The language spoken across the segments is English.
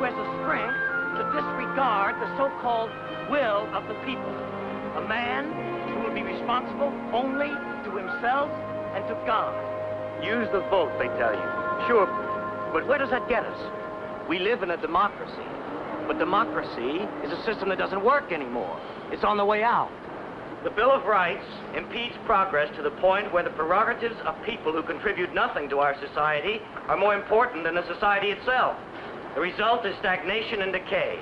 who has the strength to disregard the so-called will of the people. A man who will be responsible only to himself and to God. Use the vote, they tell you. Sure, but where does that get us? We live in a democracy, but democracy is a system that doesn't work anymore. It's on the way out. The Bill of Rights impedes progress to the point where the prerogatives of people who contribute nothing to our society are more important than the society itself. The result is stagnation and decay.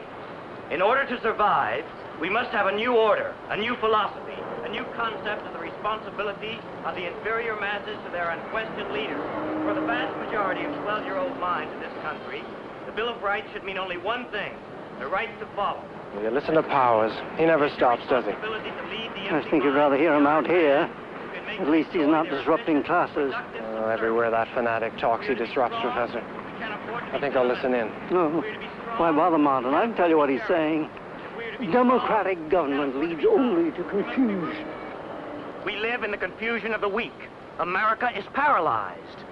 In order to survive, we must have a new order, a new philosophy, a new concept of the responsibility of the inferior masses to their unquestioned leaders. For the vast majority of 12-year-old minds in this country, the Bill of Rights should mean only one thing, the right to follow. You listen to Powers. He never stops, does he? I think you'd rather hear him out here. At least he's not disrupting classes. Oh, everywhere that fanatic talks, he disrupts, Professor. I think I'll listen in. No. Why bother, Martin? I can tell you what he's saying. Democratic government leads only to confusion. We live in the confusion of the weak. America is paralyzed.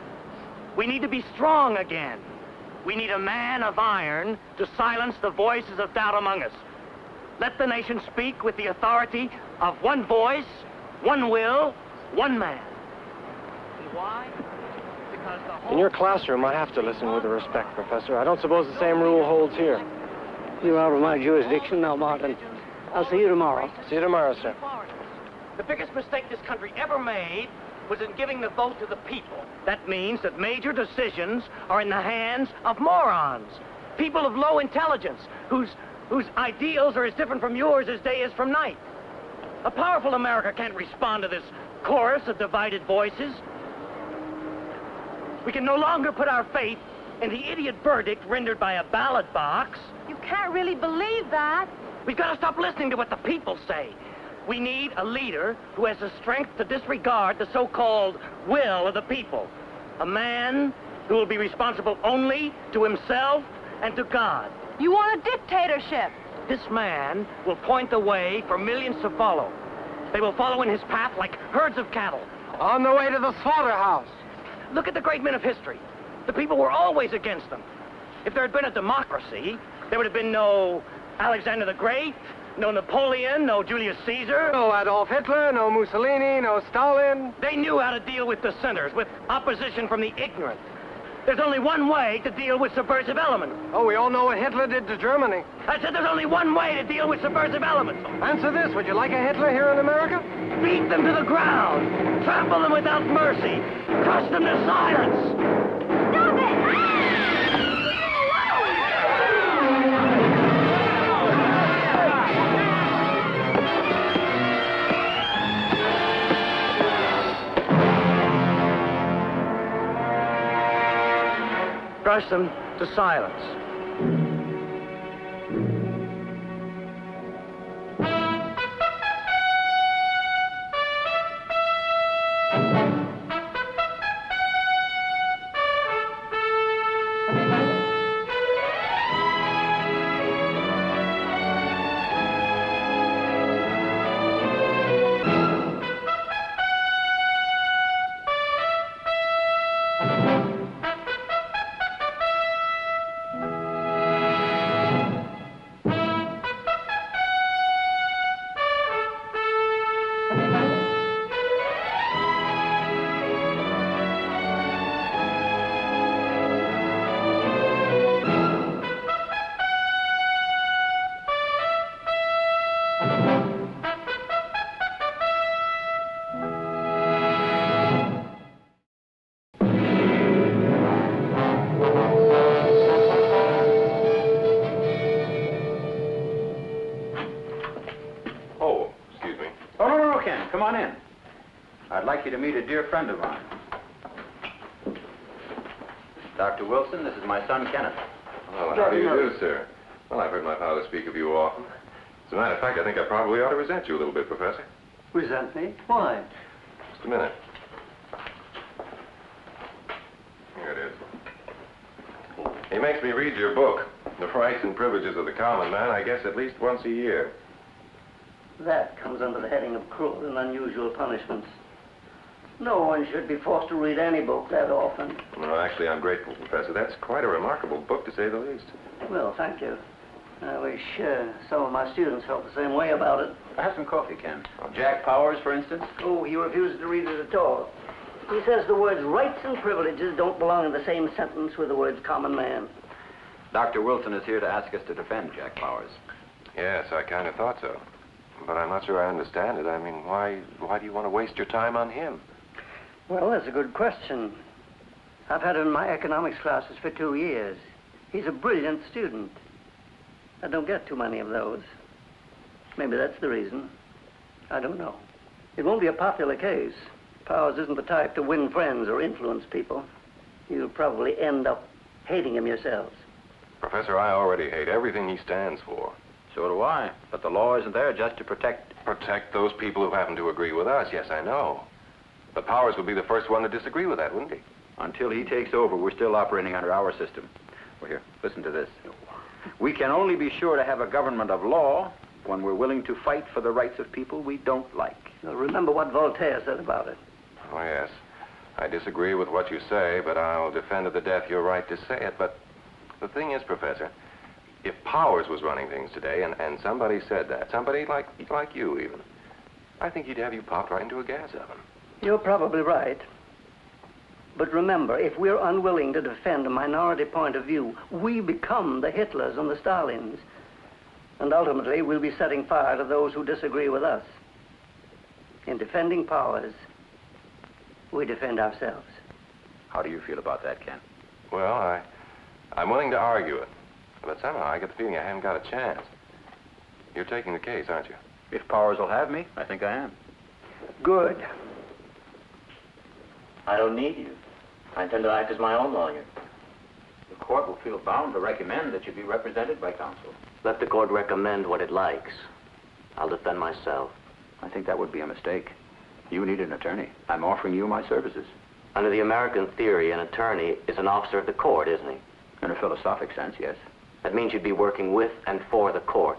We need to be strong again. We need a man of iron to silence the voices of doubt among us. Let the nation speak with the authority of one voice, one will, one man. And why? Because the whole... In your classroom, I have to listen with respect, Professor. I don't suppose the same rule holds here. You're out of my jurisdiction now, Martin. I'll see you tomorrow. See you tomorrow, sir. The biggest mistake this country ever made was in giving the vote to the people. That means that major decisions are in the hands of morons, people of low intelligence, whose ideals are as different from yours as day is from night. A powerful America can't respond to this chorus of divided voices. We can no longer put our faith in the idiot verdict rendered by a ballot box. You can't really believe that. We've got to stop listening to what the people say. We need a leader who has the strength to disregard the so-called will of the people. A man who will be responsible only to himself and to God. You want a dictatorship. This man will point the way for millions to follow. They will follow in his path like herds of cattle. On the way to the slaughterhouse. Look at the great men of history. The people were always against them. If there had been a democracy, there would have been no Alexander the Great, no Napoleon, no Julius Caesar. No Adolf Hitler, no Mussolini, no Stalin. They knew how to deal with dissenters, with opposition from the ignorant. There's only one way to deal with subversive elements. Oh, we all know what Hitler did to Germany. I said there's only one way to deal with subversive elements. Answer this. Would you like a Hitler here in America? Beat them to the ground. Trample them without mercy. Crush them to silence. Stop it! Crush them to silence. Come on in. I'd like you to meet a dear friend of mine. Dr. Wilson, this is my son, Kenneth. Oh, how do you do, sir? Well, I've heard my father speak of you often. As a matter of fact, I think I probably ought to resent you a little bit, Professor. Resent me? Why? Just a minute. Here it is. He makes me read your book, The Rights and Privileges of the Common Man, I guess at least once a year. That comes under the heading of cruel and unusual punishments. No one should be forced to read any book that often. Well, actually, I'm grateful, Professor. That's quite a remarkable book, to say the least. Well, thank you. I wish some of my students felt the same way about it. Have some coffee, Ken. Jack Powers, for instance? Oh, he refuses to read it at all. He says the words rights and privileges don't belong in the same sentence with the words common man. Dr. Wilson is here to ask us to defend Jack Powers. Yes, I kind of thought so. But I'm not sure I understand it. I mean, why do you want to waste your time on him? Well, that's a good question. I've had him in my economics classes for 2 years. He's a brilliant student. I don't get too many of those. Maybe that's the reason. I don't know. It won't be a popular case. Powers isn't the type to win friends or influence people. You'll probably end up hating him yourselves. Professor, I already hate everything he stands for. So do I. But the law isn't there just to protect... Protect those people who happen to agree with us. Yes, I know. But Powers would be the first one to disagree with that, wouldn't he? Until he takes over, we're still operating under our system. Well, here, listen to this. We can only be sure to have a government of law when we're willing to fight for the rights of people we don't like. Now, remember what Voltaire said about it. Oh, yes. I disagree with what you say, but I'll defend to the death your right to say it. But the thing is, Professor, if Powers was running things today and somebody said that, somebody like you even, I think he'd have you popped right into a gas oven. You're probably right. But remember, if we're unwilling to defend a minority point of view, we become the Hitlers and the Stalins. And ultimately, we'll be setting fire to those who disagree with us. In defending Powers, we defend ourselves. How do you feel about that, Ken? Well, I'm willing to argue it. But somehow I get the feeling I haven't got a chance. You're taking the case, aren't you? If Powers will have me, I think I am. Good. I don't need you. I intend to act as my own lawyer. The court will feel bound to recommend that you be represented by counsel. Let the court recommend what it likes. I'll defend myself. I think that would be a mistake. You need an attorney. I'm offering you my services. Under the American theory, an attorney is an officer of the court, isn't he? In a philosophic sense, yes. That means you'd be working with and for the court.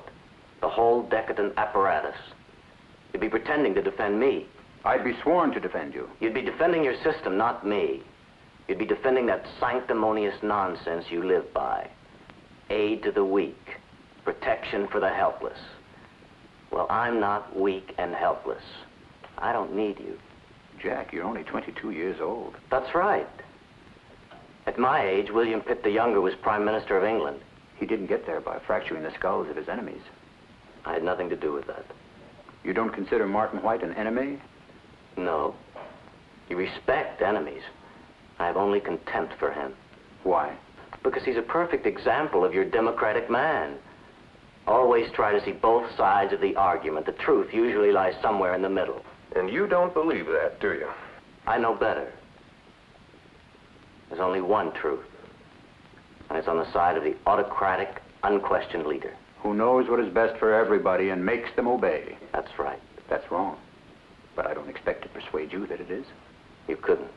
The whole decadent apparatus. You'd be pretending to defend me. I'd be sworn to defend you. You'd be defending your system, not me. You'd be defending that sanctimonious nonsense you live by. Aid to the weak. Protection for the helpless. Well, I'm not weak and helpless. I don't need you. Jack, you're only 22 years old. That's right. At my age, William Pitt the Younger was Prime Minister of England. He didn't get there by fracturing the skulls of his enemies. I had nothing to do with that. You don't consider Martin White an enemy? No. You respect enemies. I have only contempt for him. Why? Because he's a perfect example of your democratic man. Always try to see both sides of the argument. The truth usually lies somewhere in the middle. And you don't believe that, do you? I know better. There's only one truth. And it's on the side of the autocratic, unquestioned leader. Who knows what is best for everybody and makes them obey. That's right. That's wrong. But I don't expect to persuade you that it is. You couldn't.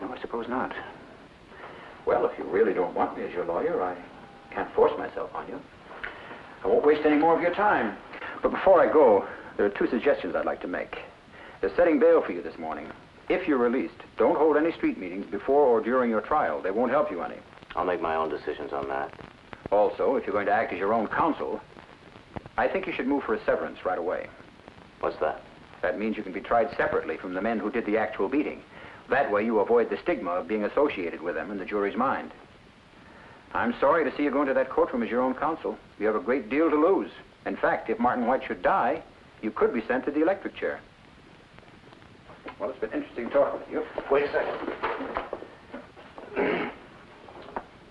No, I suppose not. Well, if you really don't want me as your lawyer, I can't force myself on you. I won't waste any more of your time. But before I go, there are 2 suggestions I'd like to make. They're setting bail for you this morning. If you're released, don't hold any street meetings before or during your trial. They won't help you any. I'll make my own decisions on that. Also, if you're going to act as your own counsel, I think you should move for a severance right away. What's that? That means you can be tried separately from the men who did the actual beating. That way you avoid the stigma of being associated with them in the jury's mind. I'm sorry to see you go into that courtroom as your own counsel. You have a great deal to lose. In fact, if Martin White should die, you could be sent to the electric chair. Well, it's been interesting talking with you. Wait a second.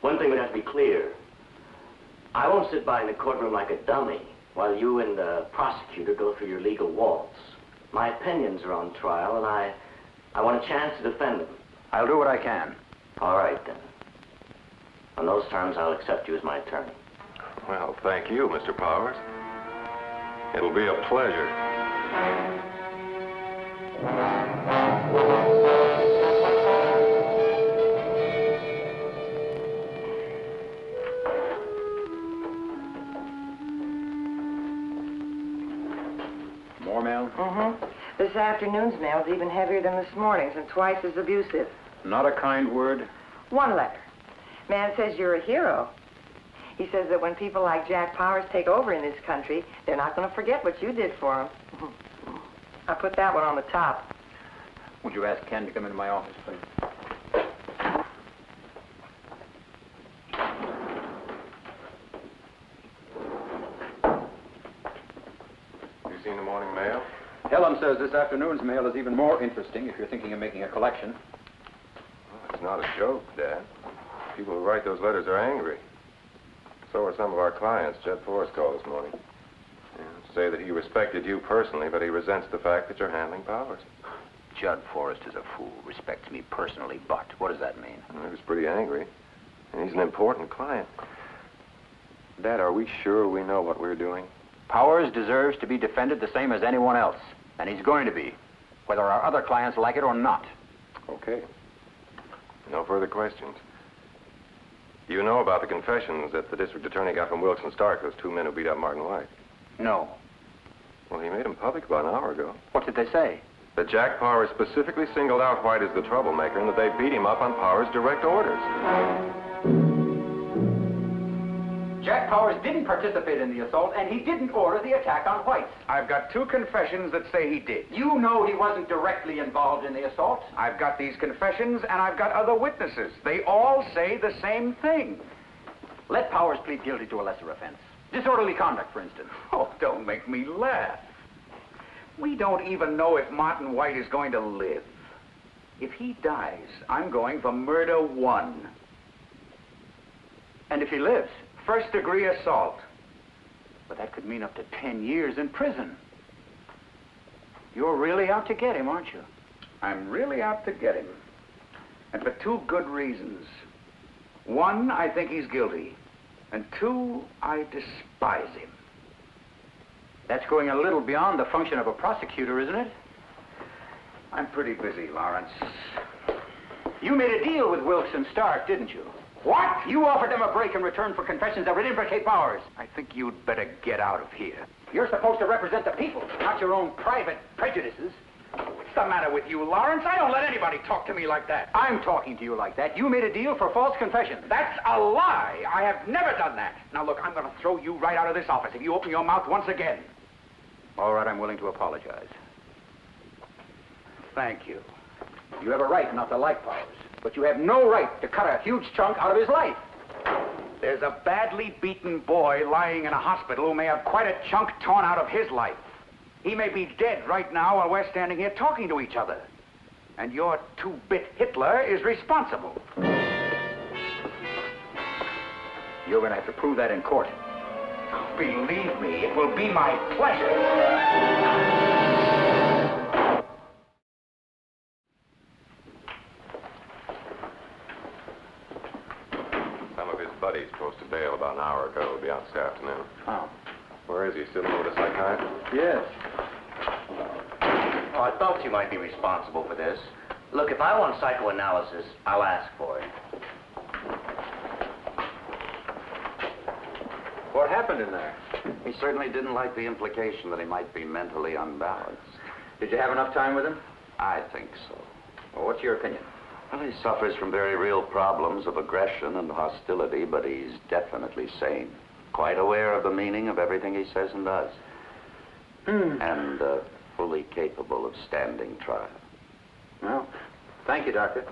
One thing would have to be clear. I won't sit by in the courtroom like a dummy while you and the prosecutor go through your legal waltz. My opinions are on trial, and I want a chance to defend them. I'll do what I can. All right, then. On those terms, I'll accept you as my attorney. Well, thank you, Mr. Powers. It'll be a pleasure. More mail? This afternoon. afternoon's mail is even heavier than this morning's and twice as abusive. Not a kind word. One letter. Man says you're a hero. He says that when people like Jack Powers take over in this country, they're not going to forget what you did for them. I put that one on the top. Would you ask Ken to come into my office, please? You seen the morning mail? Helen says this afternoon's mail is even more interesting if you're thinking of making a collection. Well, it's not a joke, Dad. People who write those letters are angry. So are some of our clients. Jed Forrest called this morning. Yeah, say that he respected you personally, but he resents the fact that you're handling Powers. Judd Forrest is a fool, respects me personally, but what does that mean? Well, he was pretty angry. And he's an important client. Dad, are we sure we know what we're doing? Powers deserves to be defended the same as anyone else, and he's going to be, whether our other clients like it or not. Okay. No further questions. You know about the confessions that the district attorney got from Wilkes and Stark, those two men who beat up Martin White? No. Well, he made them public about an hour ago. What did they say? That Jack Powers specifically singled out White as the troublemaker and that they beat him up on Powers' direct orders. Jack Powers didn't participate in the assault, and he didn't order the attack on White. I've got two confessions that say he did. You know he wasn't directly involved in the assault. I've got these confessions, and I've got other witnesses. They all say the same thing. Let Powers plead guilty to a lesser offense. Disorderly conduct, for instance. Oh, don't make me laugh. We don't even know if Martin White is going to live. If he dies, I'm going for murder 1. And if he lives? First-degree assault. But that could mean up to 10 years in prison. You're really out to get him, aren't you? I'm really out to get him. And for two good reasons. 1, I think he's guilty. And 2, I despise him. That's going a little beyond the function of a prosecutor, isn't it? I'm pretty busy, Lawrence. You made a deal with Wilkes and Stark, didn't you? What? You offered them a break in return for confessions that would implicate Powers. I think you'd better get out of here. You're supposed to represent the people, not your own private prejudices. What's the matter with you, Lawrence? I don't let anybody talk to me like that. I'm talking to you like that. You made a deal for false confessions. That's a lie. I have never done that. Now, look, I'm going to throw you right out of this office if you open your mouth once again. All right, I'm willing to apologize. Thank you. You have a right not to like Powers, but you have no right to cut a huge chunk out of his life. There's a badly beaten boy lying in a hospital who may have quite a chunk torn out of his life. He may be dead right now while we're standing here talking to each other. And your two-bit Hitler is responsible. You're going to have to prove that in court. Believe me, it will be my pleasure. Some of his buddies posted bail about an hour ago. He'll be out this afternoon. Oh. Where is he? Still in with a psychiatrist? Yes. Oh, I thought you might be responsible for this. Look, if I want psychoanalysis, I'll ask for it. What happened in there? He certainly didn't like the implication that he might be mentally unbalanced. Did you have enough time with him? I think so. Well, what's your opinion? Well, he suffers from very real problems of aggression and hostility, but he's definitely sane. Quite aware of the meaning of everything he says and does. And fully capable of standing trial. Well, thank you, Doctor.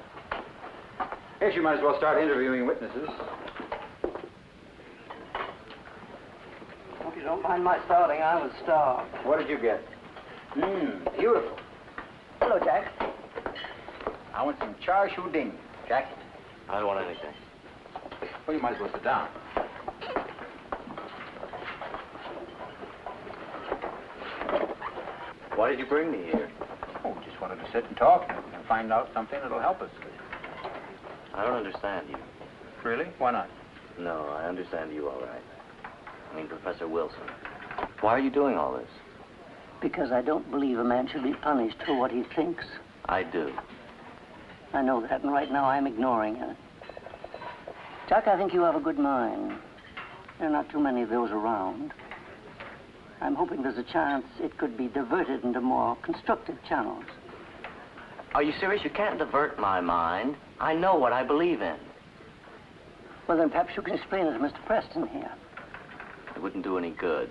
Guess you might as well start interviewing witnesses. Hope you don't mind my starting. I was starved. What did you get? Beautiful. Hello, Jack. I want some char siu ding. Jack? I don't want anything. Well, you might as well sit down. Why did you bring me here? Oh, just wanted to sit and talk and find out something that'll help us. I don't understand you. Really? Why not? No, I understand you all right. I mean, Professor Wilson. Why are you doing all this? Because I don't believe a man should be punished for what he thinks. I do. I know that, and right now I'm ignoring it. Jack, I think you have a good mind. There are not too many of those around. I'm hoping there's a chance it could be diverted into more constructive channels. Are you serious? You can't divert my mind. I know what I believe in. Well, then perhaps you can explain it to Mr. Preston here. It wouldn't do any good.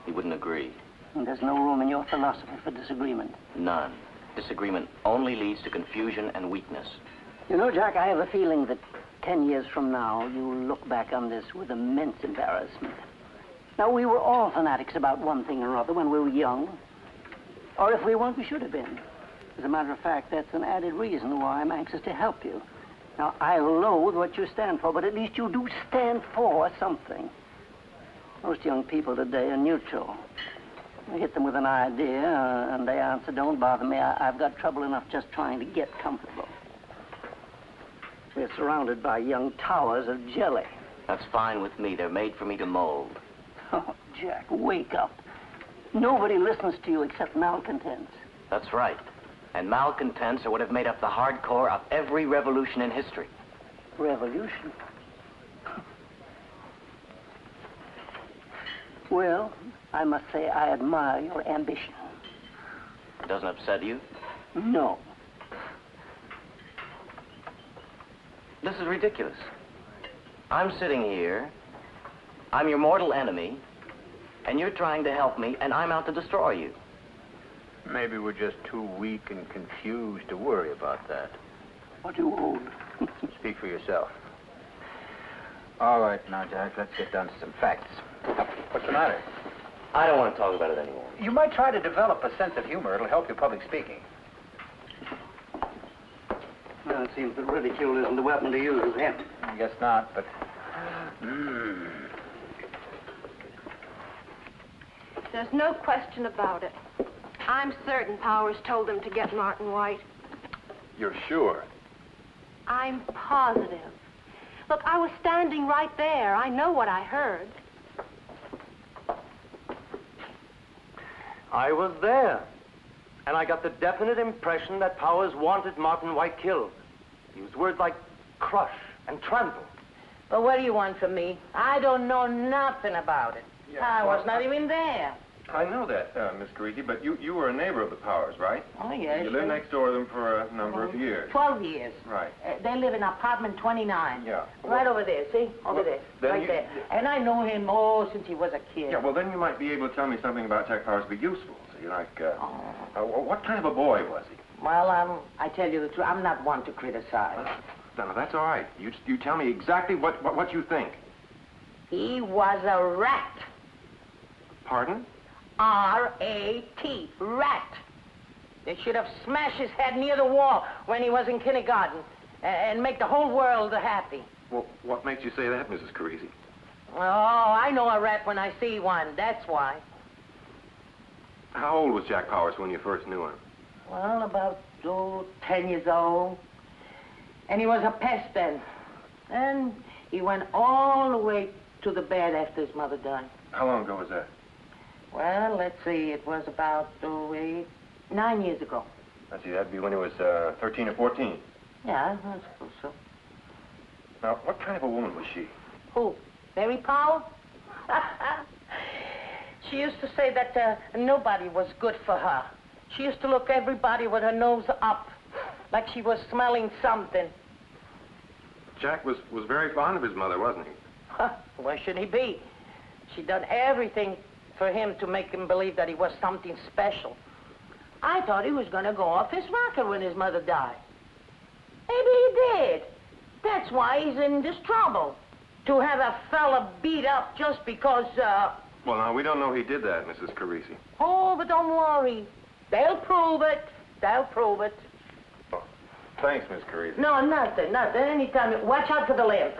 He wouldn't agree. And there's no room in your philosophy for disagreement. None. Disagreement only leads to confusion and weakness. You know, Jack, I have a feeling that 10 years from now, you'll look back on this with immense embarrassment. Now, we were all fanatics about one thing or other when we were young. Or if we weren't, we should have been. As a matter of fact, that's an added reason why I'm anxious to help you. Now, I loathe what you stand for, but at least you do stand for something. Most young people today are neutral. I hit them with an idea, and they answer, don't bother me. I've got trouble enough just trying to get comfortable. We're surrounded by young towers of jelly. That's fine with me. They're made for me to mold. Oh, Jack, wake up. Nobody listens to you except malcontents. That's right. And malcontents are what have made up the hardcore of every revolution in history. Revolution? Well, I must say I admire your ambition. It doesn't upset you? No. This is ridiculous. I'm sitting here, I'm your mortal enemy, and you're trying to help me, and I'm out to destroy you. Maybe we're just too weak and confused to worry about that. Or too old. Speak for yourself. All right, now, Jack, let's get down to some facts. What's the matter? I don't want to talk about it anymore. You might try to develop a sense of humor. It'll help your public speaking. Well, it seems that ridicule isn't the weapon to use with him. I guess not, but... There's no question about it. I'm certain Powers told him to get Martin White. You're sure? I'm positive. Look, I was standing right there. I know what I heard. I was there, and I got the definite impression that Powers wanted Martin White killed. He used words like crush and trample. But what do you want from me? I don't know nothing about it. Yeah, I was not even there. I know that, Miss Carisi, but you were a neighbor of the Powers, right? Oh, yes. You lived next door to them for a number of years. 12 years. Right. They live in apartment 29. Yeah. Right over there, see? Over there. then Right you- there. And I know him, since he was a kid. Yeah, well, then you might be able to tell me something about Jack Powers to be useful. See, like, what kind of a boy was he? Well, I tell you the truth, I'm not one to criticize. No, that's all right. You tell me exactly what you think. He was a rat. Pardon? R-A-T, rat. They should have smashed his head near the wall when he was in kindergarten and make the whole world happy. Well, what makes you say that, Mrs. Carisi? Oh, I know a rat when I see one, that's why. How old was Jack Powers when you first knew him? Well, about 10 years old. And he was a pest then. And he went all the way to the bed after his mother died. How long ago was that? Well, let's see, it was about 9 years ago. I see, that'd be when he was 13 or 14. Yeah, I suppose so. Now, what kind of a woman was she? Who? Mary Powell? She used to say that nobody was good for her. She used to look everybody with her nose up, like she was smelling something. Jack was very fond of his mother, wasn't he? Why should he be? She done everything for him to make him believe that he was something special. I thought he was going to go off his rocker when his mother died. Maybe he did. That's why he's in this trouble. To have a fella beat up just because, Well, now, we don't know he did that, Mrs. Carisi. Oh, but don't worry. They'll prove it. They'll prove it. Oh, thanks, Miss Carisi. No, nothing. Anytime. Watch out for the lamp.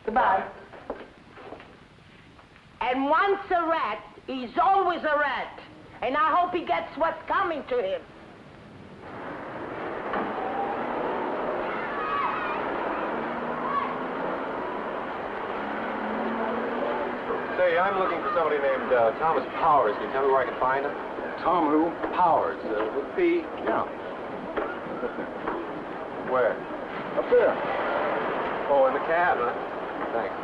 Goodbye. And once a rat, he's always a rat. And I hope he gets what's coming to him. Say, I'm looking for somebody named Thomas Powers. Can you tell me where I can find him? Tom who? Powers, with P. Yeah. Where? Up there. Oh, in the cab, huh? Thanks.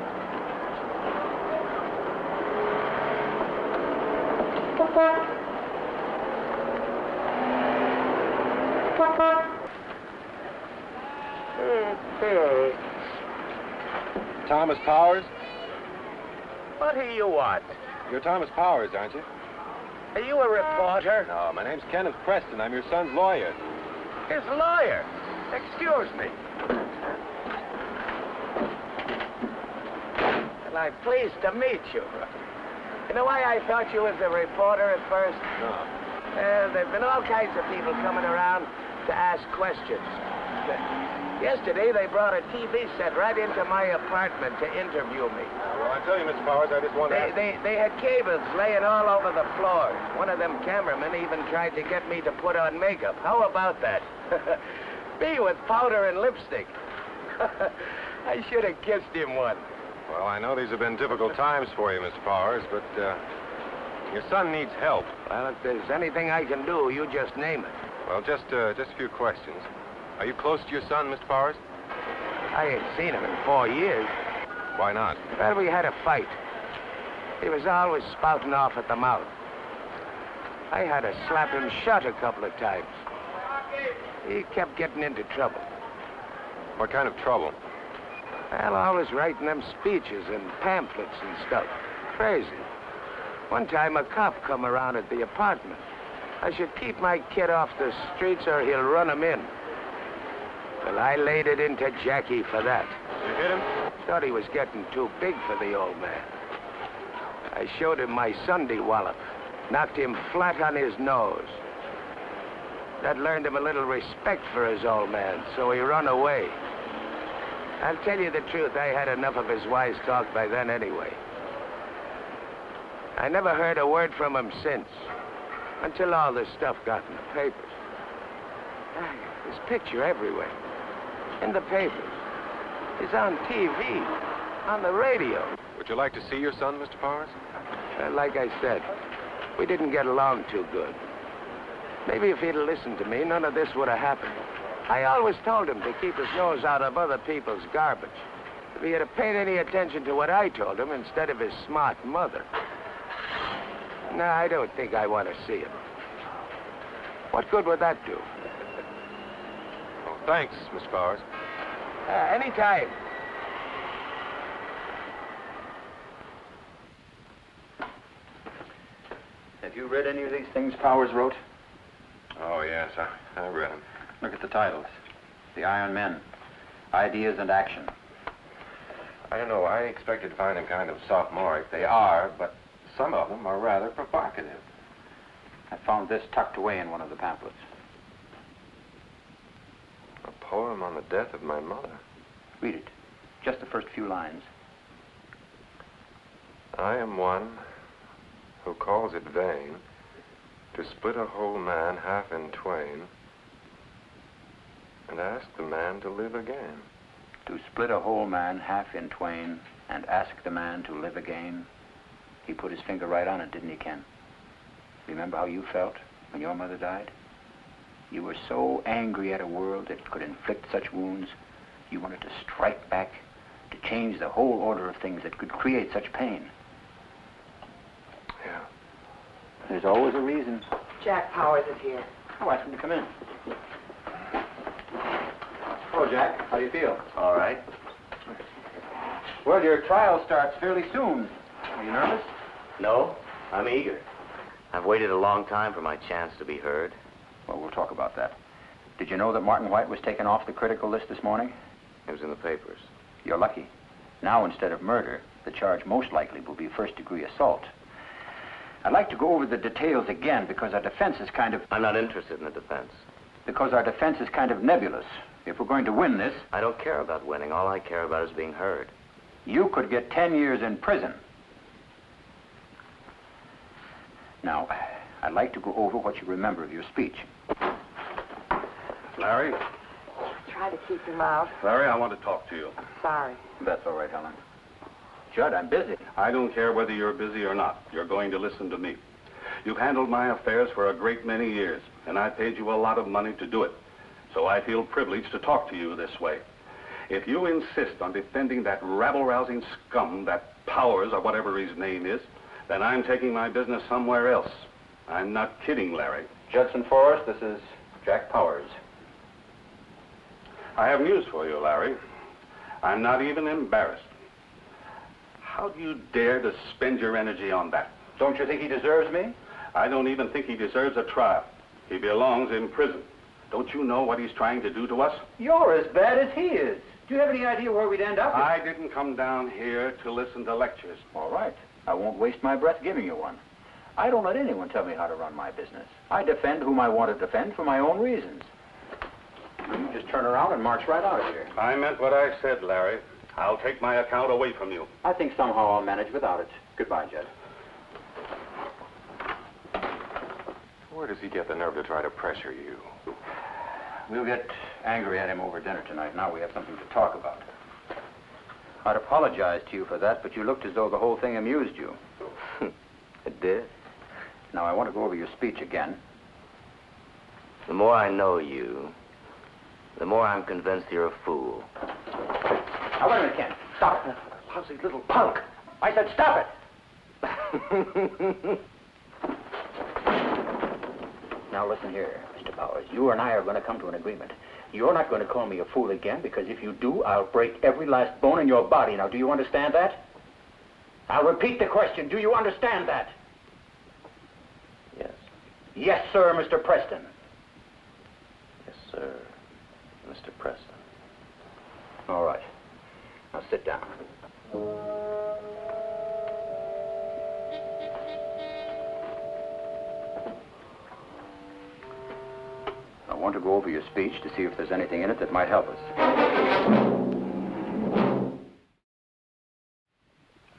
Thomas Powers? What do you want? You're Thomas Powers, aren't you? Are you a reporter? No, my name's Kenneth Preston. I'm your son's lawyer. His lawyer. Excuse me. Well, I'm pleased to meet you. You know why I thought you was a reporter at first? No. There've been all kinds of people coming around to ask questions. Yesterday, they brought a TV set right into my apartment to interview me. Well, I tell you, Mr. Powers, I just want to ask... They had cables laying all over the floor. One of them cameramen even tried to get me to put on makeup. How about that? Me with powder and lipstick. I should have kissed him one. Well, I know these have been difficult times for you, Mr. Powers, but your son needs help. Well, if there's anything I can do, you just name it. Well, just a few questions. Are you close to your son, Mr. Powers? I ain't seen him in 4 years. Why not? Well, we had a fight. He was always spouting off at the mouth. I had to slap him shut a couple of times. He kept getting into trouble. What kind of trouble? Well, always writing them speeches and pamphlets and stuff. Crazy. One time, a cop come around at the apartment. I should keep my kid off the streets or he'll run him in. Well, I laid it into Jackie for that. You hit him? Thought he was getting too big for the old man. I showed him my Sunday wallop. Knocked him flat on his nose. That learned him a little respect for his old man, so he run away. I'll tell you the truth, I had enough of his wise talk by then anyway. I never heard a word from him since, until all this stuff got in the papers. His picture everywhere. In the papers. He's on TV. On the radio. Would you like to see your son, Mr. Powers? Like I said, we didn't get along too good. Maybe if he'd listened to me, none of this would have happened. I always told him to keep his nose out of other people's garbage. If he had paid any attention to what I told him instead of his smart mother. No, I don't think I want to see him. What good would that do? Oh, thanks, Mr. Powers. Anytime. Have you read any of these things Powers wrote? Oh, yes, I read them. Look at the titles. The Iron Man. Ideas and Action. I don't know, I expected to find them kind of sophomoric. They are, but some of them are rather provocative. I found this tucked away in one of the pamphlets. A poem on the death of my mother. Read it. Just the first few lines. I am one who calls it vain to split a whole man half in twain and ask the man to live again. To split a whole man half in twain and ask the man to live again. He put his finger right on it, didn't he, Ken? Remember how you felt when your mother died? You were so angry at a world that could inflict such wounds, you wanted to strike back, to change the whole order of things that could create such pain. Yeah. There's always a reason. Jack Powers is here. Oh, ask him to come in. Hello, Jack. How do you feel? All right. Well, your trial starts fairly soon. Are you nervous? No, I'm eager. I've waited a long time for my chance to be heard. Well, we'll talk about that. Did you know that Martin White was taken off the critical list this morning? It was in the papers. You're lucky. Now, instead of murder, the charge most likely will be first-degree assault. I'd like to go over the details again because our defense is kind of... I'm not interested in the defense. Because our defense is kind of nebulous. If we're going to win this... I don't care about winning. All I care about is being heard. You could get 10 years in prison. Now, I'd like to go over what you remember of your speech. Larry? Try to keep him out. Larry, I want to talk to you. Sorry. That's all right, Helen. Judd, I'm busy. I don't care whether you're busy or not. You're going to listen to me. You've handled my affairs for a great many years, and I paid you a lot of money to do it. So I feel privileged to talk to you this way. If you insist on defending that rabble-rousing scum, that Powers, or whatever his name is, then I'm taking my business somewhere else. I'm not kidding, Larry. Judson Forrest, this is Jack Powers. I have news for you, Larry. I'm not even embarrassed. How do you dare to spend your energy on that? Don't you think he deserves me? I don't even think he deserves a trial. He belongs in prison. Don't you know what he's trying to do to us? You're as bad as he is. Do you have any idea where we'd end up? I didn't come down here to listen to lectures. All right. I won't waste my breath giving you one. I don't let anyone tell me how to run my business. I defend whom I want to defend for my own reasons. You just turn around and march right out of here. I meant what I said, Larry. I'll take my account away from you. I think somehow I'll manage without it. Goodbye, Jed. Where does he get the nerve to try to pressure you? We'll get angry at him over dinner tonight. Now we have something to talk about. I'd apologize to you for that, but you looked as though the whole thing amused you. It did. Now, I want to go over your speech again. The more I know you, the more I'm convinced you're a fool. Now, wait a minute, Ken. Stop it. Lousy little punk. I said stop it. Now, listen here, Mr. Powers. You and I are going to come to an agreement. You're not going to call me a fool again, because if you do, I'll break every last bone in your body. Now, do you understand that? I'll repeat the question. Do you understand that? Yes. Yes, sir, Mr. Preston. Yes, sir, Mr. Preston. All right. Now, sit down. I want to go over your speech to see if there's anything in it that might help us.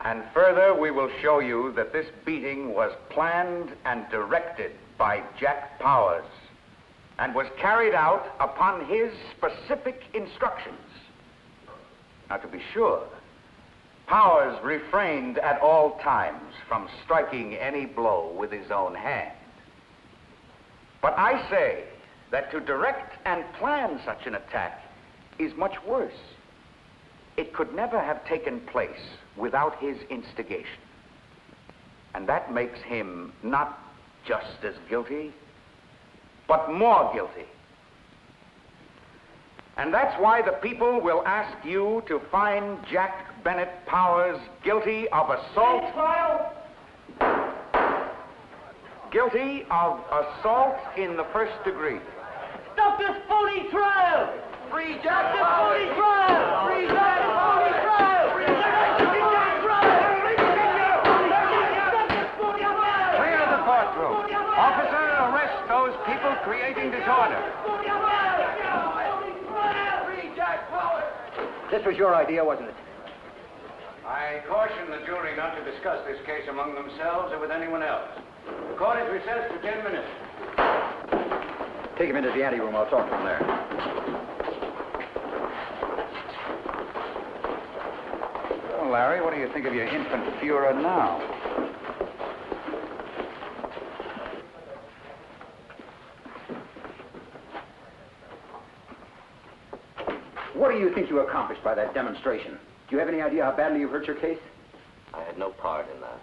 And further, we will show you that this beating was planned and directed by Jack Powers and was carried out upon his specific instructions. Now, to be sure, Powers refrained at all times from striking any blow with his own hand. But I say that to direct and plan such an attack is much worse. It could never have taken place without his instigation. And that makes him not just as guilty, but more guilty. And that's why the people will ask you to find Jack Bennett Powers guilty of assault. Guilty of assault in the first degree. Stop this phony trial! Free Jack! This phony trial! Free Jack! This phony trial! Free Jack! This phony trial! Clear the courtroom. Officer, arrest those people creating disorder. This was your idea, wasn't it? I caution the jury not to discuss this case among themselves or with anyone else. The court is recessed for 10 minutes. Take him into the anteroom. I'll talk to him there. Well, Larry, what do you think of your infant Führer now? What do you think you accomplished by that demonstration? Do you have any idea how badly you hurt your case? I had no part in that.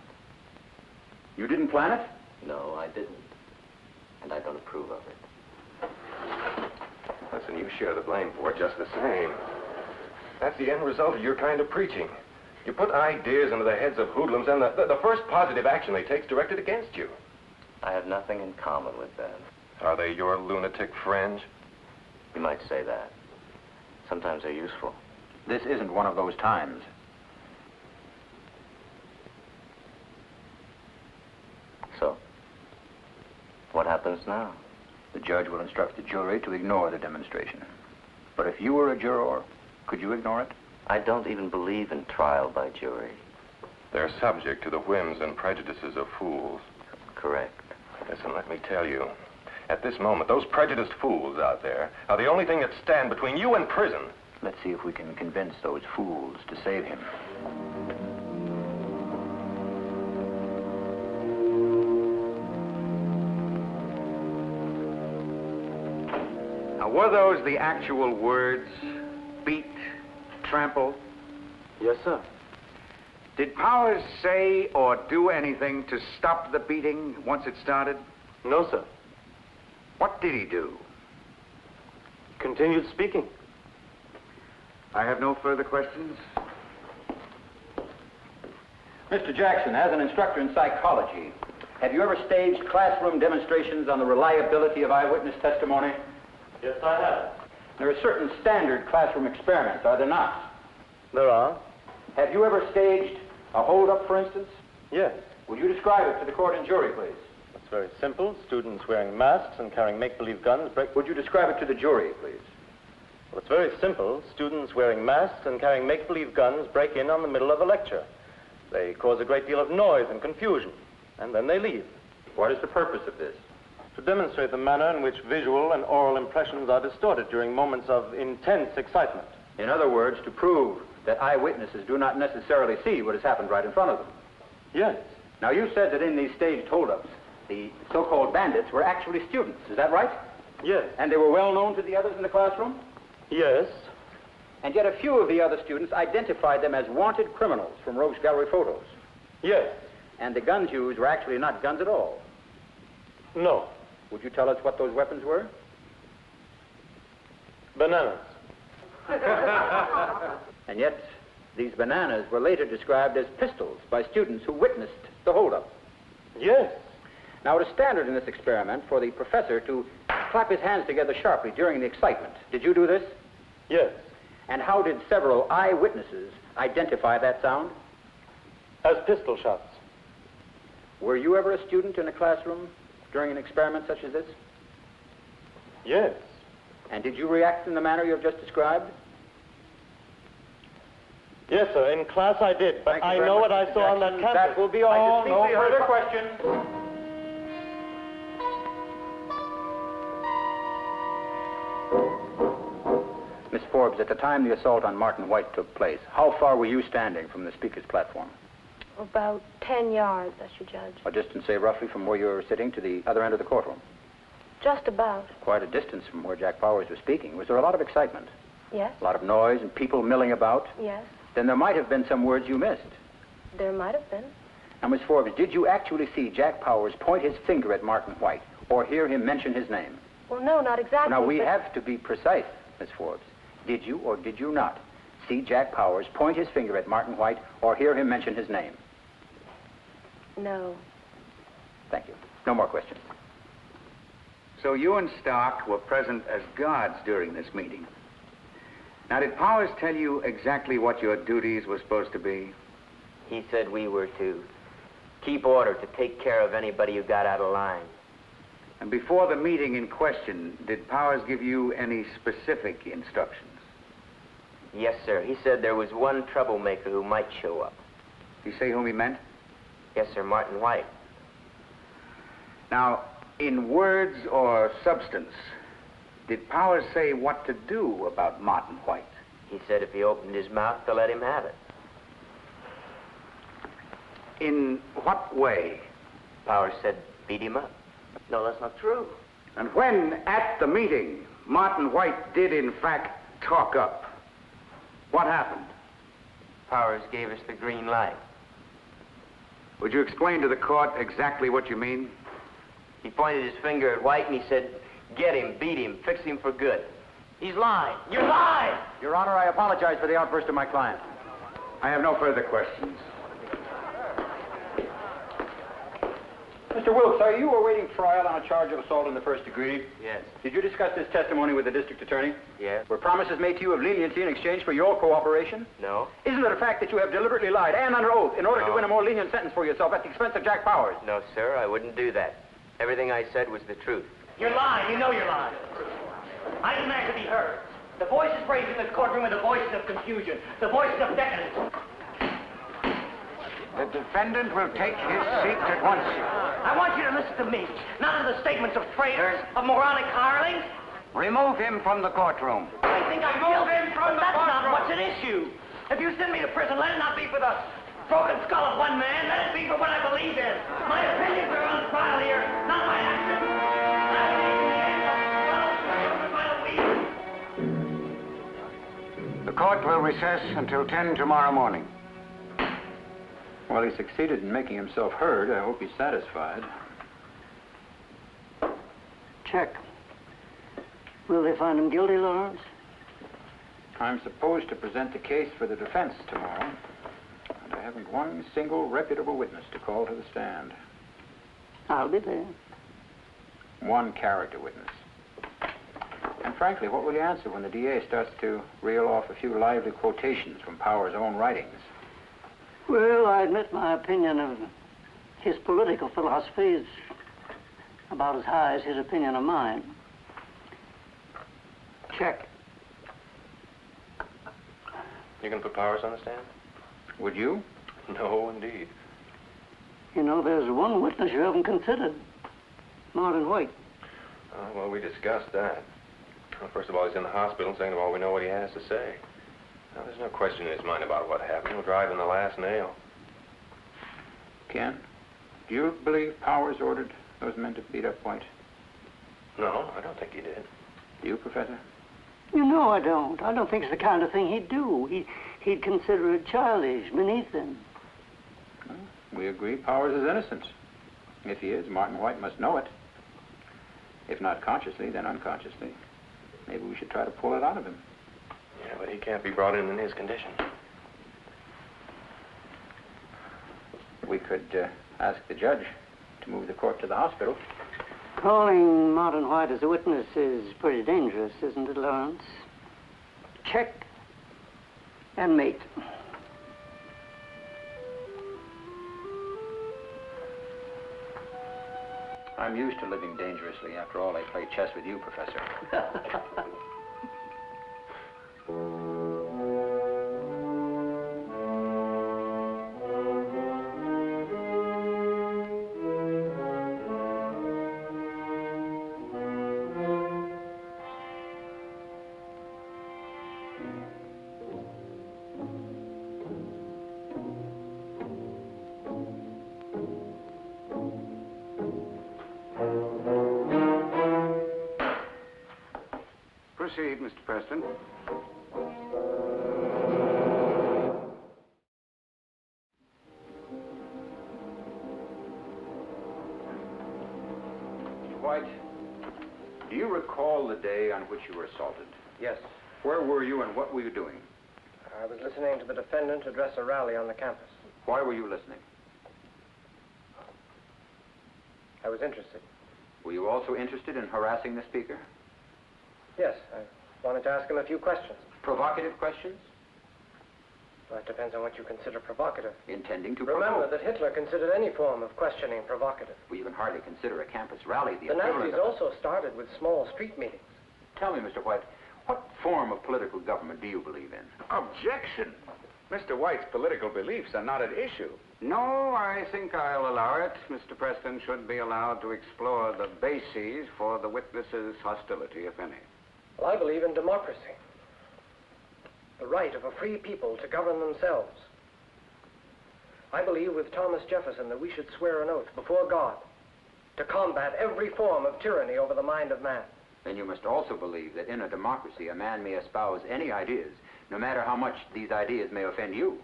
You didn't plan it? No, I didn't. And I don't approve of it. Listen, you share the blame for it just the same. That's the end result of your kind of preaching. You put ideas into the heads of hoodlums, and the first positive action they take is directed against you. I have nothing in common with them. Are they your lunatic friends? You might say that. Sometimes they're useful. This isn't one of those times. So, what happens now? The judge will instruct the jury to ignore the demonstration. But if you were a juror, could you ignore it? I don't even believe in trial by jury. They're subject to the whims and prejudices of fools. Correct. Listen, let me tell you. At this moment, those prejudiced fools out there are the only thing that stand between you and prison. Let's see if we can convince those fools to save him. Now, were those the actual words? Beat, trample? Yes, sir. Did Powers say or do anything to stop the beating once it started? No, sir. What did he do? Continued speaking. I have no further questions. Mr. Jackson, as an instructor in psychology, have you ever staged classroom demonstrations on the reliability of eyewitness testimony? Yes, I have. There are certain standard classroom experiments, are there not? There are. Have you ever staged a hold-up, for instance? Yes. Would you describe it to the court and jury, please? It's very simple. Students wearing masks and carrying make-believe guns break... Would you describe it to the jury, please? Well, it's very simple. Students wearing masks and carrying make-believe guns break in on the middle of a lecture. They cause a great deal of noise and confusion, and then they leave. What is the purpose of this? To demonstrate the manner in which visual and oral impressions are distorted during moments of intense excitement. In other words, to prove that eyewitnesses do not necessarily see what has happened right in front of them. Yes. Now, you said that in these staged holdups, the so-called bandits were actually students. Is that right? Yes. And they were well known to the others in the classroom? Yes. And yet a few of the other students identified them as wanted criminals from Rogues Gallery photos. Yes. And the guns used were actually not guns at all. No. Would you tell us what those weapons were? Bananas. And yet, these bananas were later described as pistols by students who witnessed the holdup. Yes. Now, it is standard in this experiment for the professor to clap his hands together sharply during the excitement. Did you do this? Yes. And how did several eyewitnesses identify that sound? As pistol shots. Were you ever a student in a classroom during an experiment such as this? Yes. And did you react in the manner you have just described? Yes, sir. In class I did, but I know what I saw on that campus. That will be all. No further questions. Miss Forbes, at the time the assault on Martin White took place, how far were you standing from the speaker's platform? About 10 yards, I should judge. A distance, say, roughly from where you were sitting to the other end of the courtroom? Just about. Quite a distance from where Jack Powers was speaking. Was there a lot of excitement? Yes. A lot of noise and people milling about? Yes. Then there might have been some words you missed. There might have been. Now, Miss Forbes, did you actually see Jack Powers point his finger at Martin White or hear him mention his name? Well, no, not exactly. Now, we but... have to be precise, Miss Forbes. Did you or did you not see Jack Powers point his finger at Martin White or hear him mention his name? No. Thank you. No more questions. So you and Stark were present as guards during this meeting. Now, did Powers tell you exactly what your duties were supposed to be? He said we were to keep order, to take care of anybody who got out of line. And before the meeting in question, did Powers give you any specific instructions? Yes, sir. He said there was one troublemaker who might show up. Did he say whom he meant? Yes, sir, Martin White. Now, in words or substance, did Powers say what to do about Martin White? He said if he opened his mouth, to let him have it. In what way? Powers said beat him up. No, that's not true. And when, at the meeting, Martin White did in fact talk up, what happened? Powers gave us the green light. Would you explain to the court exactly what you mean? He pointed his finger at White and he said, get him, beat him, fix him for good. He's lying. You're lying! Your Honor, I apologize for the outburst of my client. I have no further questions. Mr. Wilkes, are you awaiting trial on a charge of assault in the first degree? Yes. Did you discuss this testimony with the district attorney? Yes. Were promises made to you of leniency in exchange for your cooperation? No. Isn't it a fact that you have deliberately lied and under oath in order No. to win a more lenient sentence for yourself at the expense of Jack Powers? No, sir, I wouldn't do that. Everything I said was the truth. You're lying. You know you're lying. I demand to be heard. The voices raised in this courtroom are the voices of confusion, the voices of decadence. The defendant will take his seat at once. I want you to listen to me, not to the statements of traitors, of moronic hirelings. Remove him from the courtroom. I think I'm guilty, but that's not what's at issue. If you send me to prison, let it not be for the broken skull of one man. Let it be for what I believe in. My opinions are on trial here, not my actions. The court will recess until 10 tomorrow morning. Well, he succeeded in making himself heard. I hope he's satisfied. Check. Will they find him guilty, Lawrence? I'm supposed to present the case for the defense tomorrow, and I haven't one single reputable witness to call to the stand. I'll be there. One character witness. And frankly, what will you answer when the DA starts to reel off a few lively quotations from Power's own writings? Well, I admit my opinion of his political philosophy is about as high as his opinion of mine. Check. You can put Powers on the stand? Would you? No, indeed. You know, there's one witness you haven't considered. Martin White. Well, we discussed that. Well, first of all, he's in the hospital. Second of all, we know what he has to say. Now, there's no question in his mind about what happened. He'll drive in the last nail. Ken, do you believe Powers ordered those men to beat up White? No, I don't think he did. Do you, Professor? You know I don't. I don't think it's the kind of thing he'd do. He'd consider it childish, beneath him. Well, we agree Powers is innocent. If he is, Martin White must know it. If not consciously, then unconsciously. Maybe we should try to pull it out of him. Yeah, but he can't be brought in his condition. We could ask the judge to move the court to the hospital. Calling Martin White as a witness is pretty dangerous, isn't it, Lawrence? Check and mate. I'm used to living dangerously. After all, I play chess with you, Professor. Proceed, Mr. Preston. Mr. White, do you recall the day on which you were assaulted? Yes. Where were you and what were you doing? I was listening to the defendant address a rally on the campus. Why were you listening? I was interested. Were you also interested in harassing the speaker? Yes, I wanted to ask him a few questions. Provocative questions? Well, it depends on what you consider provocative. Intending to Remember provoke. that Hitler considered any form of questioning provocative. Well, you can hardly consider a campus rally the The equivalent Nazis of... also started with small street meetings. Tell me, Mr. White, what form of political government do you believe in? Objection. Mr. White's political beliefs are not at issue. No, I think I'll allow it. Mr. Preston should be allowed to explore the bases for the witness's hostility, if any. Well, I believe in democracy. The right of a free people to govern themselves. I believe with Thomas Jefferson that we should swear an oath before God to combat every form of tyranny over the mind of man. Then you must also believe that in a democracy a man may espouse any ideas, no matter how much these ideas may offend you.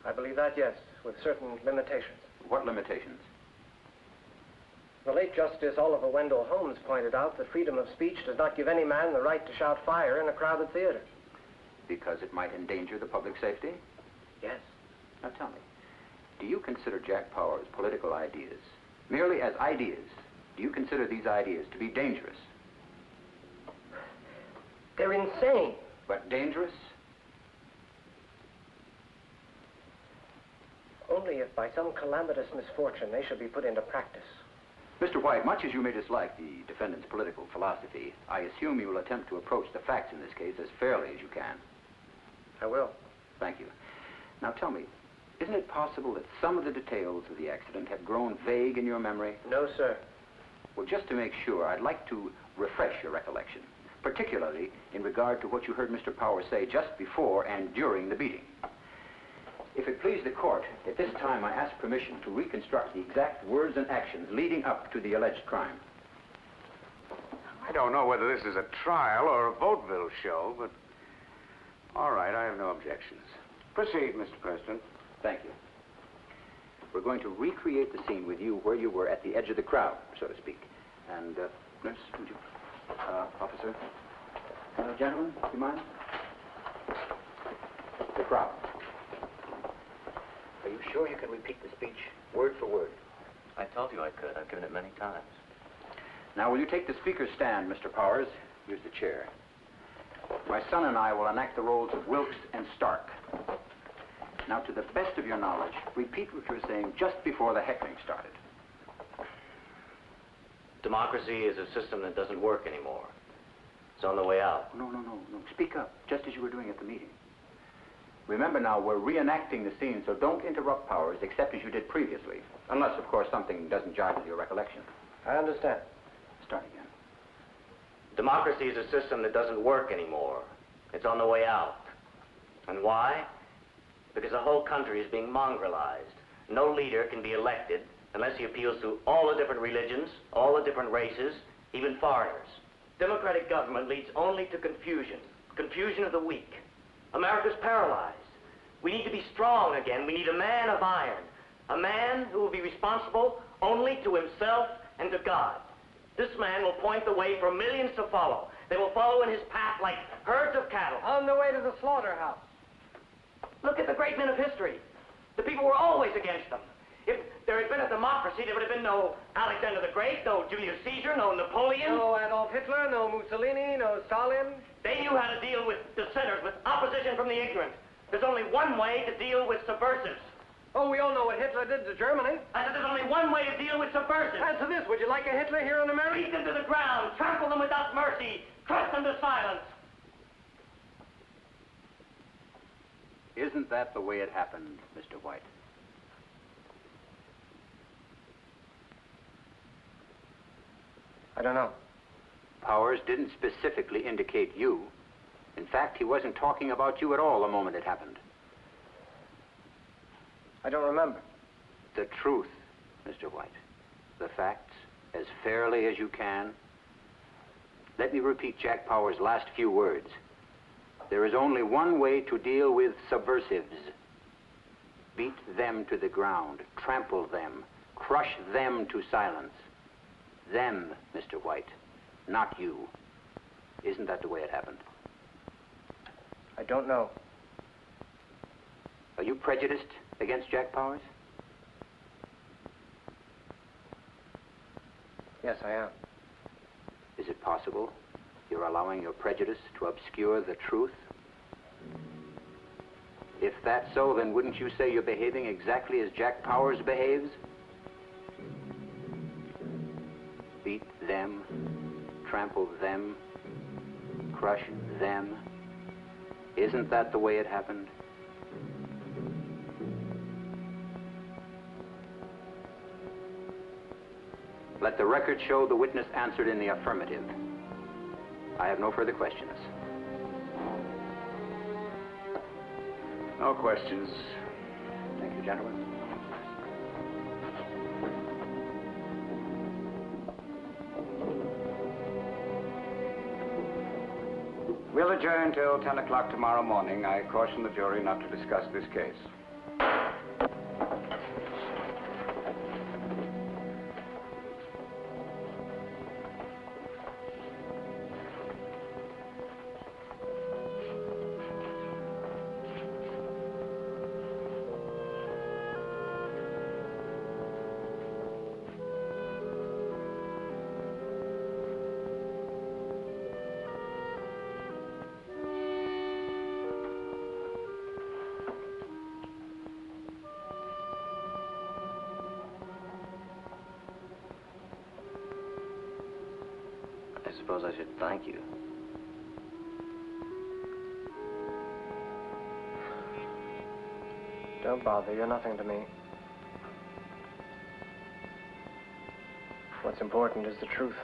I believe that, yes, with certain limitations. What limitations? The late Justice Oliver Wendell Holmes pointed out that freedom of speech does not give any man the right to shout fire in a crowded theater. Because it might endanger the public safety? Yes. Now tell me, do you consider Jack Power's political ideas, merely as ideas, do you consider these ideas to be dangerous? They're insane. But dangerous? Only if by some calamitous misfortune they should be put into practice. Mr. White, much as you may dislike the defendant's political philosophy, I assume you will attempt to approach the facts in this case as fairly as you can. I will. Thank you. Now tell me, isn't it possible that some of the details of the accident have grown vague in your memory? No, sir. Well, just to make sure, I'd like to refresh your recollection, particularly in regard to what you heard Mr. Power say just before and during the beating. If it please the court, at this time I ask permission to reconstruct the exact words and actions leading up to the alleged crime. I don't know whether this is a trial or a vaudeville show, but... All right, I have no objections. Proceed, Mr. Preston. Thank you. We're going to recreate the scene with you where you were at the edge of the crowd, so to speak. And Nurse, would you? Officer. Gentlemen, do you mind? The crowd. Are you sure you can repeat the speech word for word? I told you I could. I've given it many times. Now, will you take the speaker's stand, Mr. Powers? Use the chair. My son and I will enact the roles of Wilkes and Stark. Now, to the best of your knowledge, repeat what you were saying just before the heckling started. Democracy is a system that doesn't work anymore. It's on the way out. No. Speak up, just as you were doing at the meeting. Remember now, we're reenacting the scene, so don't interrupt Powers, except as you did previously. Unless, of course, something doesn't jive with your recollection. I understand. Start again. Democracy is a system that doesn't work anymore. It's on the way out. And why? Because the whole country is being mongrelized. No leader can be elected unless he appeals to all the different religions, all the different races, even foreigners. Democratic government leads only to confusion. Confusion of the weak. America's paralyzed. We need to be strong again. We need a man of iron. A man who will be responsible only to himself and to God. This man will point the way for millions to follow. They will follow in his path like herds of cattle. On the way to the slaughterhouse. Look at the great men of history. The people were always against them. If there had been a democracy, there would have been no Alexander the Great, no Julius Caesar, no Napoleon. No Adolf Hitler, no Mussolini, no Stalin. They knew how to deal with dissenters, with opposition from the ignorant. There's only one way to deal with subversives. Oh, we all know what Hitler did to Germany. I said there's only one way to deal with subversives. Answer this, would you like a Hitler here in America? Beat them to the ground, trample them without mercy, crush them to silence. Isn't that the way it happened, Mr. White? I don't know. Powers didn't specifically indicate you. In fact, he wasn't talking about you at all the moment it happened. I don't remember. The truth, Mr. White. The facts, as fairly as you can. Let me repeat Jack Powers' last few words. There is only one way to deal with subversives. Beat them to the ground, trample them, crush them to silence. Them, Mr. White, not you. Isn't that the way it happened? I don't know. Are you prejudiced against Jack Powers? Yes, I am. Is it possible you're allowing your prejudice to obscure the truth? If that's so, then wouldn't you say you're behaving exactly as Jack Powers behaves? Beat them, trample them, crush them. Isn't that the way it happened? Let the record show the witness answered in the affirmative. I have no further questions. No questions. Thank you, gentlemen. We'll adjourn till 10 o'clock tomorrow morning. I caution the jury not to discuss this case. I suppose I should thank you. Don't bother, you're nothing to me. What's important is the truth.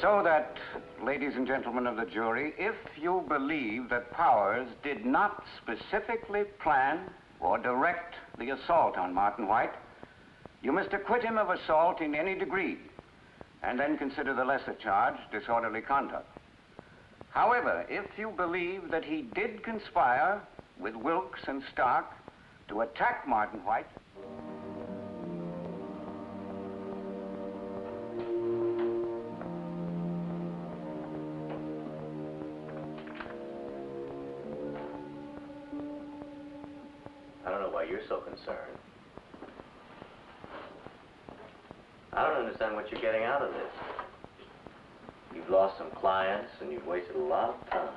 So that, ladies and gentlemen of the jury, if you believe that Powers did not specifically plan or direct the assault on Martin White, You must acquit him of assault in any degree, and then consider the lesser charge, disorderly conduct. However, if you believe that he did conspire with Wilkes and Stark to attack Martin White, I don't know why you're so concerned. I don't understand what you're getting out of this. You've lost some clients and you've wasted a lot of time.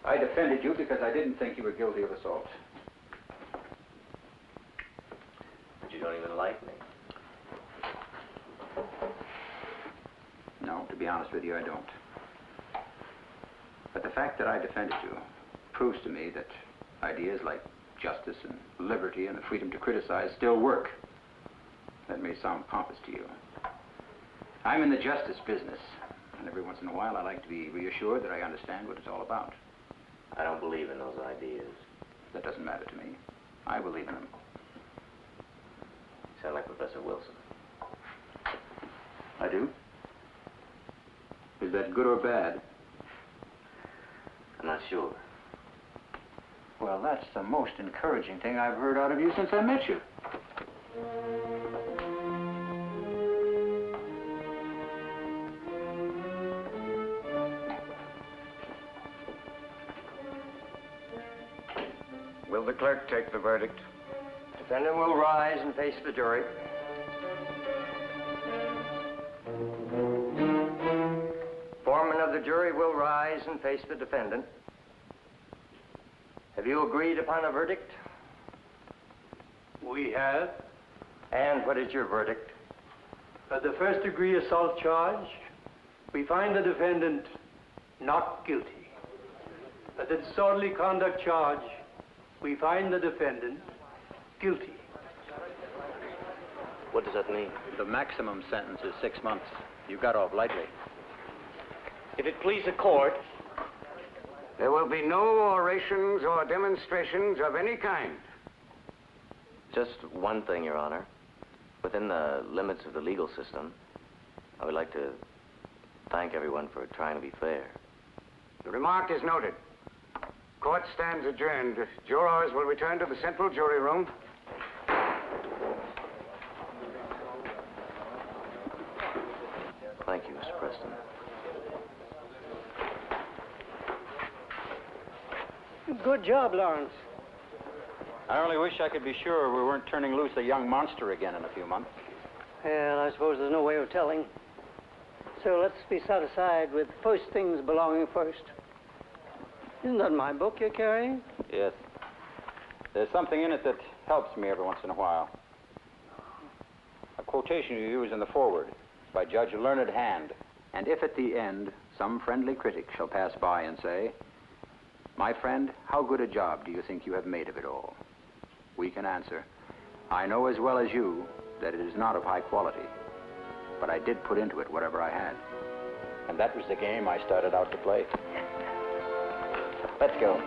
I defended you because I didn't think you were guilty of assault. But you don't even like me. No, to be honest with you, I don't. But the fact that I defended you proves to me that ideas like justice and liberty and the freedom to criticize still work. That may sound pompous to you. I'm in the justice business, and every once in a while I like to be reassured that I understand what it's all about. I don't believe in those ideas. That doesn't matter to me. I believe in them. You sound like Professor Wilson. I do? Is that good or bad? I'm not sure. Well, that's the most encouraging thing I've heard out of you since I met you. will the clerk take the verdict? Defendant will rise and face the jury. Foreman of the jury will rise and face the defendant. Have you agreed upon a verdict? We have. And what is your verdict? For the first-degree assault charge, we find the defendant not guilty. For the disorderly conduct charge, we find the defendant guilty. What does that mean? The maximum sentence is 6 months. You got off lightly. If it please the court, There will be no orations or demonstrations of any kind. just one thing, Your Honor. Within the limits of the legal system, I would like to thank everyone for trying to be fair. The remark is noted. Court stands adjourned. Jurors will return to the central jury room. Thank you, Mr. Preston. Good job, Lawrence. I only wish I could be sure we weren't turning loose a young monster again in a few months. Well, I suppose there's no way of telling. So let's be satisfied with first things belonging first. Isn't that my book you're carrying? Yes. There's something in it that helps me every once in a while. A quotation you use in the foreword by Judge Learned Hand. And if at the end some friendly critic shall pass by and say, "My friend, how good a job do you think you have made of it all?" We can answer, "I know as well as you that it is not of high quality, but I did put into it whatever I had." And that was the game I started out to play. Let's go.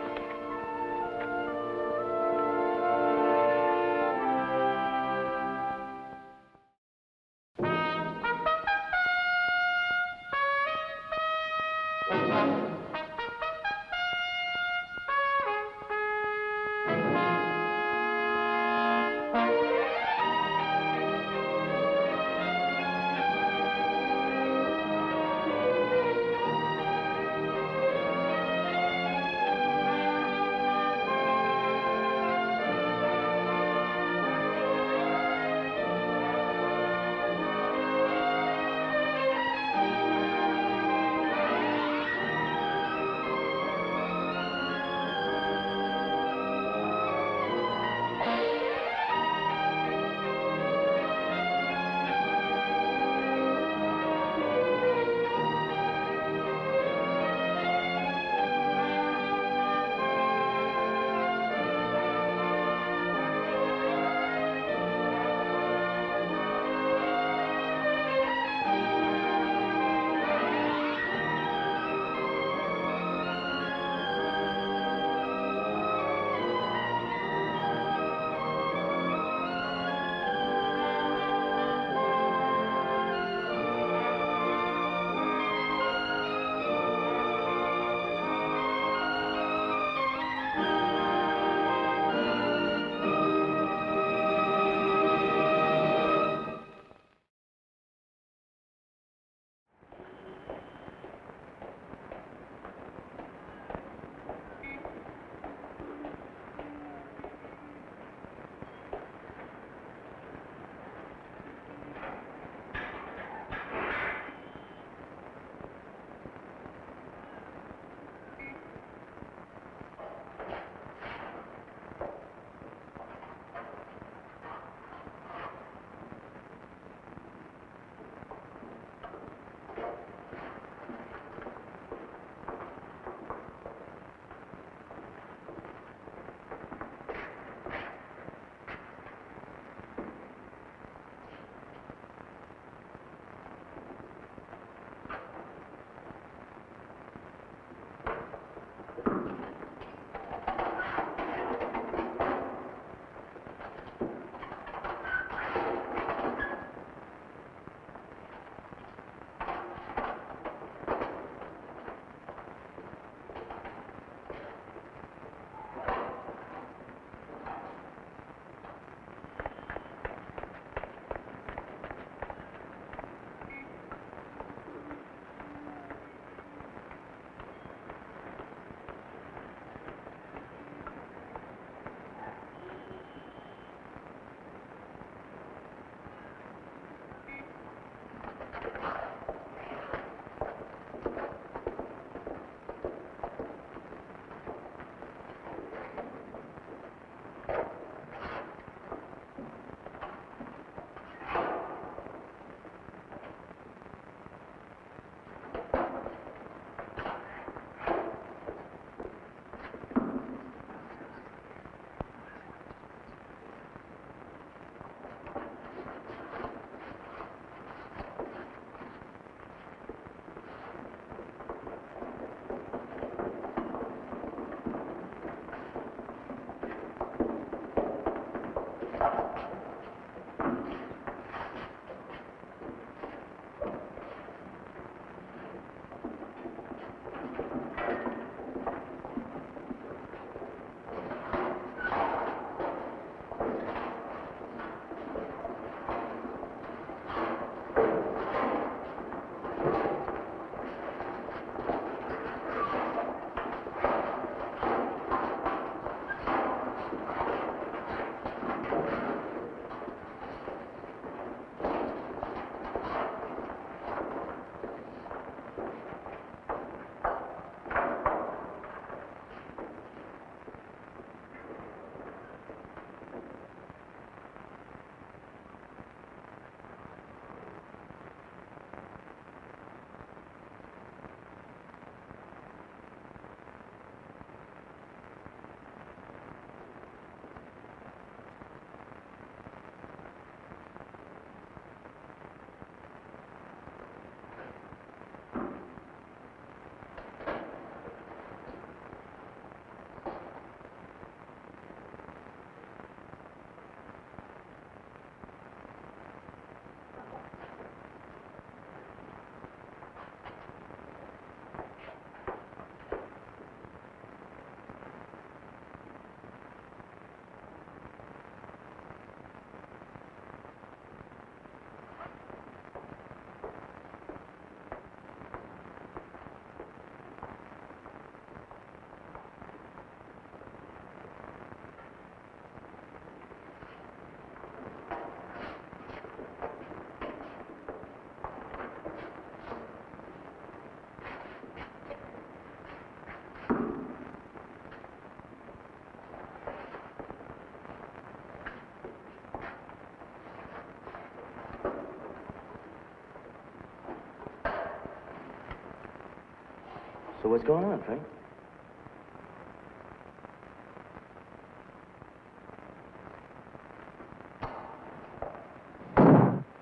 So what's going on, Frank?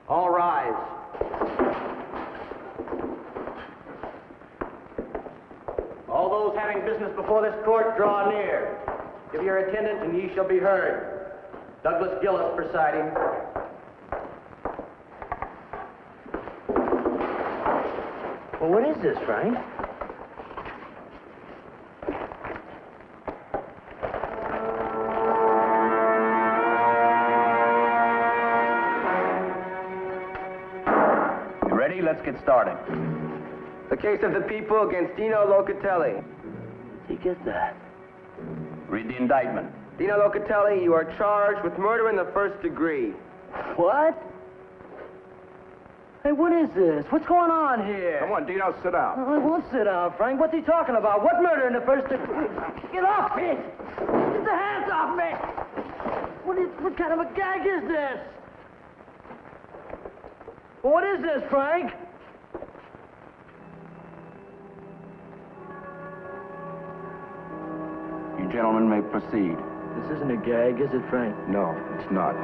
All rise. All those having business before this court, draw near. Give your attendance, and ye shall be heard. Douglas Gillis presiding. Well, what is this, Frank? You ready? Let's get started. The case of the people against Dino Locatelli. He get that. Read the indictment. Dino Locatelli, you are charged with murder in the first degree. What? Hey, what is this? What's going on here? Come on, Dino, sit down. I won't sit down, Frank. What's he talking about? What murder in the first degree? Get off me! Get the hands off me! What kind of a gag is this? What is this, Frank? You gentlemen may proceed. This isn't a gag, is it, Frank? No, it's not.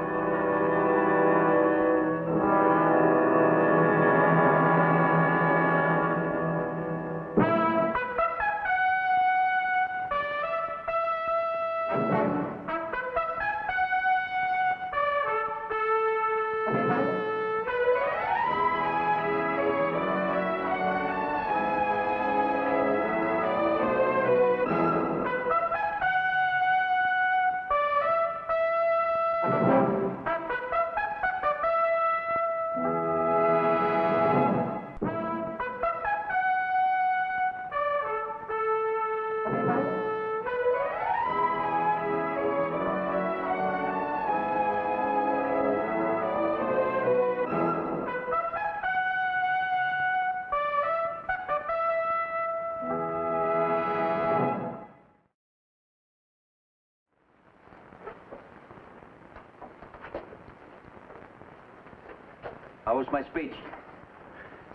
How was my speech?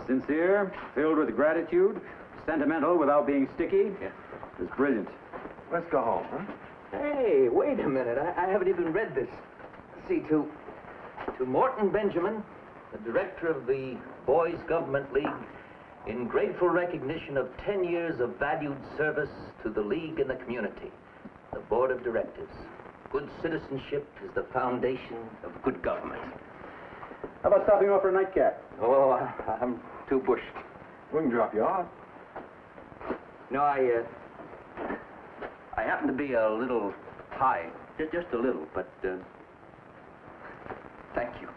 Sincere, filled with gratitude, sentimental without being sticky. Yeah. It was brilliant. Let's go home, huh? Hey, wait a minute. I haven't even read this. See, to Morton Benjamin, the director of the Boys Government League, in grateful recognition of 10 years of valued service to the League and the community, the Board of Directors. Good citizenship is the foundation of good government. How about stopping off for a nightcap? Oh, I'm too bushed. We can drop you off. No, I happen to be a little high. Just a little, but, thank you.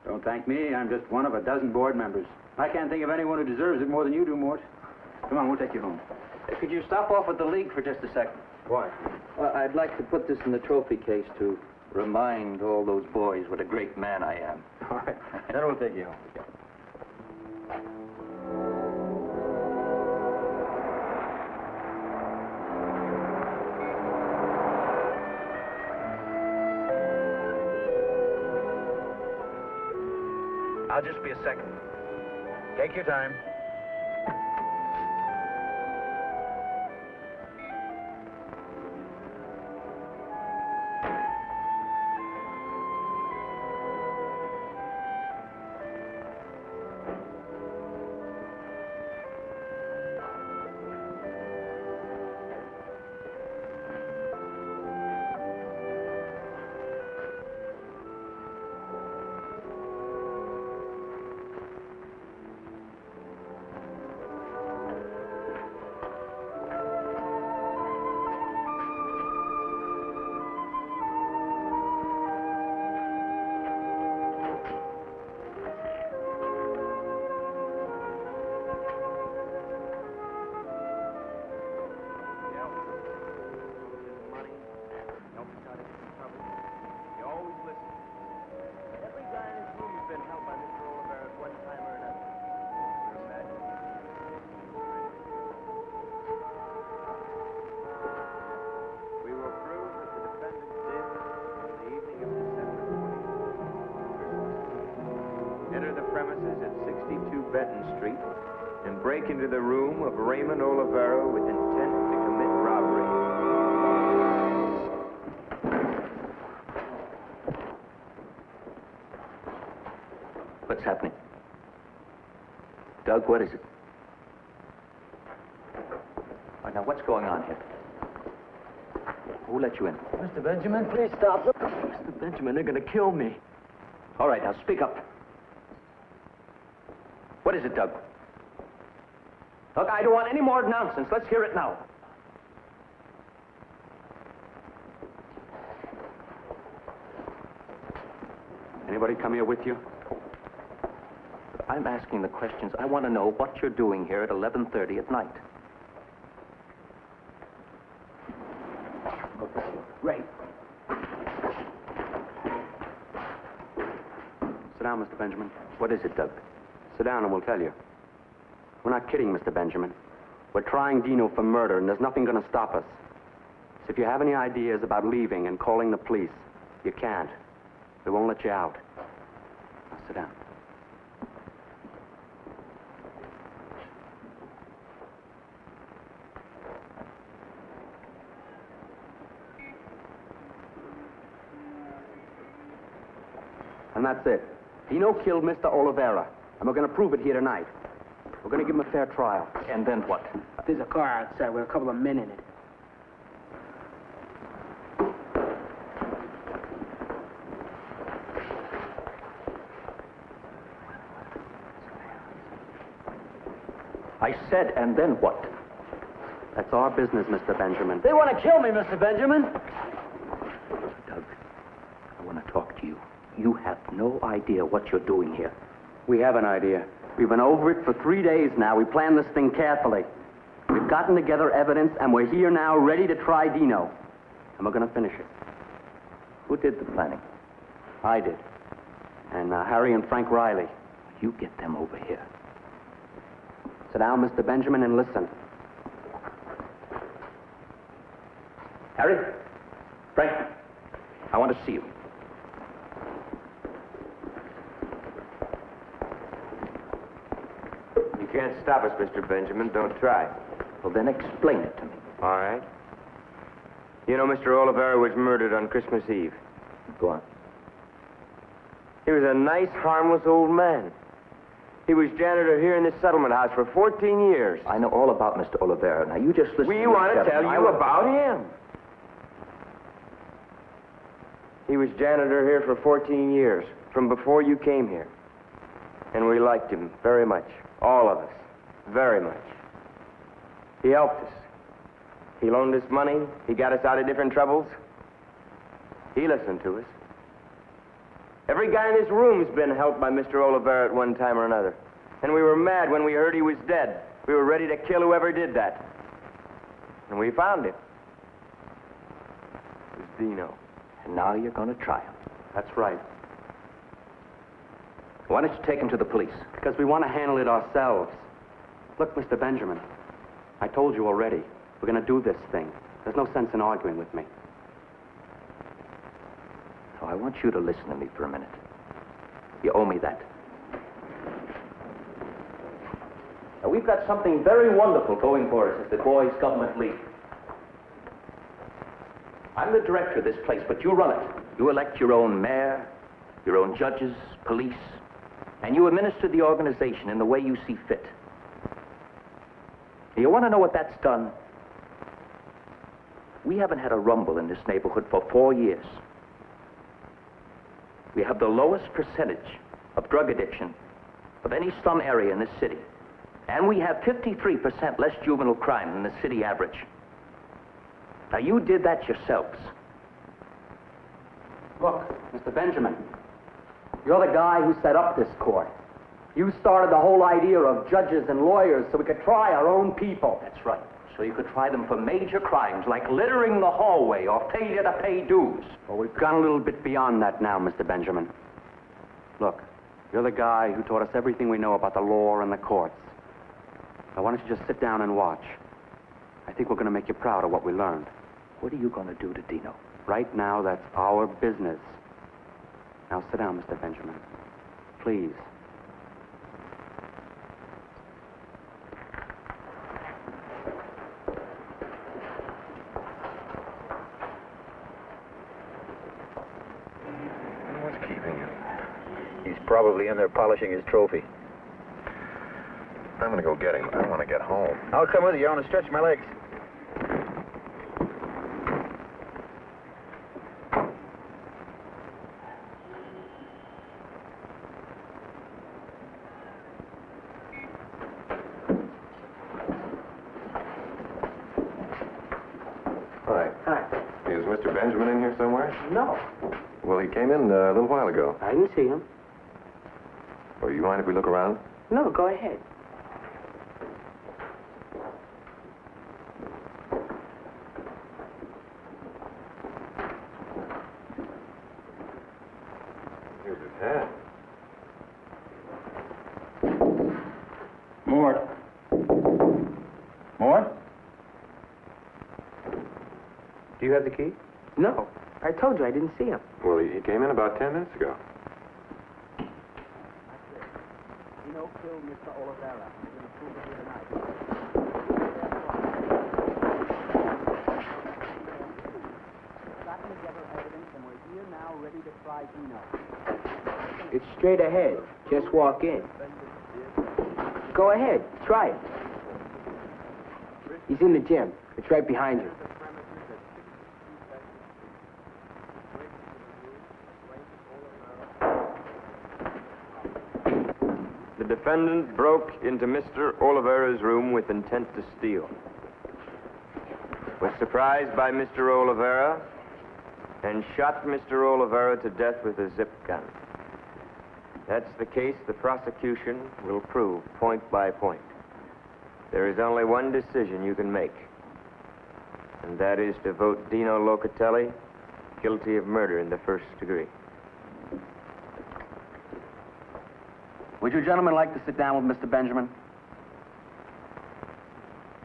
Don't thank me. I'm just one of a dozen board members. I can't think of anyone who deserves it more than you do, Mort. Come on, we'll take you home. Could you stop off at the League for just a second? Why? Well, I'd like to put this in the trophy case to remind all those boys what a great man I am. All right. Then we'll take you home. I'll just be a second. Take your time. Enter the premises at 62 Benton Street and break into the room of Raymond Olivera with intent to commit robbery. What's happening? Doug, what is it? All right, now, what's going on here? Who let you in? Mr. Benjamin, please stop. Mr. Benjamin, they're going to kill me. All right, now, speak up. What is it, Doug? Look, I don't want any more nonsense. Let's hear it now. Anybody come here with you? I'm asking the questions. I want to know what you're doing here at 11:30 at night. Ray. Sit down, Mr. Benjamin. What is it, Doug? Sit down and we'll tell you. We're not kidding, Mr. Benjamin. We're trying Dino for murder, and there's nothing going to stop us. So if you have any ideas about leaving and calling the police, you can't. We won't let you out. Now, sit down. And that's it. Dino killed Mr. Olivera, and we're going to prove it here tonight. We're going to give him a fair trial. And then what? There's a car outside with a couple of men in it. I said, and then what? That's our business, Mr. Benjamin. They want to kill me, Mr. Benjamin. Doug, I want to talk to you. You have no idea what you're doing here. We have an idea. We've been over it for 3 days now. We planned this thing carefully. We've gotten together evidence, and we're here now ready to try Dino. And we're going to finish it. Who did the planning? I did. And Harry and Frank Riley. You get them over here. Sit down, Mr. Benjamin, and listen. Harry? Frank? I want to see you. You can't stop us, Mr. Benjamin. Don't try. Well, then explain it to me. All right. You know, Mr. Olivera was murdered on Christmas Eve. Go on. He was a nice, harmless old man. He was janitor here in this settlement house for 14 years. I know all about Mr. Olivera. Now, you just listen We to want to tell I you about him. He was janitor here for 14 years, from before you came here. And we liked him very much. All of us. Very much. He helped us. He loaned us money. He got us out of different troubles. He listened to us. Every guy in this room has been helped by Mr. Olivera at one time or another. And we were mad when we heard he was dead. We were ready to kill whoever did that. And we found him. It was Dino. And now you're going to try him. That's right. Why don't you take him to the police? Because we want to handle it ourselves. Look, Mr. Benjamin, I told you already. We're going to do this thing. There's no sense in arguing with me. So I want you to listen to me for a minute. You owe me that. Now, we've got something very wonderful going for us at the Boys Government League. I'm the director of this place, but you run it. You elect your own mayor, your own judges, police, and you administer the organization in the way you see fit. You want to know what that's done? We haven't had a rumble in this neighborhood for 4 years. We have the lowest percentage of drug addiction of any slum area in this city. And we have 53% less juvenile crime than the city average. Now, you did that yourselves. Look, Mr. Benjamin, you're the guy who set up this court. You started the whole idea of judges and lawyers so we could try our own people. That's right. So you could try them for major crimes like littering the hallway or failure to pay dues. Well, we've gone a little bit beyond that now, Mr. Benjamin. Look, you're the guy who taught us everything we know about the law and the courts. Now, why don't you just sit down and watch? I think we're going to make you proud of what we learned. What are you going to do to Dino? Right now, that's our business. Now, sit down, Mr. Benjamin. Please. probably in there polishing his trophy. I'm gonna go get him. I want to get home. I'll come with you. I want to stretch my legs. Hi. Hi. Is Mr. Benjamin in here somewhere? No. Well, he came in a little while ago. I didn't see him. Well, you mind if we look around? No, go ahead. Here's his hat. Mort. Mort? Do you have the key? No. I told you I didn't see him. Well, he came in about 10 minutes ago. Dino killed Mr. Oliveira. We're going to prove it here tonight. Gotten together evidence, and we're here now ready to try Dino. It's straight ahead. Just walk in. Go ahead. Try it. He's in the gym. It's right behind you. The defendant broke into Mr. Oliveira's room with intent to steal. Was surprised by Mr. Oliveira and shot Mr. Oliveira to death with a zip gun. That's the case the prosecution will prove point by point. There is only one decision you can make, and that is to vote Dino Locatelli guilty of murder in the first degree. Would you gentlemen like to sit down with Mr. Benjamin?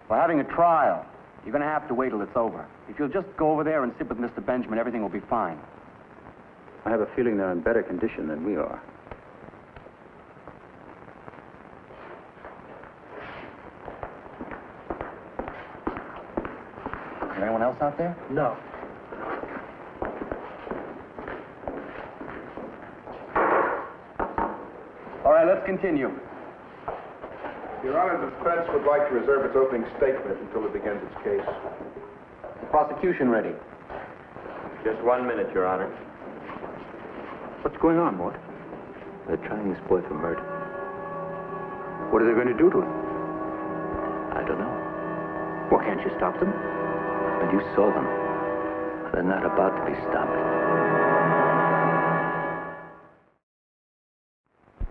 We're having a trial. You're going to have to wait till it's over. If you'll just go over there and sit with Mr. Benjamin, everything will be fine. I have a feeling they're in better condition than we are. Is there anyone else out there? No. All right, let's continue. Your Honor, the defense would like to reserve its opening statement until it begins its case. The prosecution ready. Just 1 minute, Your Honor. What's going on, Mort? They're trying this boy for murder. What are they going to do to him? I don't know. Well, can't you stop them? But you saw them. They're not about to be stopped.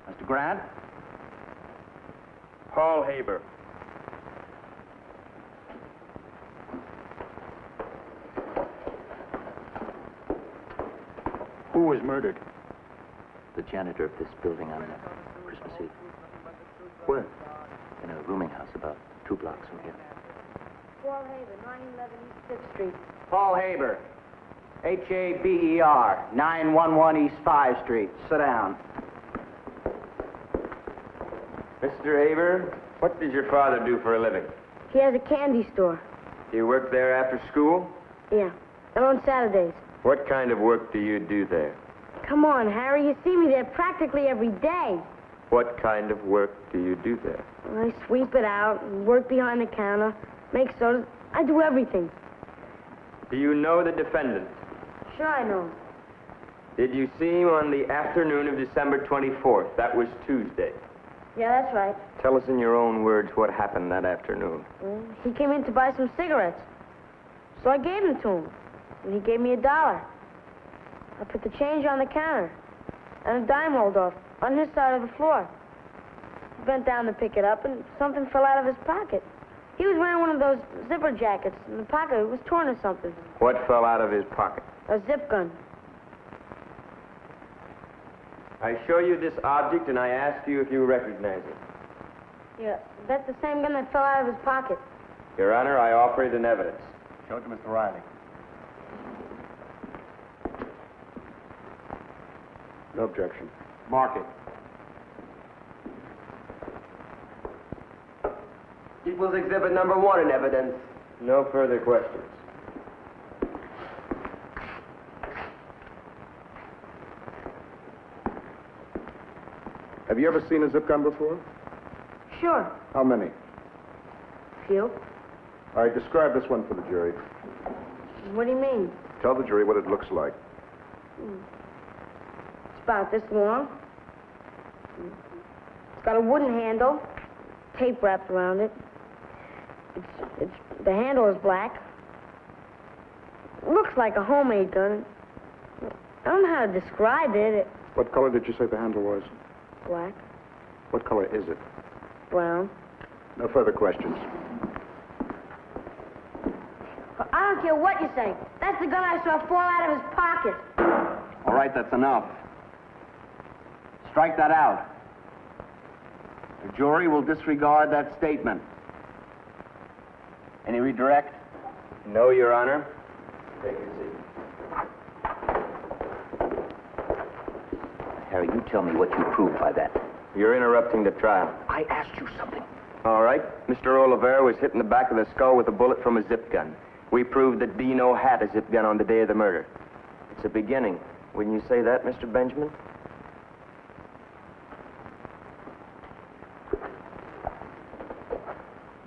Mr. Grant? Paul Haber. Who was murdered? The janitor of this building on Christmas Eve. Where? In a rooming house about 2 blocks from here. Paul Haber, 911 East 5th Street. Paul Haber. Haber, 911 East 5 Street. Sit down. Mr. Haber, what does your father do for a living? He has a candy store. Do you work there after school? Yeah, and on Saturdays. What kind of work do you do there? Come on, Harry, you see me there practically every day. What kind of work do you do there? I sweep it out, work behind the counter, make sodas. I do everything. Do you know the defendant? Sure I know. Did you see him on the afternoon of December 24th? That was Tuesday. Yeah, that's right. Tell us in your own words what happened that afternoon. He came in to buy some cigarettes. So I gave them to him. And he gave me $1. I put the change on the counter. And a dime rolled off on his side of the floor. He bent down to pick it up, and something fell out of his pocket. He was wearing one of those zipper jackets, and the pocket was torn or something. What fell out of his pocket? A zip gun. I show you this object, and I ask you if you recognize it. Yeah, that's the same gun that fell out of his pocket. Your Honor, I offer it in evidence. Show it to Mr. Riley. No objection. Mark it. Equals exhibit number 1 in evidence. No further questions. Have you ever seen a zip gun before? Sure. How many? Few. All right, describe this one for the jury. What do you mean? Tell the jury what it looks like. It's about this long. It's got a wooden handle, tape wrapped around it. The handle is black. It looks like a homemade gun. I don't know how to describe it. What color did you say the handle was? Black, What color is it? brown. No further questions. But I don't care what you say. That's the gun I saw fall out of his pocket. All right, that's enough. Strike that out. The jury will disregard that statement. Any redirect? No, Your Honor. Take your seat. Harry, you tell me what you proved by that. You're interrupting the trial. I asked you something. All right. Mr. Oliveira was hit in the back of the skull with a bullet from a zip gun. We proved that Dino had a zip gun on the day of the murder. It's a beginning. Wouldn't you say that, Mr. Benjamin?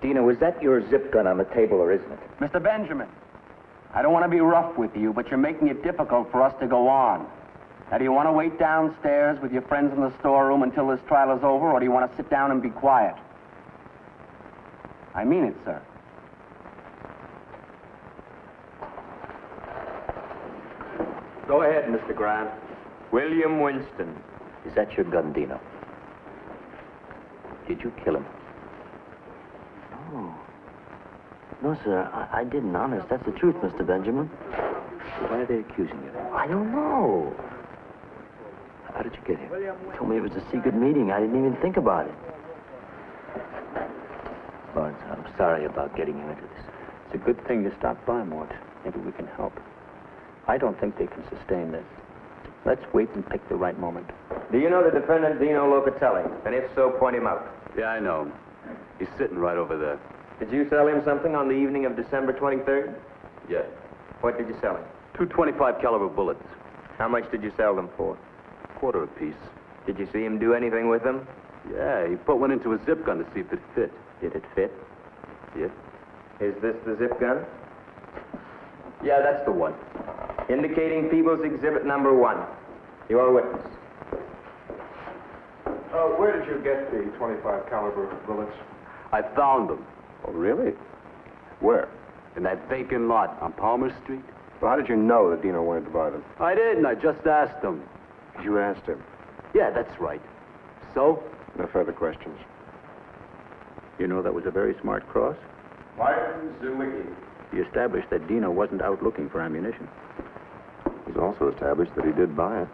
Dino, is that your zip gun on the table or isn't it? Mr. Benjamin, I don't want to be rough with you, but you're making it difficult for us to go on. Now, do you want to wait downstairs with your friends in the storeroom until this trial is over, or do you want to sit down and be quiet? I mean it, sir. Go ahead, Mr. Grant. William Winston. Is that your gun, Dino? Did you kill him? No. No, sir, I didn't, honest. That's the truth, Mr. Benjamin. Why are they accusing you? I don't know. How did you get here? They told me it was a secret meeting. I didn't even think about it. Lawrence, I'm sorry about getting you into this. It's a good thing you stopped by, Mort. Maybe we can help. I don't think they can sustain this. Let's wait and pick the right moment. Do you know the defendant, Dino Locatelli? And if so, point him out. Yeah, I know him. He's sitting right over there. Did you sell him something on the evening of December 23rd? Yeah. What did you sell him? 2 .25 caliber bullets. How much did you sell them for? Quarter apiece. Did you see him do anything with them? Yeah, he put one into a zip gun to see if it fit. Did it fit? Yes. Is this the zip gun? Yeah, that's the one. Indicating People's Exhibit number 1. Your witness. Where did you get the 25 caliber bullets? I found them. Oh, really? Where? In that vacant lot on Palmer Street. Well, how did you know that Dino wanted to buy them? I didn't. I just asked him. You asked him? Yeah, that's right. So? No further questions. You know that was a very smart cross? Martin Zwicky. He established that Dino wasn't out looking for ammunition. He's also established that he did buy it.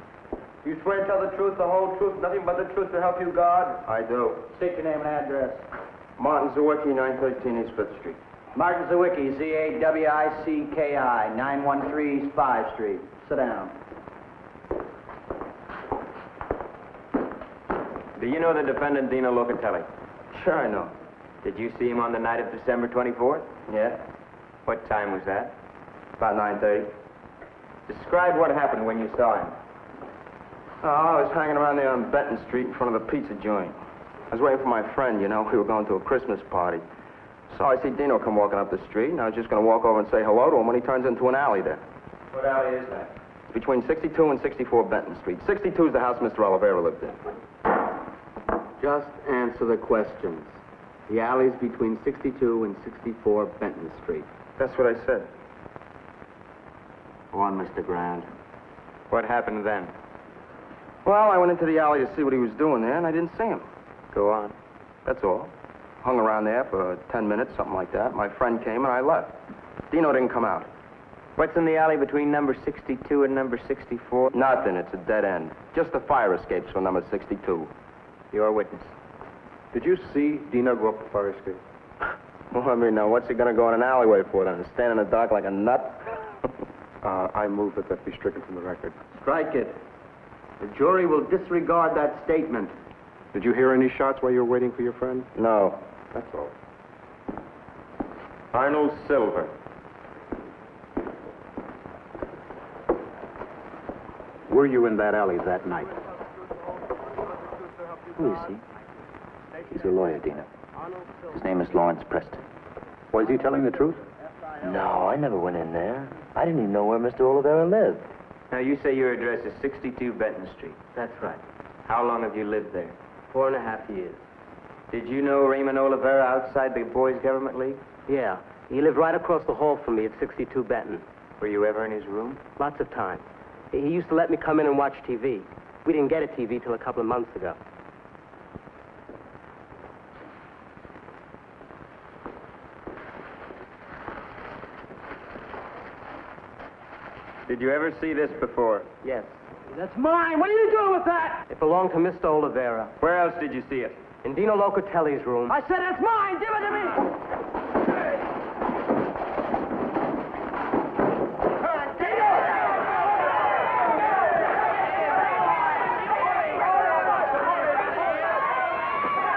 You swear to tell the truth, the whole truth, nothing but the truth to help you God? I do. State your name and address. Martin Zawicki, 913 East 5th Street. Martin Zawicki, Z-A-W-I-C-K-I, 913 East 5 Street. Sit down. Do you know the defendant, Dino Locatelli? Sure I know. Did you see him on the night of December 24th? Yeah? What time was that? About 9:30. Describe what happened when you saw him. Oh, I was hanging around there on Benton Street in front of the pizza joint. I was waiting for my friend, you know. We were going to a Christmas party. So I see Dino come walking up the street, and I was just going to walk over and say hello to him when he turns into an alley there. What alley is that? Between 62 and 64 Benton Street. 62 is the house Mr. Oliveira lived in. Just answer the questions. The alley's between 62 and 64 Benton Street. That's what I said. Go on, Mr. Grant. What happened then? Well, I went into the alley to see what he was doing there, and I didn't see him. Go on. That's all. Hung around there for 10 minutes, something like that. My friend came, and I left. Dino didn't come out. What's in the alley between number 62 and number 64? Nothing. It's a dead end. Just the fire escapes from number 62. Your witness. Did you see Dino go up the fire escape? Well, I mean, now, what's he going to go in an alleyway for, then? Stand in the dark like a nut? I move that be stricken from the record. Strike it. The jury will disregard that statement. Did you hear any shots while you were waiting for your friend? No. That's all. Arnold Silver. Were you in that alley that night? Who is he? He's a lawyer, Dina. His name is Lawrence Preston. Was he telling the truth? No, I never went in there. I didn't even know where Mr. Oliveira lived. Now, you say your address is 62 Benton Street. That's right. How long have you lived there? 4.5 years. Did you know Raymond Oliveira outside the Boys Government League? Yeah. He lived right across the hall from me at 62 Benton. Were you ever in his room? Lots of time. He used to let me come in and watch TV. We didn't get a TV till a couple of months ago. Did you ever see this before? Yes. That's mine. What are you doing with that? It belonged to Mr. Oliveira. Where else did you see it? In Dino Locatelli's room. I said that's mine. Give it to me.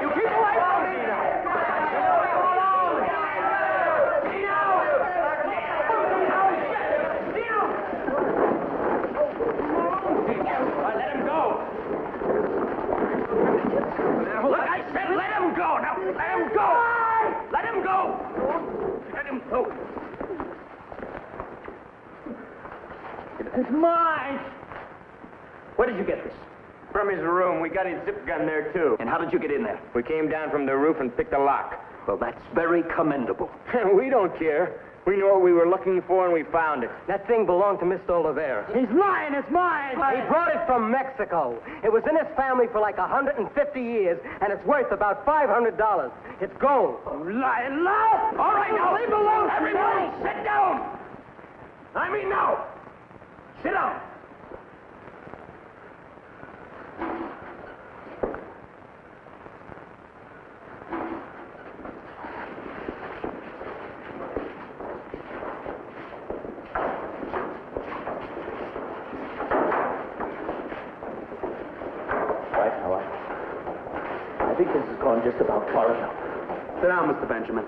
You keep away from me. Let him go. Look, I said let him go. Now, let him go. Let him go. Let him go. It's mine. Where did you get this? From his room. We got his zip gun there, too. And how did you get in there? We came down from the roof and picked a lock. Well, that's very commendable. We don't care. We know what we were looking for, and we found it. That thing belonged to Mr. Oliveira. He's lying. It's mine. He brought it from Mexico. It was in his family for like 150 years, and it's worth about $500. It's gold. Lying loud. All right, now leave alone. Everybody, sit down. I mean, now. Sit down. I think this has gone just about far enough. Sit down, Mr. Benjamin.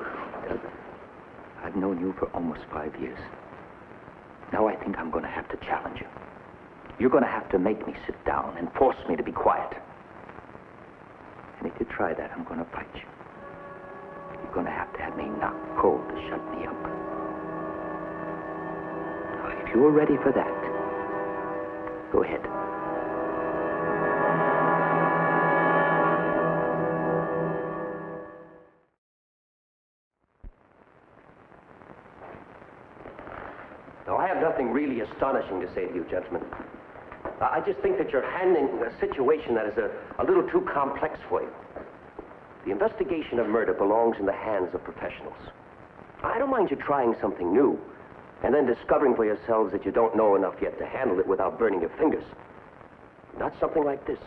I've known you for almost 5 years. Now I think I'm going to have to challenge you. You're going to have to make me sit down and force me to be quiet. And if you try that, I'm going to fight you. You're going to have me knocked cold to shut me up. Now, if you're ready for that, go ahead. Now, I have nothing really astonishing to say to you, gentlemen. I just think that you're handling a situation that is a little too complex for you. The investigation of murder belongs in the hands of professionals. I don't mind you trying something new and then discovering for yourselves that you don't know enough yet to handle it without burning your fingers. Not something like this.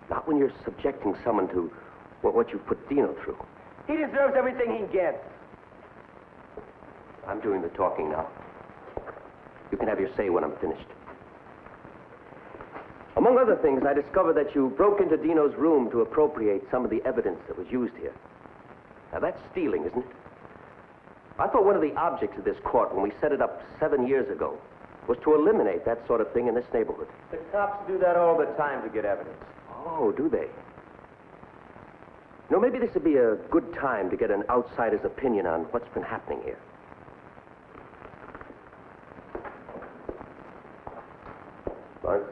Not when you're subjecting someone to what you've put Dino through. He deserves everything he gets. I'm doing the talking now. You can have your say when I'm finished. Among other things, I discovered that you broke into Dino's room to appropriate some of the evidence that was used here. Now, that's stealing, isn't it? I thought one of the objects of this court when we set it up 7 years ago was to eliminate that sort of thing in this neighborhood. The cops do that all the time to get evidence. Oh, do they? You know, maybe this would be a good time to get an outsider's opinion on what's been happening here. Lawrence?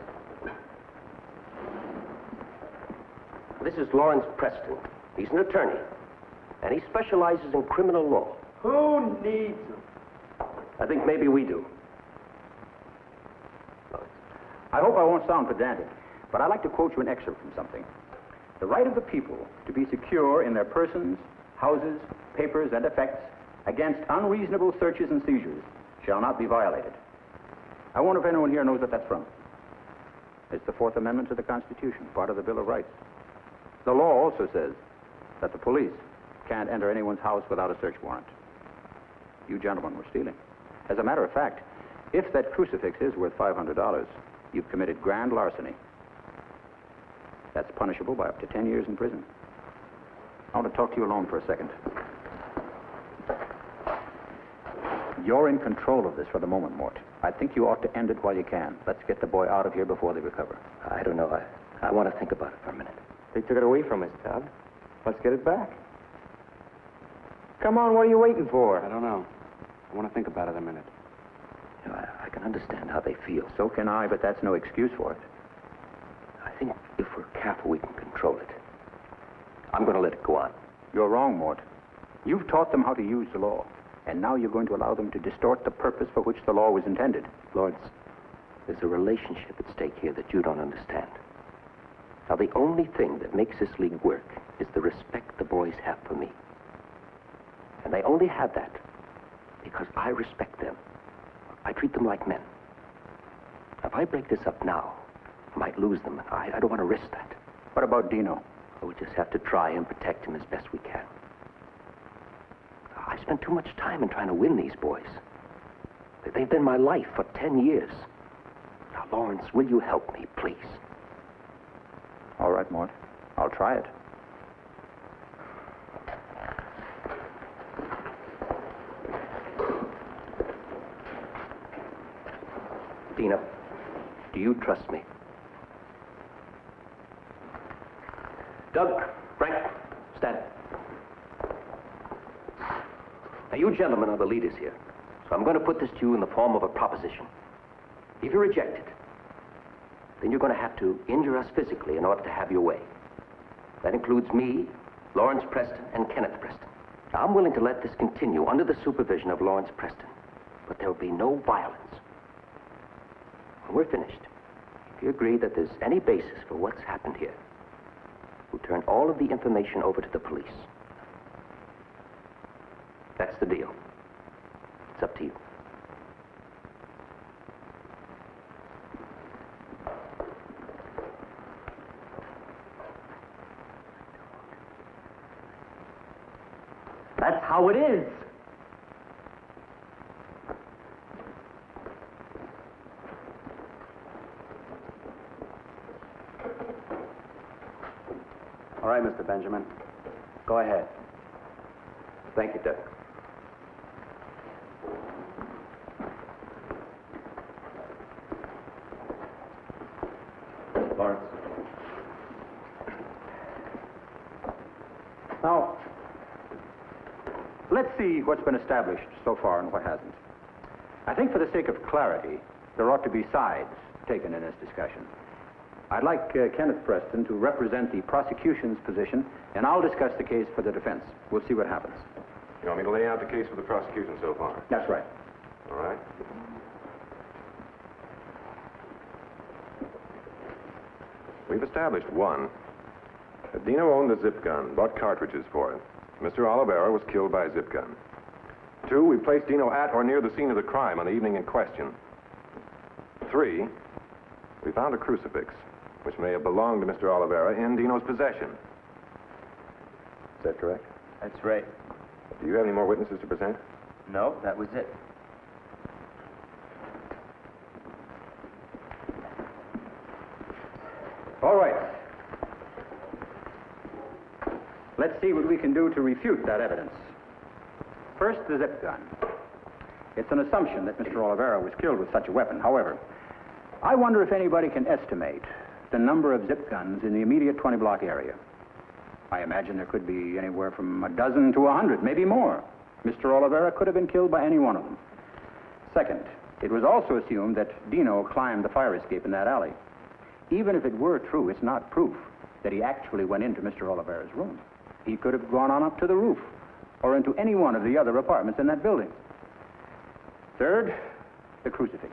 This is Lawrence Preston. He's an attorney, and he specializes in criminal law. Who needs him? I think maybe we do. I hope I won't sound pedantic, but I'd like to quote you an excerpt from something. The right of the people to be secure in their persons, houses, papers, and effects against unreasonable searches and seizures shall not be violated. I wonder if anyone here knows what that's from. It's the Fourth Amendment to the Constitution, part of the Bill of Rights. The law also says that the police can't enter anyone's house without a search warrant. You gentlemen were stealing. As a matter of fact, if that crucifix is worth $500, you've committed grand larceny. That's punishable by up to 10 years in prison. I want to talk to you alone for a second. You're in control of this for the moment, Mort. I think you ought to end it while you can. Let's get the boy out of here before they recover. I don't know. I want to think about it for a minute. They took it away from us, Tub. Let's get it back. Come on, what are you waiting for? I don't know. I want to think about it a minute. You know, I can understand how they feel. So can I, but that's no excuse for it. I think if we're careful, we can control it. I'm going to let it go on. You're wrong, Mort. You've taught them how to use the law, and now you're going to allow them to distort the purpose for which the law was intended. Lawrence, there's a relationship at stake here that you don't understand. Now, the only thing that makes this league work is the respect the boys have for me. And they only have that because I respect them. I treat them like men. If I break this up now, I might lose them, and I don't want to risk that. What about Dino? We just have to try and protect him as best we can. I spent too much time in trying to win these boys. They've been my life for 10 years. Now, Lawrence, will you help me, please? All right, Mort. I'll try it. Dina, do you trust me? Doug, Frank, stand. Now, you gentlemen are the leaders here, so I'm going to put this to you in the form of a proposition. If you reject it, then you're going to have to injure us physically in order to have your way. That includes me, Lawrence Preston, and Kenneth Preston. Now, I'm willing to let this continue under the supervision of Lawrence Preston, but there will be no violence. When we're finished, if you agree that there's any basis for what's happened here, we'll turn all of the information over to the police. That's the deal. It's up to you. That's how it is. All right, Mr. Benjamin. Go ahead. Thank you, Doug. Lawrence. Now, let's see what's been established so far and what hasn't. I think for the sake of clarity, there ought to be sides taken in this discussion. I'd like Kenneth Preston to represent the prosecution's position, and I'll discuss the case for the defense. We'll see what happens. You want me to lay out the case for the prosecution so far? That's right. All right. We've established, one, that Dino owned a zip gun, bought cartridges for it. Mr. Oliveira was killed by a zip gun. Two, we placed Dino at or near the scene of the crime on the evening in question. Three, we found a crucifix, which may have belonged to Mr. Oliveira in Dino's possession. Is that correct? That's right. Do you have any more witnesses to present? No, that was it. All right. Let's see what we can do to refute that evidence. First, the zip gun. It's an assumption that Mr. Oliveira was killed with such a weapon. However, I wonder if anybody can estimate the number of zip guns in the immediate 20-block area. I imagine there could be anywhere from a dozen to 100, maybe more. Mr. Oliveira could have been killed by any one of them. Second, it was also assumed that Dino climbed the fire escape in that alley. Even if it were true, it's not proof that he actually went into Mr. Oliveira's room. He could have gone on up to the roof or into any one of the other apartments in that building. Third, the crucifix.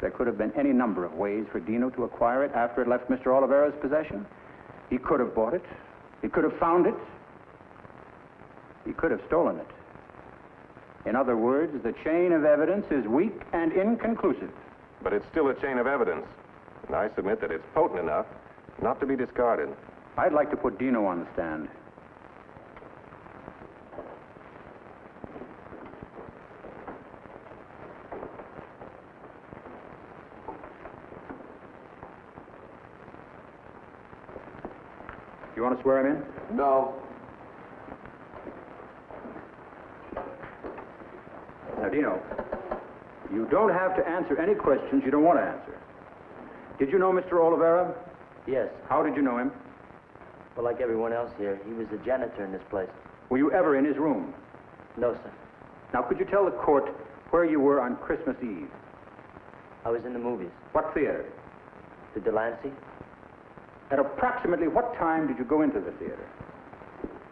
There could have been any number of ways for Dino to acquire it after it left Mr. Oliveira's possession. He could have bought it. He could have found it. He could have stolen it. In other words, the chain of evidence is weak and inconclusive. But it's still a chain of evidence. And I submit that it's potent enough not to be discarded. I'd like to put Dino on the stand. You want to swear him in? No. Now, Dino, you don't have to answer any questions you don't want to answer. Did you know Mr. Oliveira? Yes. How did you know him? Well, like everyone else here, he was the janitor in this place. Were you ever in his room? No, sir. Now, could you tell the court where you were on Christmas Eve? I was in the movies. What theater? The Delancey? At approximately what time did you go into the theater?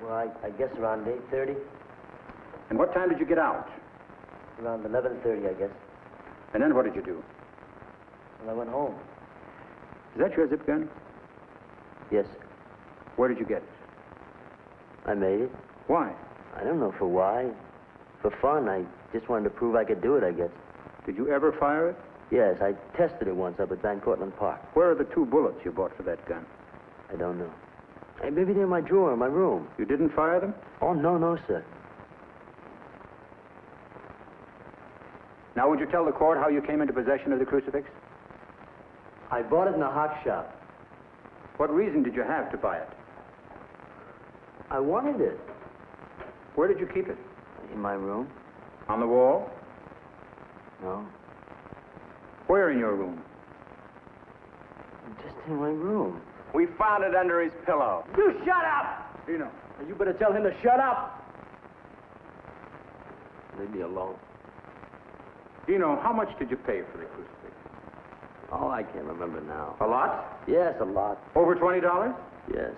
Well, I guess around 8:30. And what time did you get out? Around 11:30, I guess. And then what did you do? Well, I went home. Is that your zip gun? Yes. Where did you get it? I made it. Why? I don't know for why. For fun. I just wanted to prove I could do it, I guess. Did you ever fire it? Yes, I tested it once up at Van Cortlandt Park. Where are the 2 bullets you bought for that gun? I don't know. Hey, maybe they're in my drawer in my room. You didn't fire them? Oh, no, sir. Now, would you tell the court how you came into possession of the crucifix? I bought it in a hock shop. What reason did you have to buy it? I wanted it. Where did you keep it? In my room. On the wall? No. Where in your room? Just in my room. We found it under his pillow. You shut up! Dino. You better tell him to shut up. Leave me alone. Dino, how much did you pay for the crucifix? Oh, I can't remember now. A lot? Yes, a lot. Over $20? Yes.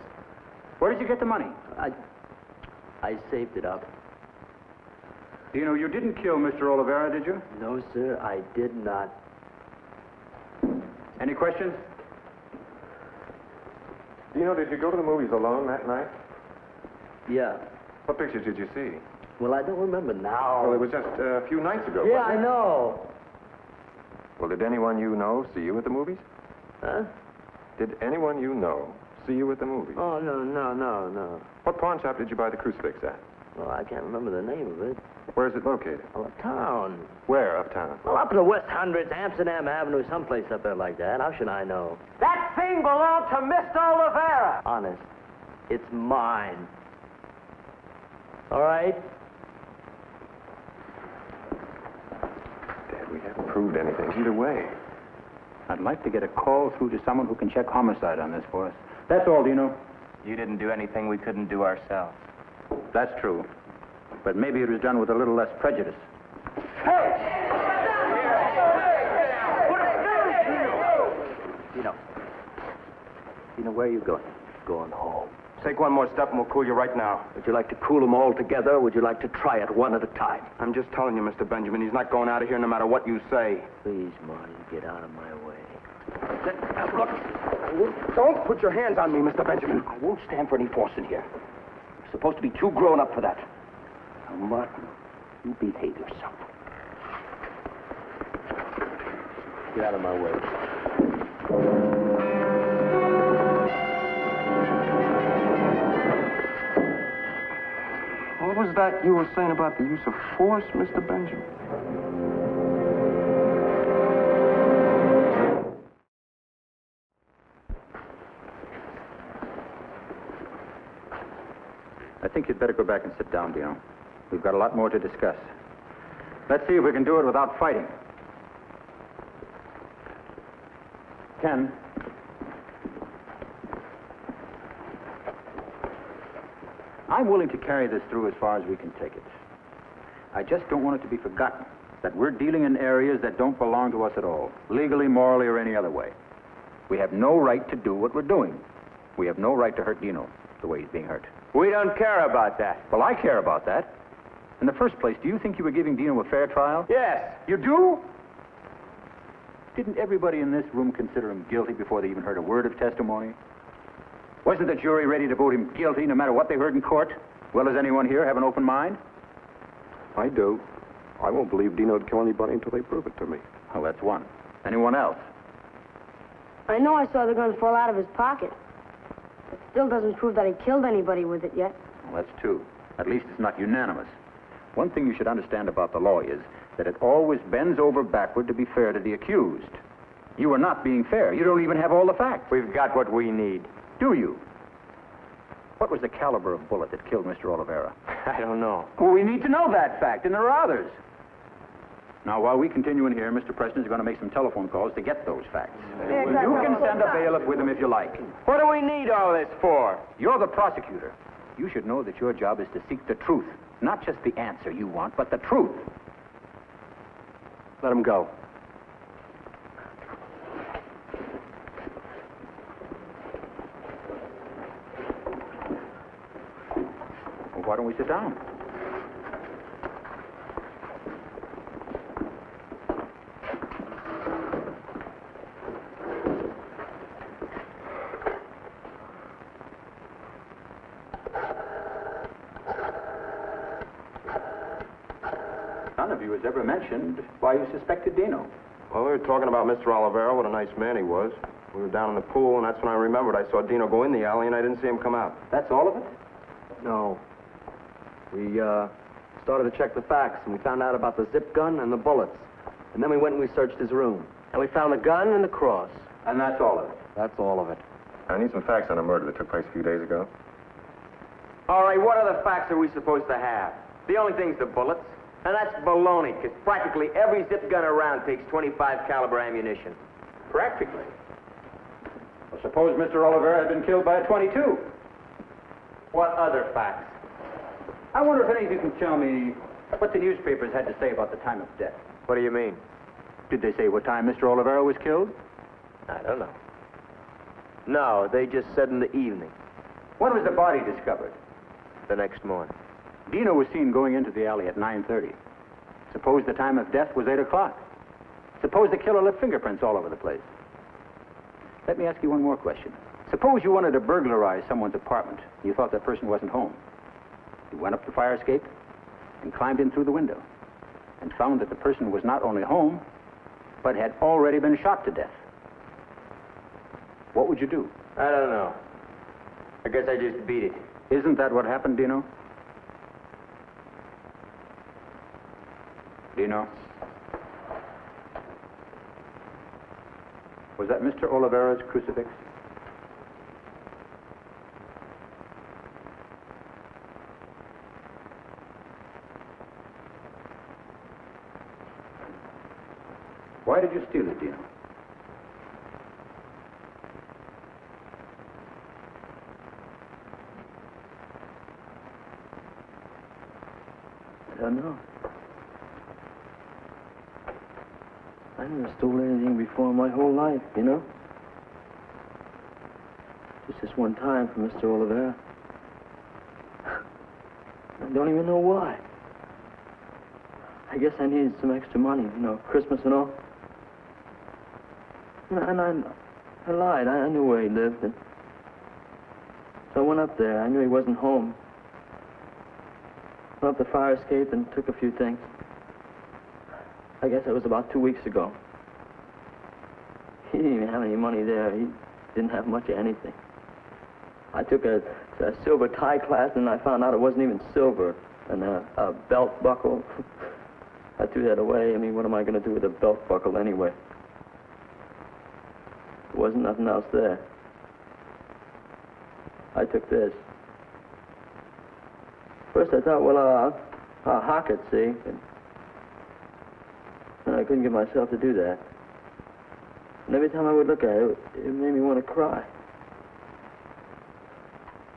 Where did you get the money? I saved it up. Dino, you didn't kill Mr. Oliveira, did you? No, sir, I did not. Any questions? Dino, did you go to the movies alone that night? Yeah. What pictures did you see? Well, I don't remember now. Well, it was just a few nights ago, Yeah, wasn't I it? know. Well, did anyone you know see you at the movies? Huh? Did anyone you know see you at the movies? Oh, no. What pawn shop did you buy the crucifix at? Well, I can't remember the name of it. Where is it located? Well, uptown. Where uptown? Well, up in the West Hundreds, Amsterdam Avenue, someplace up there like that. How should I know? That thing belonged to Mr. Oliveira. Honest. It's mine. All right? Dad, we haven't proved anything either way. I'd like to get a call through to someone who can check homicide on this for us. That's all, Dino. You didn't do anything we couldn't do ourselves. That's true. But maybe it was done with a little less prejudice. Dino, where are you going? Going home. Take one more step and we'll cool you right now. Would you like to cool them all together, or would you like to try it one at a time? I'm just telling you, Mr. Benjamin, he's not going out of here no matter what you say. Please, Marty, get out of my way. Look, don't put your hands on me, Mr. Benjamin. I won't stand for any force in here. You're supposed to be too grown up for that. Now, Martin, you behave yourself. Get out of my way. What was that you were saying about the use of force, Mr. Benjamin? I think you'd better go back and sit down, Dino. We've got a lot more to discuss. Let's see if we can do it without fighting. Ken. I'm willing to carry this through as far as we can take it. I just don't want it to be forgotten that we're dealing in areas that don't belong to us at all, legally, morally, or any other way. We have no right to do what we're doing. We have no right to hurt Dino the way he's being hurt. We don't care about that. Well, I care about that. In the first place, do you think you were giving Dino a fair trial? Yes. You do? Didn't everybody in this room consider him guilty before they even heard a word of testimony? Wasn't the jury ready to vote him guilty no matter what they heard in court? Well, does anyone here have an open mind? I do. I won't believe Dino would kill anybody until they prove it to me. Well, that's one. Anyone else? I know I saw the gun fall out of his pocket. It still doesn't prove that he killed anybody with it yet. Well, that's two. At least it's not unanimous. One thing you should understand about the law is that it always bends over backward to be fair to the accused. You are not being fair. You don't even have all the facts. We've got what we need. Do you? What was the caliber of bullet that killed Mr. Oliveira? I don't know. Well, we need to know that fact, and there are others. Now, while we continue in here, Mr. Preston is going to make some telephone calls to get those facts. Yeah, exactly. You can send a bailiff with him if you like. What do we need all this for? You're the prosecutor. You should know that your job is to seek the truth. Not just the answer you want, but the truth. Let him go. Well, why don't we sit down? None of you has ever mentioned why you suspected Dino. Well, we were talking about Mr. Olivero, what a nice man he was. We were down in the pool, and that's when I remembered. I saw Dino go in the alley, and I didn't see him come out. That's all of it? No. We started to check the facts, and we found out about the zip gun and the bullets. And then we went and we searched his room. And we found the gun and the cross. And that's all of it? That's all of it. I need some facts on a murder that took place a few days ago. All right, what other facts are we supposed to have? The only thing's the bullets. And that's baloney, because practically every zip gun around takes 25 caliber ammunition. Practically? Well, suppose Mr. Oliver had been killed by a .22. What other facts? I wonder if any of you can tell me what the newspapers had to say about the time of death. What do you mean? Did they say what time Mr. Olivero was killed? I don't know. No, they just said in the evening. When was the body discovered? The next morning. Dino was seen going into the alley at 9:30. Suppose the time of death was 8 o'clock. Suppose the killer left fingerprints all over the place. Let me ask you one more question. Suppose you wanted to burglarize someone's apartment and you thought that person wasn't home. You went up the fire escape and climbed in through the window and found that the person was not only home, but had already been shot to death. What would you do? I don't know. I guess I just beat it. Isn't that what happened, Dino? Dino? Was that Mr. Oliveira's crucifix? Why did you steal it, Dino? I don't know. I never stole anything before in my whole life, you know? Just this one time from Mr. Oliveira. I don't even know why. I guess I needed some extra money, you know, Christmas and all. And I lied. I knew where he lived. And so I went up there. I knew he wasn't home. Went up the fire escape and took a few things. I guess that was about 2 weeks ago. He didn't even have any money there. He didn't have much of anything. I took a silver tie clasp, and I found out it wasn't even silver. And a belt buckle. I threw that away. I mean, what am I going to do with a belt buckle anyway? There wasn't nothing else there. I took this. First I thought, well, I'll hock it, see? And I couldn't get myself to do that. And every time I would look at it, it made me want to cry.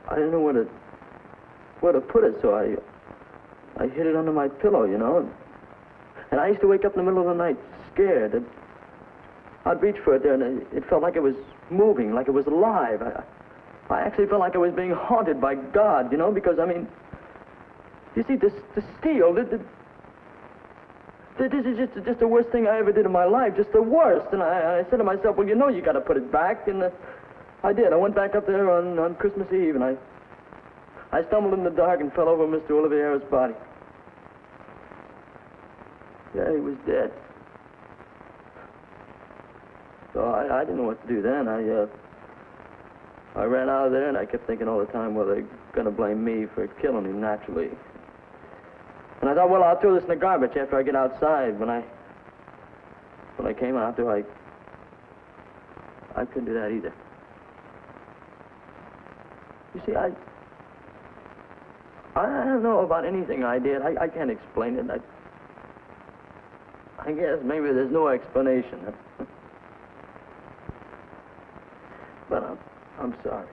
I didn't know where to put it, so I hid it under my pillow, you know? And I used to wake up in the middle of the night scared. I'd reach for it there, and it felt like it was moving, like it was alive. I actually felt like I was being haunted by God, you know, because, I mean, you see, the steal, this is just the worst thing I ever did in my life, just the worst. And I said to myself, well, you know you got to put it back, and I did. I went back up there on Christmas Eve, and I stumbled in the dark and fell over Mr. Oliveira's body. Yeah, he was dead. So I didn't know what to do then. I ran out of there, and I kept thinking all the time, well, they're going to blame me for killing him, naturally. And I thought, well, I'll throw this in the garbage after I get outside. When I came out there, I couldn't do that either. You see, I don't know about anything I did. I can't explain it. I guess maybe there's no explanation. But I'm sorry.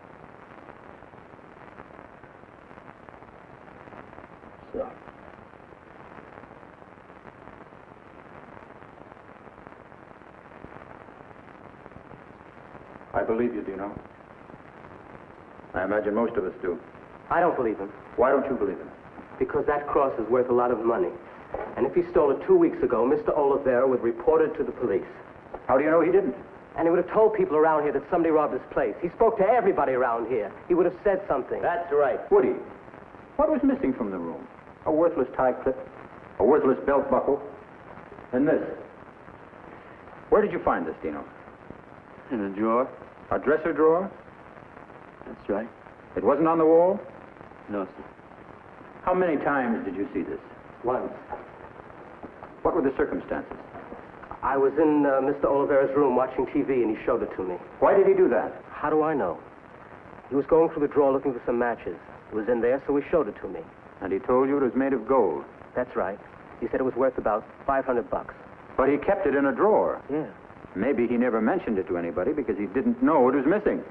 Sorry. I believe you, Dino. I imagine most of us do. I don't believe him. Why don't you believe him? Because that cross is worth a lot of money. And if he stole it 2 weeks ago, Mr. Oliveira would report it to the police. How do you know he didn't? And he would have told people around here that somebody robbed his place. He spoke to everybody around here. He would have said something. That's right. Would he? What was missing from the room? A worthless tie clip, a worthless belt buckle, and this. Where did you find this, Dino? In a drawer. A dresser drawer? That's right. It wasn't on the wall? No, sir. How many times did you see this? Once. What were the circumstances? I was in Mr. Oliveira's room watching TV, and he showed it to me. Why did he do that? How do I know? He was going through the drawer looking for some matches. It was in there, so he showed it to me. And he told you it was made of gold? That's right. He said it was worth about $500. But he kept it in a drawer. Yeah. Maybe he never mentioned it to anybody because he didn't know it was missing.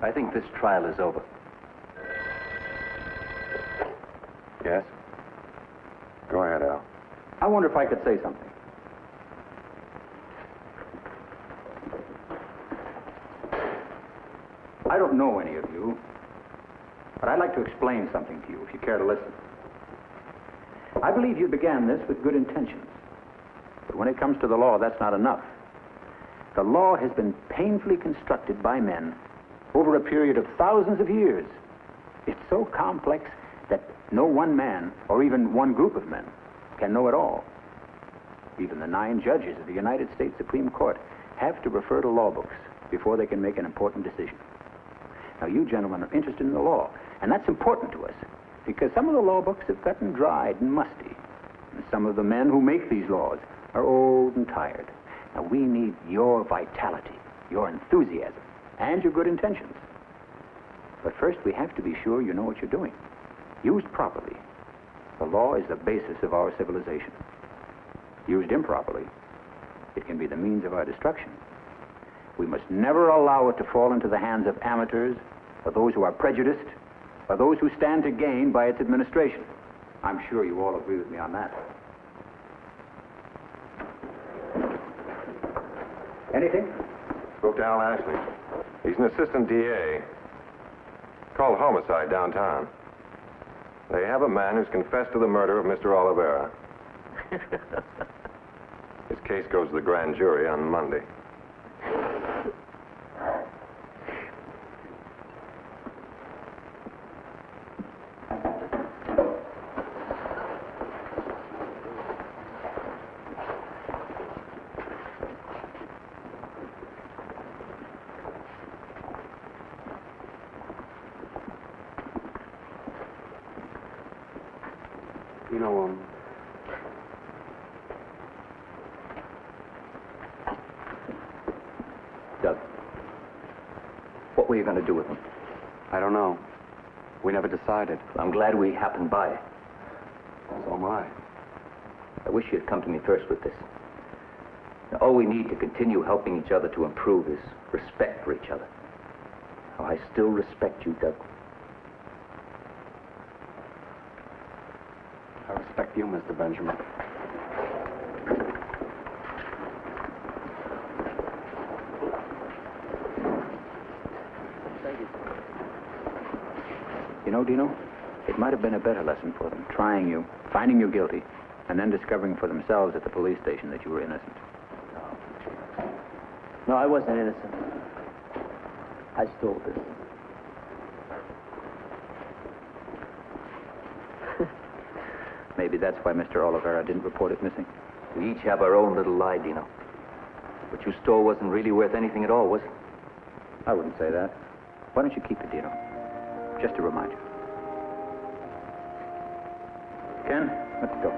I think this trial is over. Yes? Go ahead, Al. I wonder if I could say something. I don't know any of you, but I'd like to explain something to you if you care to listen. I believe you began this with good intentions. But when it comes to the law, that's not enough. The law has been painfully constructed by men over a period of thousands of years. It's so complex that no one man, or even one group of men, can know it all. Even the 9 judges of the United States Supreme Court have to refer to law books before they can make an important decision. Now, you gentlemen are interested in the law, and that's important to us, because some of the law books have gotten dried and musty, and some of the men who make these laws are old and tired. Now, we need your vitality, your enthusiasm, and your good intentions. But first, we have to be sure you know what you're doing. Used properly, the law is the basis of our civilization. Used improperly, it can be the means of our destruction. We must never allow it to fall into the hands of amateurs, or those who are prejudiced, or those who stand to gain by its administration. I'm sure you all agree with me on that. Anything? Spoke to Al Ashley. He's an assistant DA. Called homicide downtown. They have a man who's confessed to the murder of Mr. Oliveira. His case goes to the grand jury on Monday. You know, Doug, what were you going to do with him? I don't know. We never decided. I'm glad we happened by. So am I. I wish you'd come to me first with this. Now, all we need to continue helping each other to improve is respect for each other. Oh, I still respect you, Doug. I respect you, Mr. Benjamin. You know, Dino, it might have been a better lesson for them, trying you, finding you guilty, and then discovering for themselves at the police station that you were innocent. No, I wasn't innocent. I stole this. Maybe that's why Mr. Oliveira didn't report it missing. We each have our own little lie, Dino. What you stole wasn't really worth anything at all, was it? I wouldn't say that. Why don't you keep it, Dino? Just to remind you. Ken, let's go.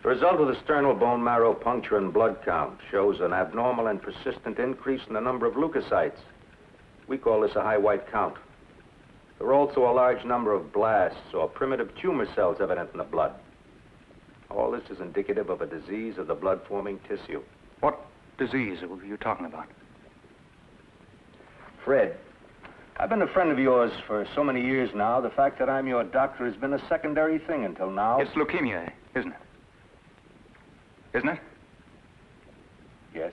The result of the sternal bone marrow puncture and blood count shows an abnormal and persistent increase in the number of leukocytes. We call this a high white count. There are also a large number of blasts or primitive tumor cells evident in the blood. All this is indicative of a disease of the blood-forming tissue. What disease are you talking about? Fred, I've been a friend of yours for so many years now. The fact that I'm your doctor has been a secondary thing until now. It's leukemia, isn't it? Isn't it? Yes.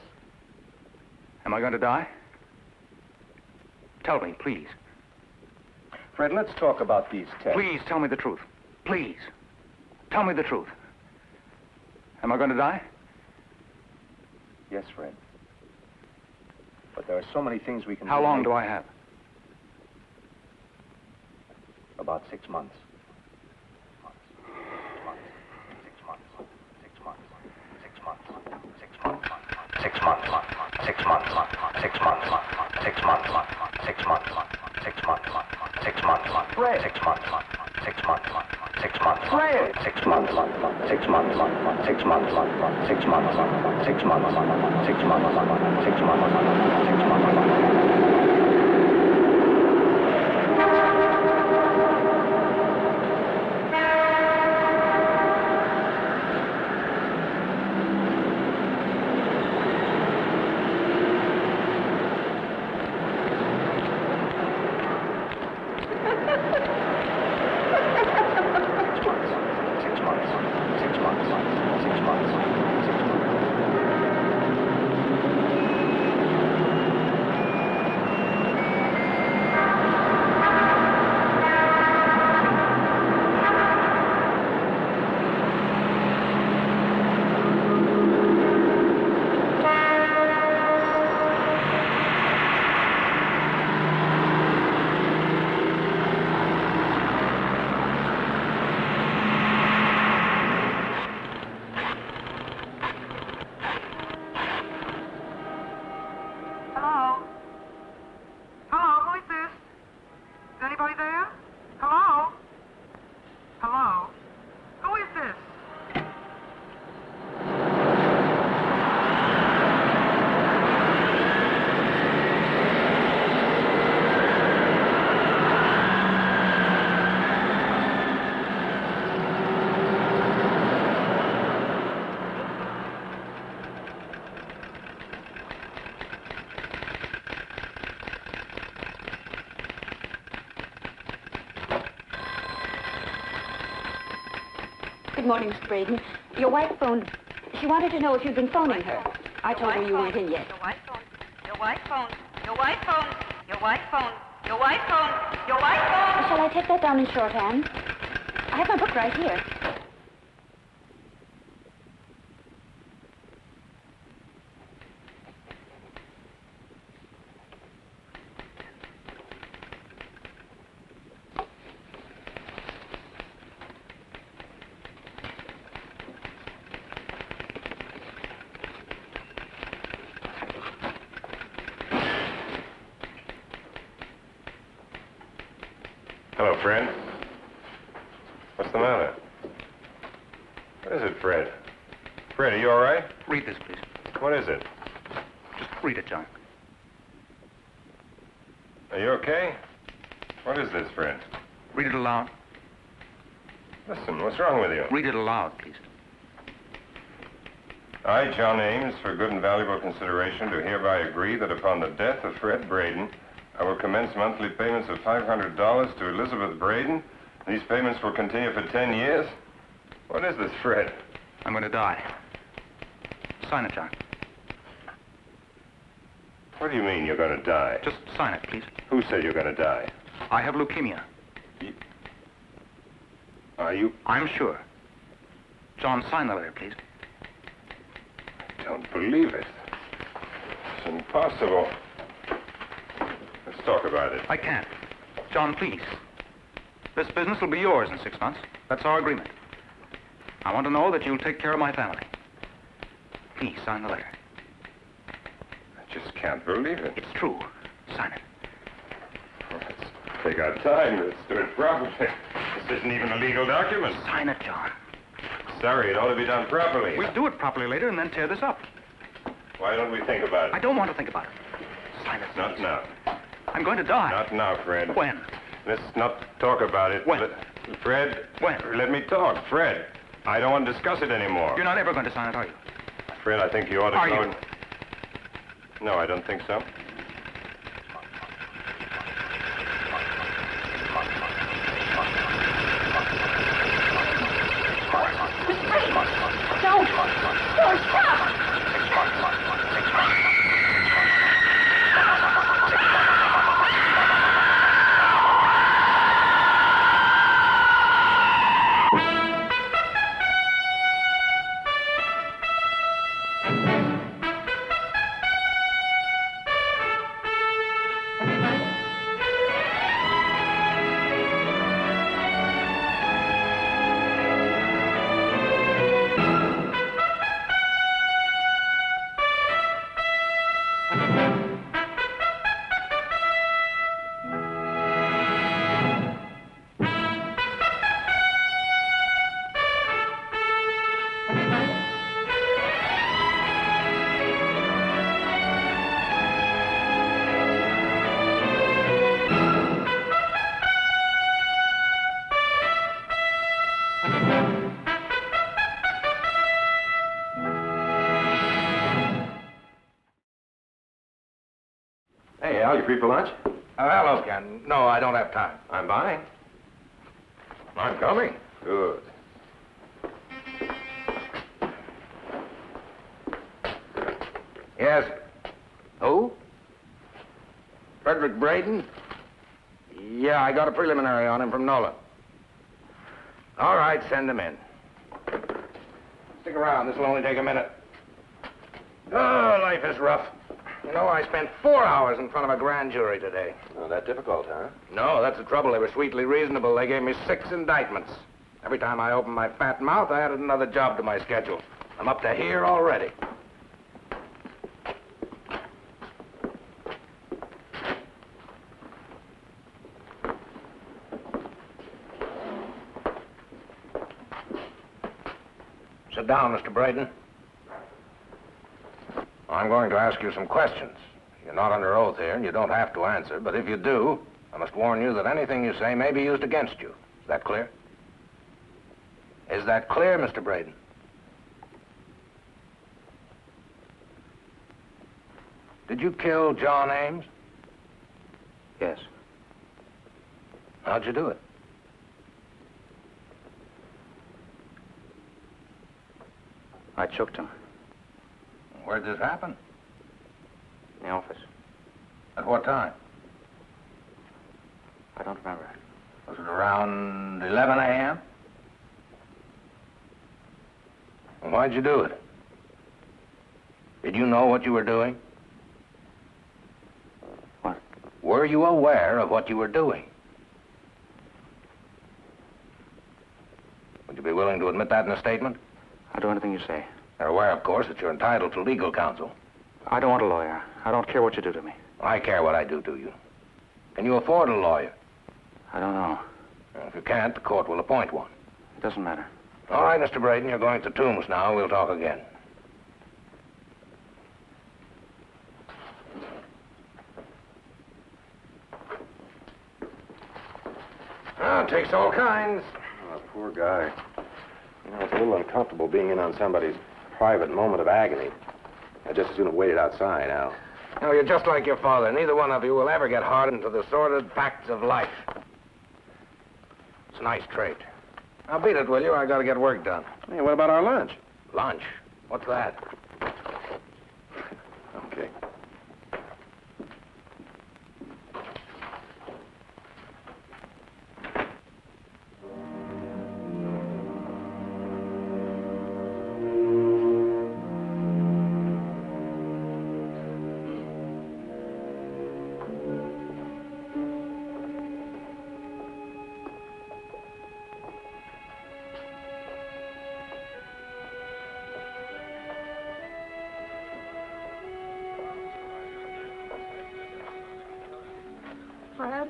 Am I going to die? Tell me, please. Fred, let's talk about these tests. Please tell me the truth. Please. Tell me the truth. Am I going to die? Yes, Fred. But there are so many things we can do. How long do I have? About 6 months. 6 months. 6 months. 6 months. 6 months. 6 months. 6 months. 6 months. Fred. 6 months. 6 months. 6 months. Fred. 6 months. 6 months. 6 months. 6 months. 6 months. 6 months. 6 months. Good morning, Mr. Braden. Your wife phoned. She wanted to know if you'd been phoning her. I told her you weren't in yet. Your wife phoned. Your wife phoned. Your wife phoned. Your wife phoned. Your wife phoned. Your wife phoned. Shall I take that down in shorthand? I have my book right here. Hello, Fred. What's the matter? What is it, Fred? Fred, are you all right? Read this, please. What is it? Just read it, John. Are you okay? What is this, Fred? Read it aloud. Listen, what's wrong with you? Read it aloud, please. I, John Ames, for good and valuable consideration, do hereby agree that upon the death of Fred Braden, I will commence monthly payments of $500 to Elizabeth Braden. These payments will continue for 10 years. What is this, Fred? I'm going to die. Sign it, John. What do you mean you're going to die? Just sign it, please. Who said you're going to die? I have leukemia. Are you? I'm sure. John, sign the letter, please. I don't believe it. It's impossible. Let's talk about it. I can't. John, please. This business will be yours in 6 months. That's our agreement. I want to know that you'll take care of my family. Please, sign the letter. I just can't believe it. It's true. Sign it. Let's take our time. Let's do it properly. This isn't even a legal document. Sign it, John. Sorry, it ought to be done properly. We'll do it properly later and then tear this up. Why don't we think about it? I don't want to think about it. Sign it. Not now. I'm going to die. Not now, Fred. When? Let's not talk about it. When? Fred. When? Let me talk. Fred, I don't want to discuss it anymore. You're not ever going to sign it, are you? Fred, I think you ought to Are go you? and... No, I don't think so. Don't! Don't stop! Hey, Al, you free for lunch? Hello, Ken. No, I don't have time. I'm buying. I'm coming. Good. Yes. Who? Frederick Braden? Yeah, I got a preliminary on him from Nolan. All right, send him in. Stick around. This will only take a minute. Oh, life is rough. You know, I spent 4 hours in front of a grand jury today. Oh, that difficult, huh? No, that's the trouble. They were sweetly reasonable. They gave me 6 indictments. Every time I opened my fat mouth, I added another job to my schedule. I'm up to here already. Sit down, Mr. Braden. I'm going to ask you some questions. You're not under oath here, and you don't have to answer, but if you do, I must warn you that anything you say may be used against you. Is that clear? Is that clear, Mr. Braden? Did you kill John Ames? Yes. How'd you do it? I choked him. Where'd this happen? In the office. At what time? I don't remember. Was it around 11 a.m.? Well, why'd you do it? Did you know what you were doing? What? Were you aware of what you were doing? Would you be willing to admit that in a statement? I'll do anything you say. You're aware, of course, that you're entitled to legal counsel. I don't want a lawyer. I don't care what you do to me. I care what I do to you. Can you afford a lawyer? I don't know. Well, if you can't, the court will appoint one. It doesn't matter. All right, Mr. Braden, you're going to Tombs now. We'll talk again. Oh, it takes all kinds. Oh, poor guy. You know, it's a little uncomfortable being in on somebody's private moment of agony. I just as soon have waited outside, Al. No, you're just like your father. Neither one of you will ever get hardened to the sordid facts of life. It's a nice trait. Now, beat it, will you? I got to get work done. Hey, what about our lunch? Lunch? What's that? Okay. Fred?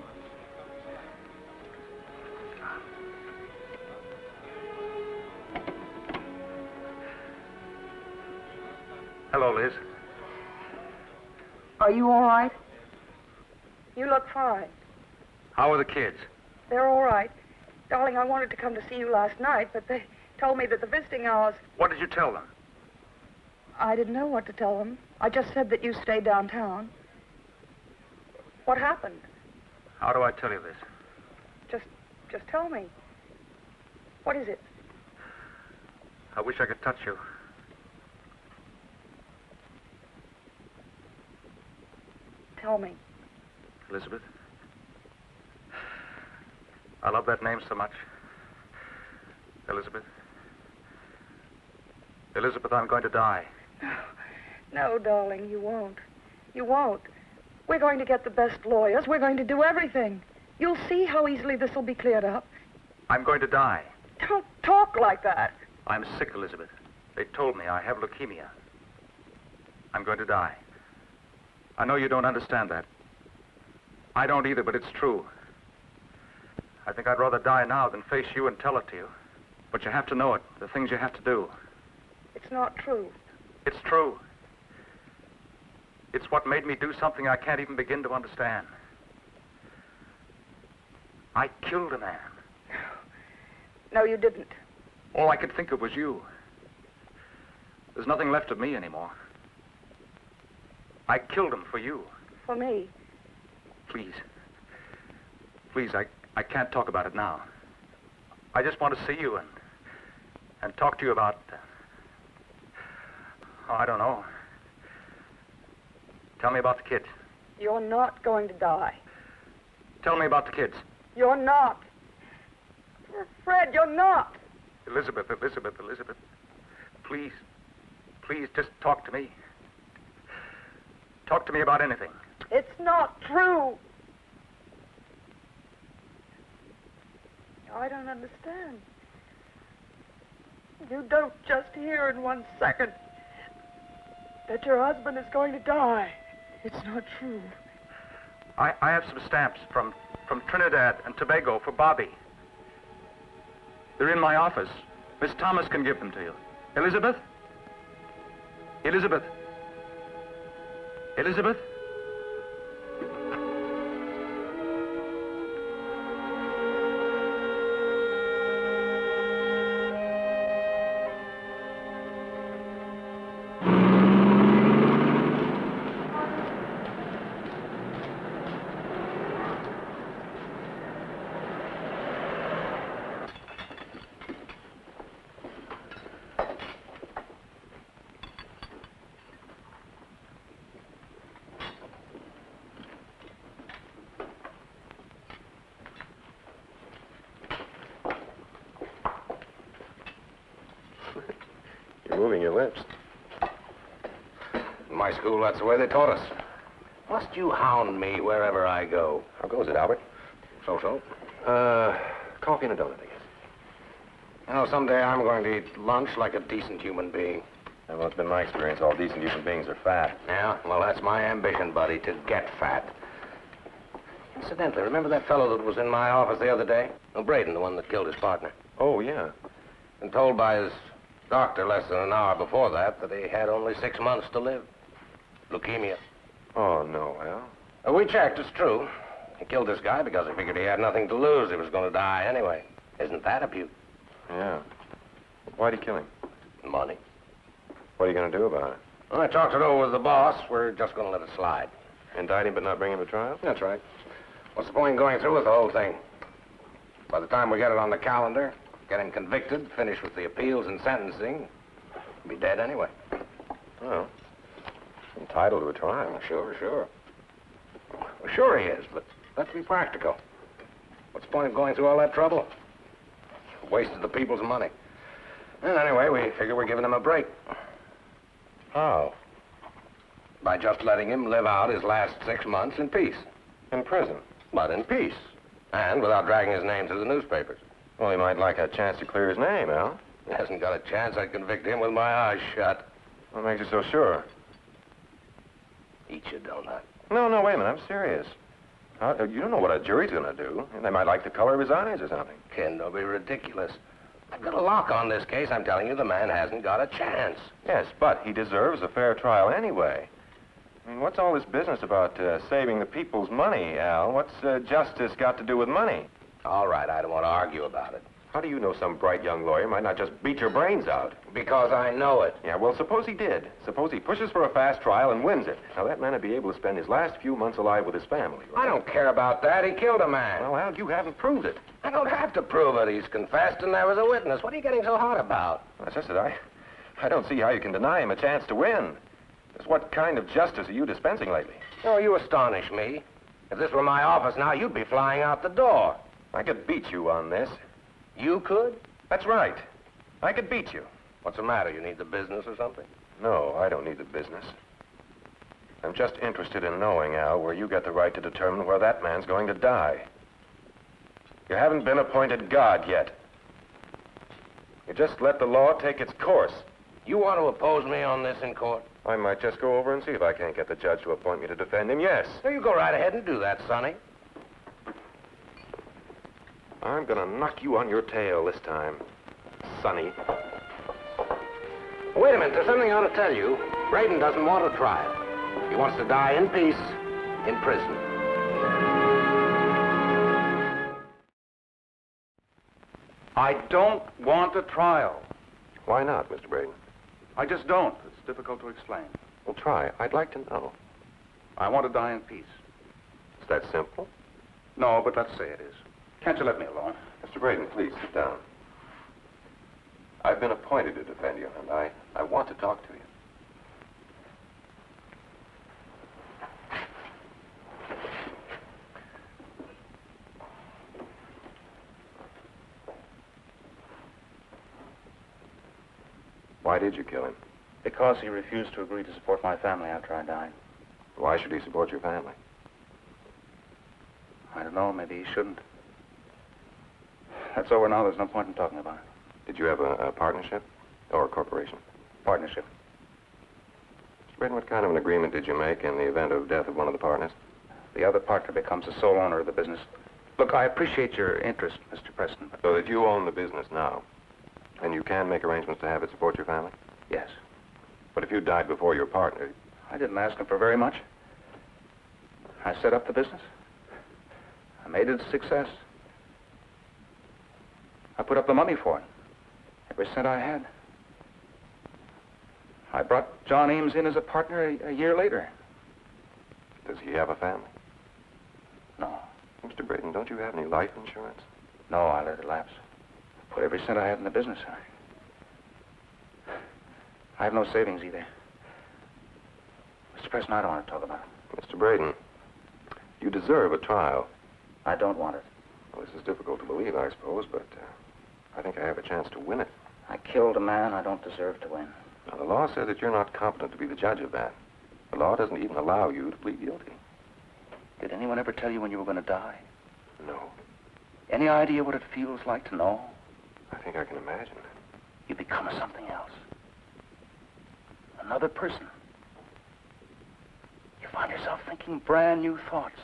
Are you all right? You look fine. How are the kids? They're all right. Darling, I wanted to come to see you last night, but they told me that the visiting hours... What did you tell them? I didn't know what to tell them. I just said that you stayed downtown. What happened? How do I tell you this? Just tell me. What is it? I wish I could touch you. Tell me. Elizabeth. I love that name so much. Elizabeth. Elizabeth, I'm going to die. No, darling, you won't. You won't. We're going to get the best lawyers. We're going to do everything. You'll see how easily this will be cleared up. I'm going to die. Don't talk like that. I'm sick, Elizabeth. They told me I have leukemia. I'm going to die. I know you don't understand that. I don't either, but it's true. I think I'd rather die now than face you and tell it to you. But you have to know it, the things you have to do. It's not true. It's true. It's what made me do something I can't even begin to understand. I killed a man. No, you didn't. All I could think of was you. There's nothing left of me anymore. I killed him for you. For me. Please. Please, I can't talk about it now. I just want to see you and talk to you about... I don't know. Tell me about the kids. You're not going to die. Tell me about the kids. You're not. Fred, you're not. Elizabeth. Please. Please, just talk to me. Talk to me about anything. It's not true. I don't understand. You don't just hear in 1 second that your husband is going to die. It's not true. I have some stamps from Trinidad and Tobago for Bobby. They're in my office. Miss Thomas can give them to you. Elizabeth? Elizabeth? Elizabeth? You're moving your lips. In my school, that's the way they taught us. Must you hound me wherever I go? How goes it, Albert? So-so. Coffee and a donut, I guess. You know, someday I'm going to eat lunch like a decent human being. Yeah, well, it's been my experience all decent human beings are fat. Yeah? Well, that's my ambition, buddy, to get fat. Incidentally, remember that fellow that was in my office the other day? Oh, Braden, the one that killed his partner. Oh, yeah. Been told by his doctor less than an hour before that he had only 6 months to live. Leukemia. Oh, no, Al. We checked, it's true. He killed this guy because he figured he had nothing to lose. He was going to die anyway. Isn't that a beaut? Yeah. Why'd he kill him? Money. What are you going to do about it? Well, I talked it over with the boss. We're just going to let it slide. Indict him but not bring him to trial? That's right. What's the point in going through with the whole thing? By the time we get it on the calendar, get him convicted, finish with the appeals and sentencing, he'll be dead anyway. Well, entitled to a trial. Sure. Well, sure he is, but let's be practical. What's the point of going through all that trouble? Wasted the people's money. And anyway, we figure we're giving him a break. How? By just letting him live out his last 6 months in peace. In prison? But in peace. And without dragging his name through the newspapers. Well, he might like a chance to clear his name, Al. He hasn't got a chance. I'd convict him with my eyes shut. What makes you so sure? Eat your donut. No, wait a minute. I'm serious. You don't know what a jury's going to do. They might like the color of his eyes or something. Ken, don't be ridiculous. I've got a lock on this case. I'm telling you, the man hasn't got a chance. Yes, but he deserves a fair trial anyway. And what's all this business about saving the people's money, Al? What's justice got to do with money? All right, I don't want to argue about it. How do you know some bright young lawyer might not just beat your brains out? Because I know it. Yeah, well, suppose he did. Suppose he pushes for a fast trial and wins it. Now, that man would be able to spend his last few months alive with his family, right? I don't care about that. He killed a man. Well, Al, you haven't proved it. I don't have to prove it. He's confessed and there was a witness. What are you getting so hot about? That's just it. I don't see how you can deny him a chance to win. Just what kind of justice are you dispensing lately? Oh, you astonish me. If this were my office now, you'd be flying out the door. I could beat you on this. You could? That's right. I could beat you. What's the matter? You need the business or something? No, I don't need the business. I'm just interested in knowing, Al, where you get the right to determine where that man's going to die. You haven't been appointed God yet. You just let the law take its course. You want to oppose me on this in court? I might just go over and see if I can't get the judge to appoint me to defend him, yes. No, you go right ahead and do that, Sonny. I'm gonna knock you on your tail this time, Sonny. Wait a minute, there's something I ought to tell you. Braden doesn't want a trial. He wants to die in peace, in prison. I don't want a trial. Why not, Mr. Braden? I just don't. It's difficult to explain. Well, try. I'd like to know. I want to die in peace. Is that simple? No, but let's say it is. Can't you let me alone? Mr. Braden, please sit down. I've been appointed to defend you, and I want to talk to you. Why did you kill him? Because he refused to agree to support my family after I died. Why should he support your family? I don't know. Maybe he shouldn't. That's over now. There's no point in talking about it. Did you have a partnership or a corporation? Partnership. Mr. Braden, what kind of an agreement did you make in the event of death of one of the partners? The other partner becomes the sole owner of the business. Look, I appreciate your interest, Mr. Preston. So that you own the business now, and you can make arrangements to have it support your family? Yes. But if you died before your partner... I didn't ask him for very much. I set up the business. I made it a success. I put up the money for it. Every cent I had. I brought John Eames in as a partner a year later. Does he have a family? No. Mr. Braden, don't you have any life insurance? No, I let it lapse. Put every cent I had in the business. I have no savings either. Mr. Preston, I don't want to talk about it. Mr. Braden, you deserve a trial. I don't want it. Well, this is difficult to believe, I suppose, but I think I have a chance to win it. I killed a man I don't deserve to win. Now, the law says that you're not competent to be the judge of that. The law doesn't even allow you to plead guilty. Did anyone ever tell you when you were going to die? No. Any idea what it feels like to know? I think I can imagine. You become something else. Another person. You find yourself thinking brand new thoughts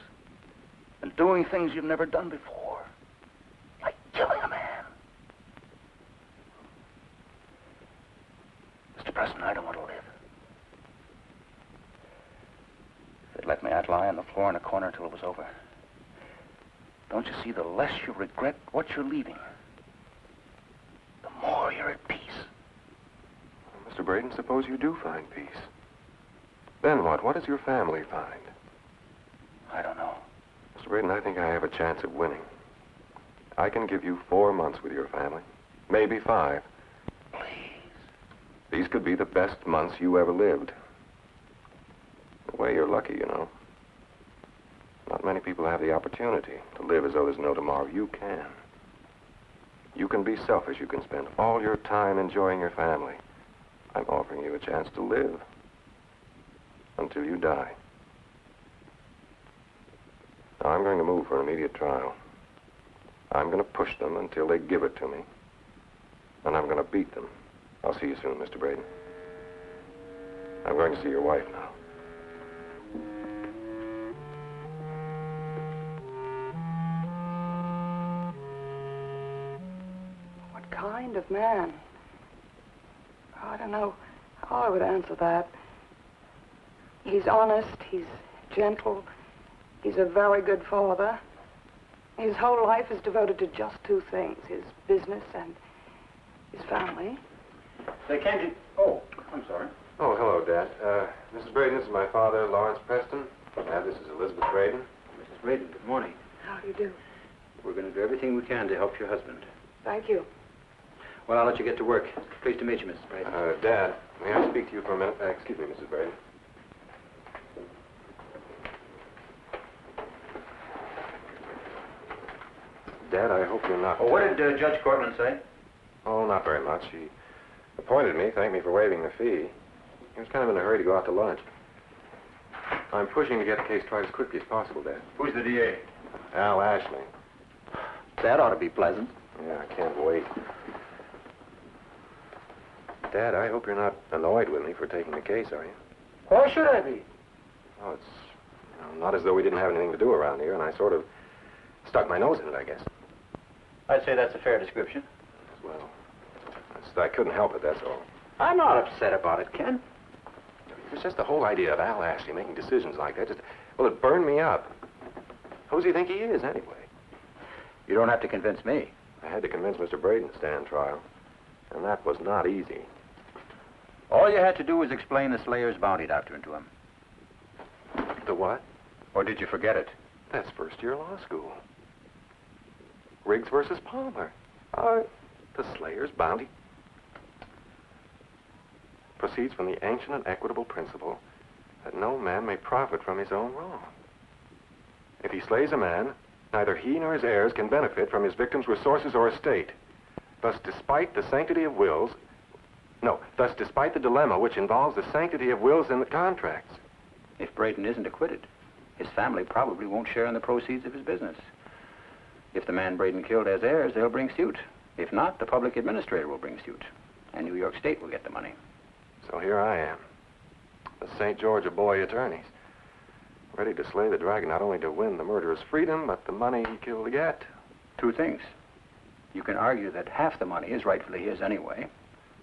and doing things you've never done before, like killing a man. Mr. Preston, I don't want to live. If they'd let me, I'd lie on the floor in a corner until it was over. Don't you see, the less you regret what you're leaving, the more you're at peace. Mr. Braden, suppose you do find peace. Then what? What does your family find? I don't know. Mr. Braden, I think I have a chance of winning. I can give you 4 months with your family. Maybe 5. Please. These could be the best months you ever lived. In a way, you're lucky, you know. Not many people have the opportunity to live as though there's no tomorrow. You can. You can be selfish. You can spend all your time enjoying your family. I'm offering you a chance to live until you die. Now, I'm going to move for an immediate trial. I'm going to push them until they give it to me. And I'm going to beat them. I'll see you soon, Mr. Braden. I'm going to see your wife now. What kind of man? I don't know how I would answer that. He's honest, he's gentle, he's a very good father. His whole life is devoted to just two things, his business and his family. They came to... Oh, I'm sorry. Oh, hello, Dad. Mrs. Braden, this is my father, Lawrence Preston. Dad, this is Elizabeth Braden. Mrs. Braden, good morning. How do you do? We're going to do everything we can to help your husband. Thank you. Well, I'll let you get to work. Pleased to meet you, Mrs. Braden. Dad, may I speak to you for a minute? Excuse me, Mrs. Braden. Dad, I hope you're not... Oh, what did Judge Cortland say? Oh, not very much. He appointed me, thanked me for waiving the fee. He was kind of in a hurry to go out to lunch. I'm pushing to get the case tried as quickly as possible, Dad. Who's the DA? Al Ashley. That ought to be pleasant. Yeah, I can't wait. Dad, I hope you're not annoyed with me for taking the case, are you? Why should I be? Oh, it's not as though we didn't have anything to do around here, and I sort of stuck my nose in it, I guess. I'd say that's a fair description. Well, I couldn't help it, that's all. I'm not upset about it, Ken. It's just the whole idea of Al Ashley making decisions like that. Well, it burned me up. Who does he think he is, anyway? You don't have to convince me. I had to convince Mr. Braden to stand trial, and that was not easy. All you had to do was explain the Slayer's bounty doctrine to him. The what? Or did you forget it? That's first-year law school. Riggs versus Palmer. The Slayer's bounty proceeds from the ancient and equitable principle that no man may profit from his own wrong. If he slays a man, neither he nor his heirs can benefit from his victim's resources or estate. Thus, despite the dilemma which involves the sanctity of wills in the contracts. If Braden isn't acquitted, his family probably won't share in the proceeds of his business. If the man Braden killed has heirs, they'll bring suit. If not, the public administrator will bring suit, and New York State will get the money. So here I am, the St. George of boy attorneys, ready to slay the dragon not only to win the murderer's freedom, but the money he killed to get. Two things. You can argue that half the money is rightfully his anyway.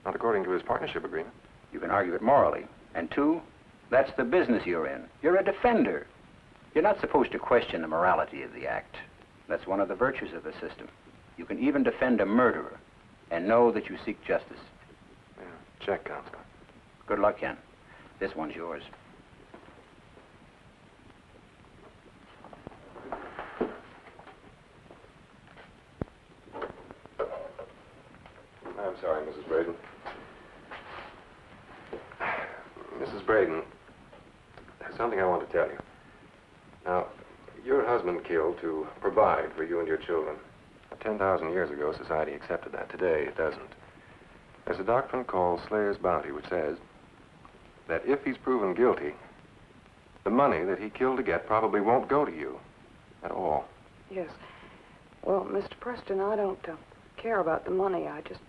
Not according to his partnership agreement. You can argue it morally. And two, that's the business you're in. You're a defender. You're not supposed to question the morality of the act. That's one of the virtues of the system. You can even defend a murderer and know that you seek justice. Yeah, check, Counselor. Good luck, Ken. This one's yours. I'm sorry, Mrs. Braden. Mrs. Braden, there's something I want to tell you. Now, your husband killed to provide for you and your children. 10,000 years ago, society accepted that. Today, it doesn't. There's a doctrine called Slayer's Bounty, which says that if he's proven guilty, the money that he killed to get probably won't go to you at all. Yes. Well, Mr. Preston, I don't care about the money. I just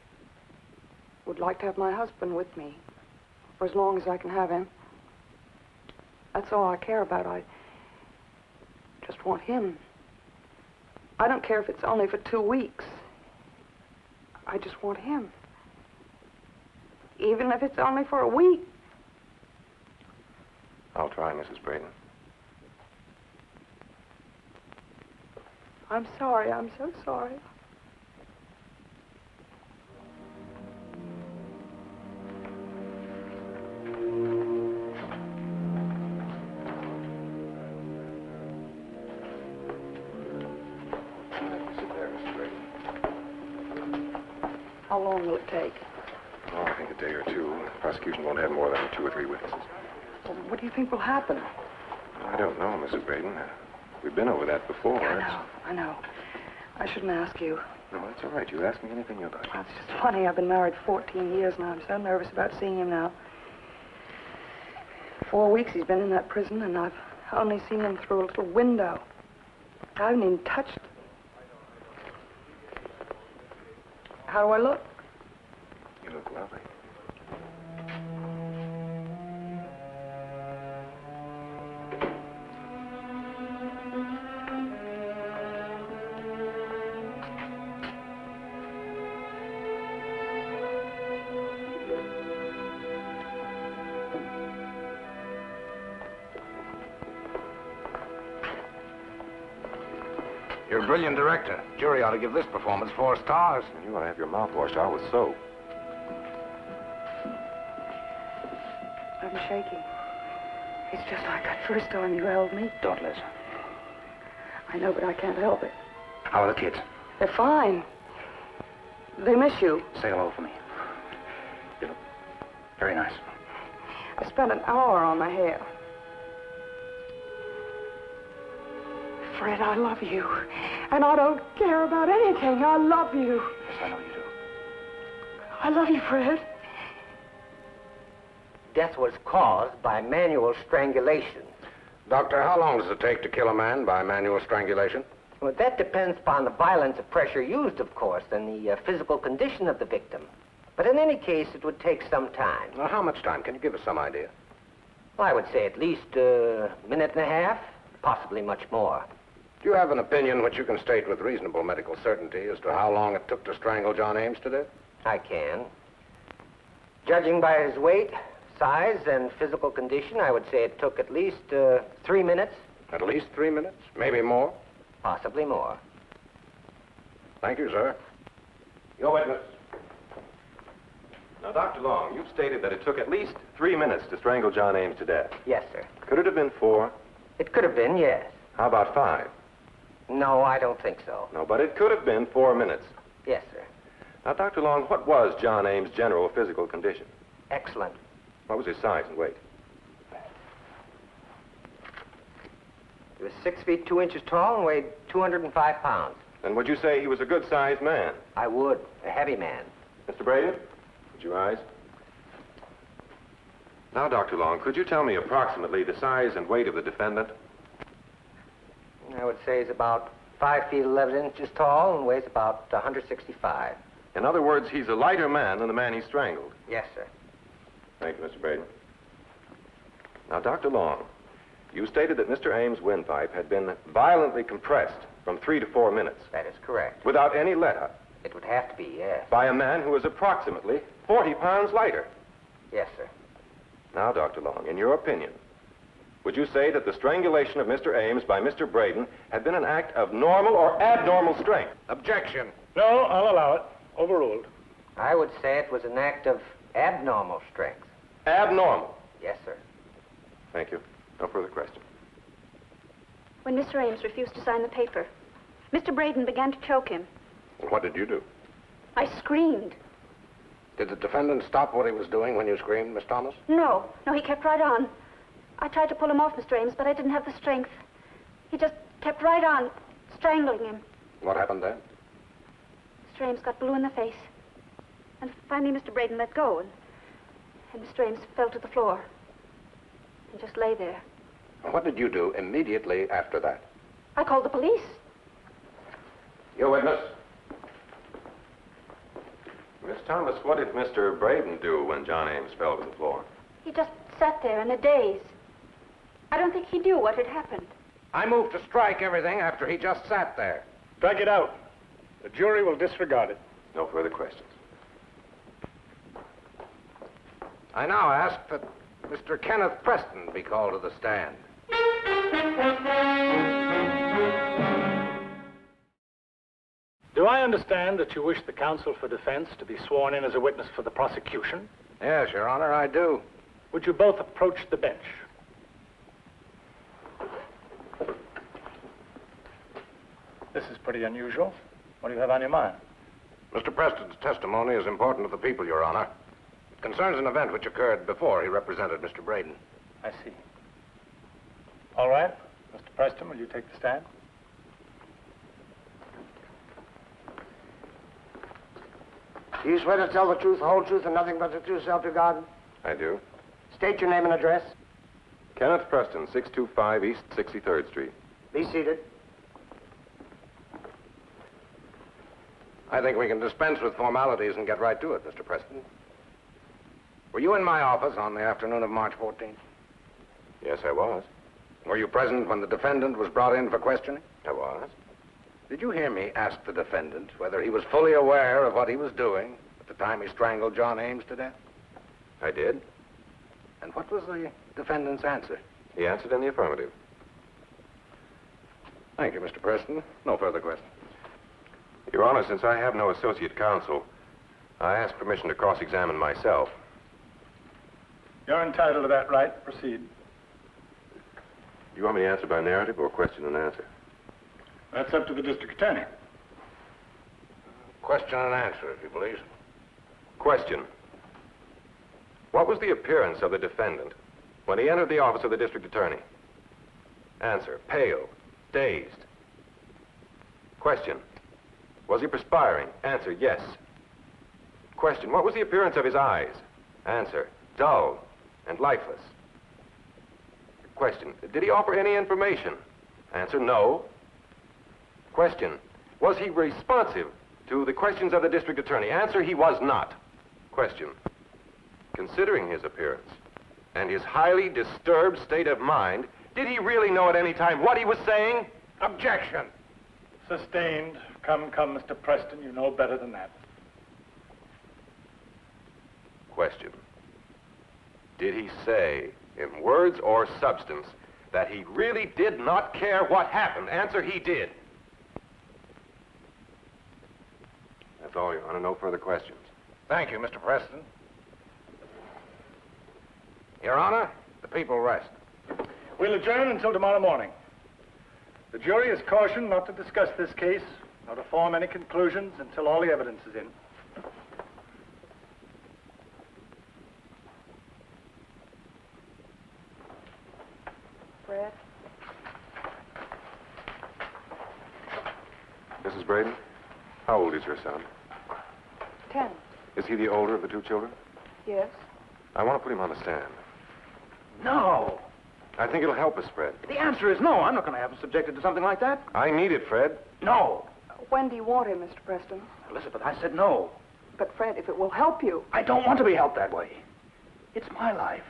would like to have my husband with me for as long as I can have him. That's all I care about. I just want him. I don't care if it's only for 2 weeks. I just want him. Even if it's only for a week. I'll try, Mrs. Braden. I'm sorry. I'm so sorry. How long will it take? Oh, I think a day or two. The prosecution won't have more than 2 or 3 witnesses. Well, what do you think will happen? I don't know, Mrs. Braden. We've been over that before. I know. I shouldn't ask you. No, that's all right. You ask me anything you like. Well, it's just funny. I've been married 14 years now. I'm so nervous about seeing him now. 4 weeks he's been in that prison, and I've only seen him through a little window. I haven't even touched him. How do I look? You look lovely. You're a brilliant director. Jury ought to give this performance 4 stars. And you ought to have your mouth washed out with soap. I'm shaking. It's just like that first time you held me. Don't, Liz. I know, but I can't help it. How are the kids? They're fine. They miss you. Say hello for me. You look very nice. I spent an hour on my hair. Fred, I love you. And I don't care about anything. I love you. Yes, I know you do. I love you, Fred. Death was caused by manual strangulation. Doctor, how long does it take to kill a man by manual strangulation? Well, that depends upon the violence of pressure used, of course, and the physical condition of the victim. But in any case, it would take some time. Now, how much time? Can you give us some idea? Well, I would say at least a minute and a half, possibly much more. Do you have an opinion which you can state with reasonable medical certainty as to how long it took to strangle John Ames to death? I can. Judging by his weight, size, and physical condition, I would say it took at least 3 minutes. At least 3 minutes? Maybe more? Possibly more. Thank you, sir. Your witness. Now, Dr. Long, you've stated that it took at least 3 minutes to strangle John Ames to death. Yes, sir. Could it have been 4? It could have been, yes. How about 5? No, I don't think so. No, but it could have been 4 minutes. Yes, sir. Now, Dr. Long, what was John Ames' general physical condition? Excellent. What was his size and weight? He was 6 feet 2 inches tall and weighed 205 pounds. And would you say he was a good-sized man? I would. A heavy man. Mr. Braden, would you rise? Now, Dr. Long, could you tell me approximately the size and weight of the defendant? I would say he's about 5 feet 11 inches tall and weighs about 165. In other words, he's a lighter man than the man he strangled. Yes, sir. Thank you, Mr. Braden. Now, Dr. Long, you stated that Mr. Ames' windpipe had been violently compressed from 3 to 4 minutes. That is correct. Without any let-up. It would have to be, yes. By a man who was approximately 40 pounds lighter. Yes, sir. Now, Dr. Long, in your opinion, would you say that the strangulation of Mr. Ames by Mr. Braden had been an act of normal or abnormal strength? Objection. No, I'll allow it. Overruled. I would say it was an act of abnormal strength. Abnormal? Yes, sir. Thank you. No further questions. When Mr. Ames refused to sign the paper, Mr. Braden began to choke him. What did you do? I screamed. Did the defendant stop what he was doing when you screamed, Miss Thomas? No, he kept right on. I tried to pull him off, Mr. Ames, but I didn't have the strength. He just kept right on, strangling him. What happened then? Mr. Ames got blue in the face. And finally, Mr. Braden let go, and Mr. Ames fell to the floor and just lay there. What did you do immediately after that? I called the police. Your witness. Miss Thomas, what did Mr. Braden do when John Ames fell to the floor? He just sat there in a daze. I don't think he knew what had happened. I moved to strike everything after he just sat there. Strike it out. The jury will disregard it. No further questions. I now ask that Mr. Kenneth Preston be called to the stand. Do I understand that you wish the counsel for defense to be sworn in as a witness for the prosecution? Yes, Your Honor, I do. Would you both approach the bench? This is pretty unusual. What do you have on your mind? Mr. Preston's testimony is important to the people, Your Honor. It concerns an event which occurred before he represented Mr. Braden. I see. All right. Mr. Preston, will you take the stand? Do you swear to tell the truth, the whole truth, and nothing but the truth, self you God? I do. State your name and address. Kenneth Preston, 625 East 63rd Street. Be seated. I think we can dispense with formalities and get right to it, Mr. Preston. Were you in my office on the afternoon of March 14th? Yes, I was. Were you present when the defendant was brought in for questioning? I was. Did you hear me ask the defendant whether he was fully aware of what he was doing at the time he strangled John Ames to death? I did. And what was the defendant's answer? He answered in the affirmative. Thank you, Mr. Preston. No further questions. Your Honor, since I have no associate counsel, I ask permission to cross-examine myself. You're entitled to that right. Proceed. Do you want me to answer by narrative or question and answer? That's up to the district attorney. Question and answer, if you please. Question. What was the appearance of the defendant when he entered the office of the district attorney? Answer. Pale. Dazed. Question. Was he perspiring? Answer. Yes. Question. What was the appearance of his eyes? Answer. Dull and lifeless. Question. Did he offer any information? Answer. No. Question. Was he responsive to the questions of the district attorney? Answer. He was not. Question. Considering his appearance and his highly disturbed state of mind, did he really know at any time what he was saying? Objection. Sustained. Come, Mr. Preston. You know better than that. Question. Did he say, in words or substance, that he really did not care what happened? Answer. He did. That's all, Your Honor. No further questions. Thank you, Mr. Preston. Your Honor, the people rest. We'll adjourn until tomorrow morning. The jury is cautioned not to discuss this case, nor to form any conclusions until all the evidence is in. Fred? Mrs. Braden, how old is your son? 10. Is he the older of the two children? Yes. I want to put him on the stand. No. I think it'll help us, Fred. The answer is no. I'm not going to have him subjected to something like that. I need it, Fred. No. When do you want him, Mr. Preston? Elizabeth, I said no. But, Fred, if it will help you... I don't want to be helped that way. It's my life.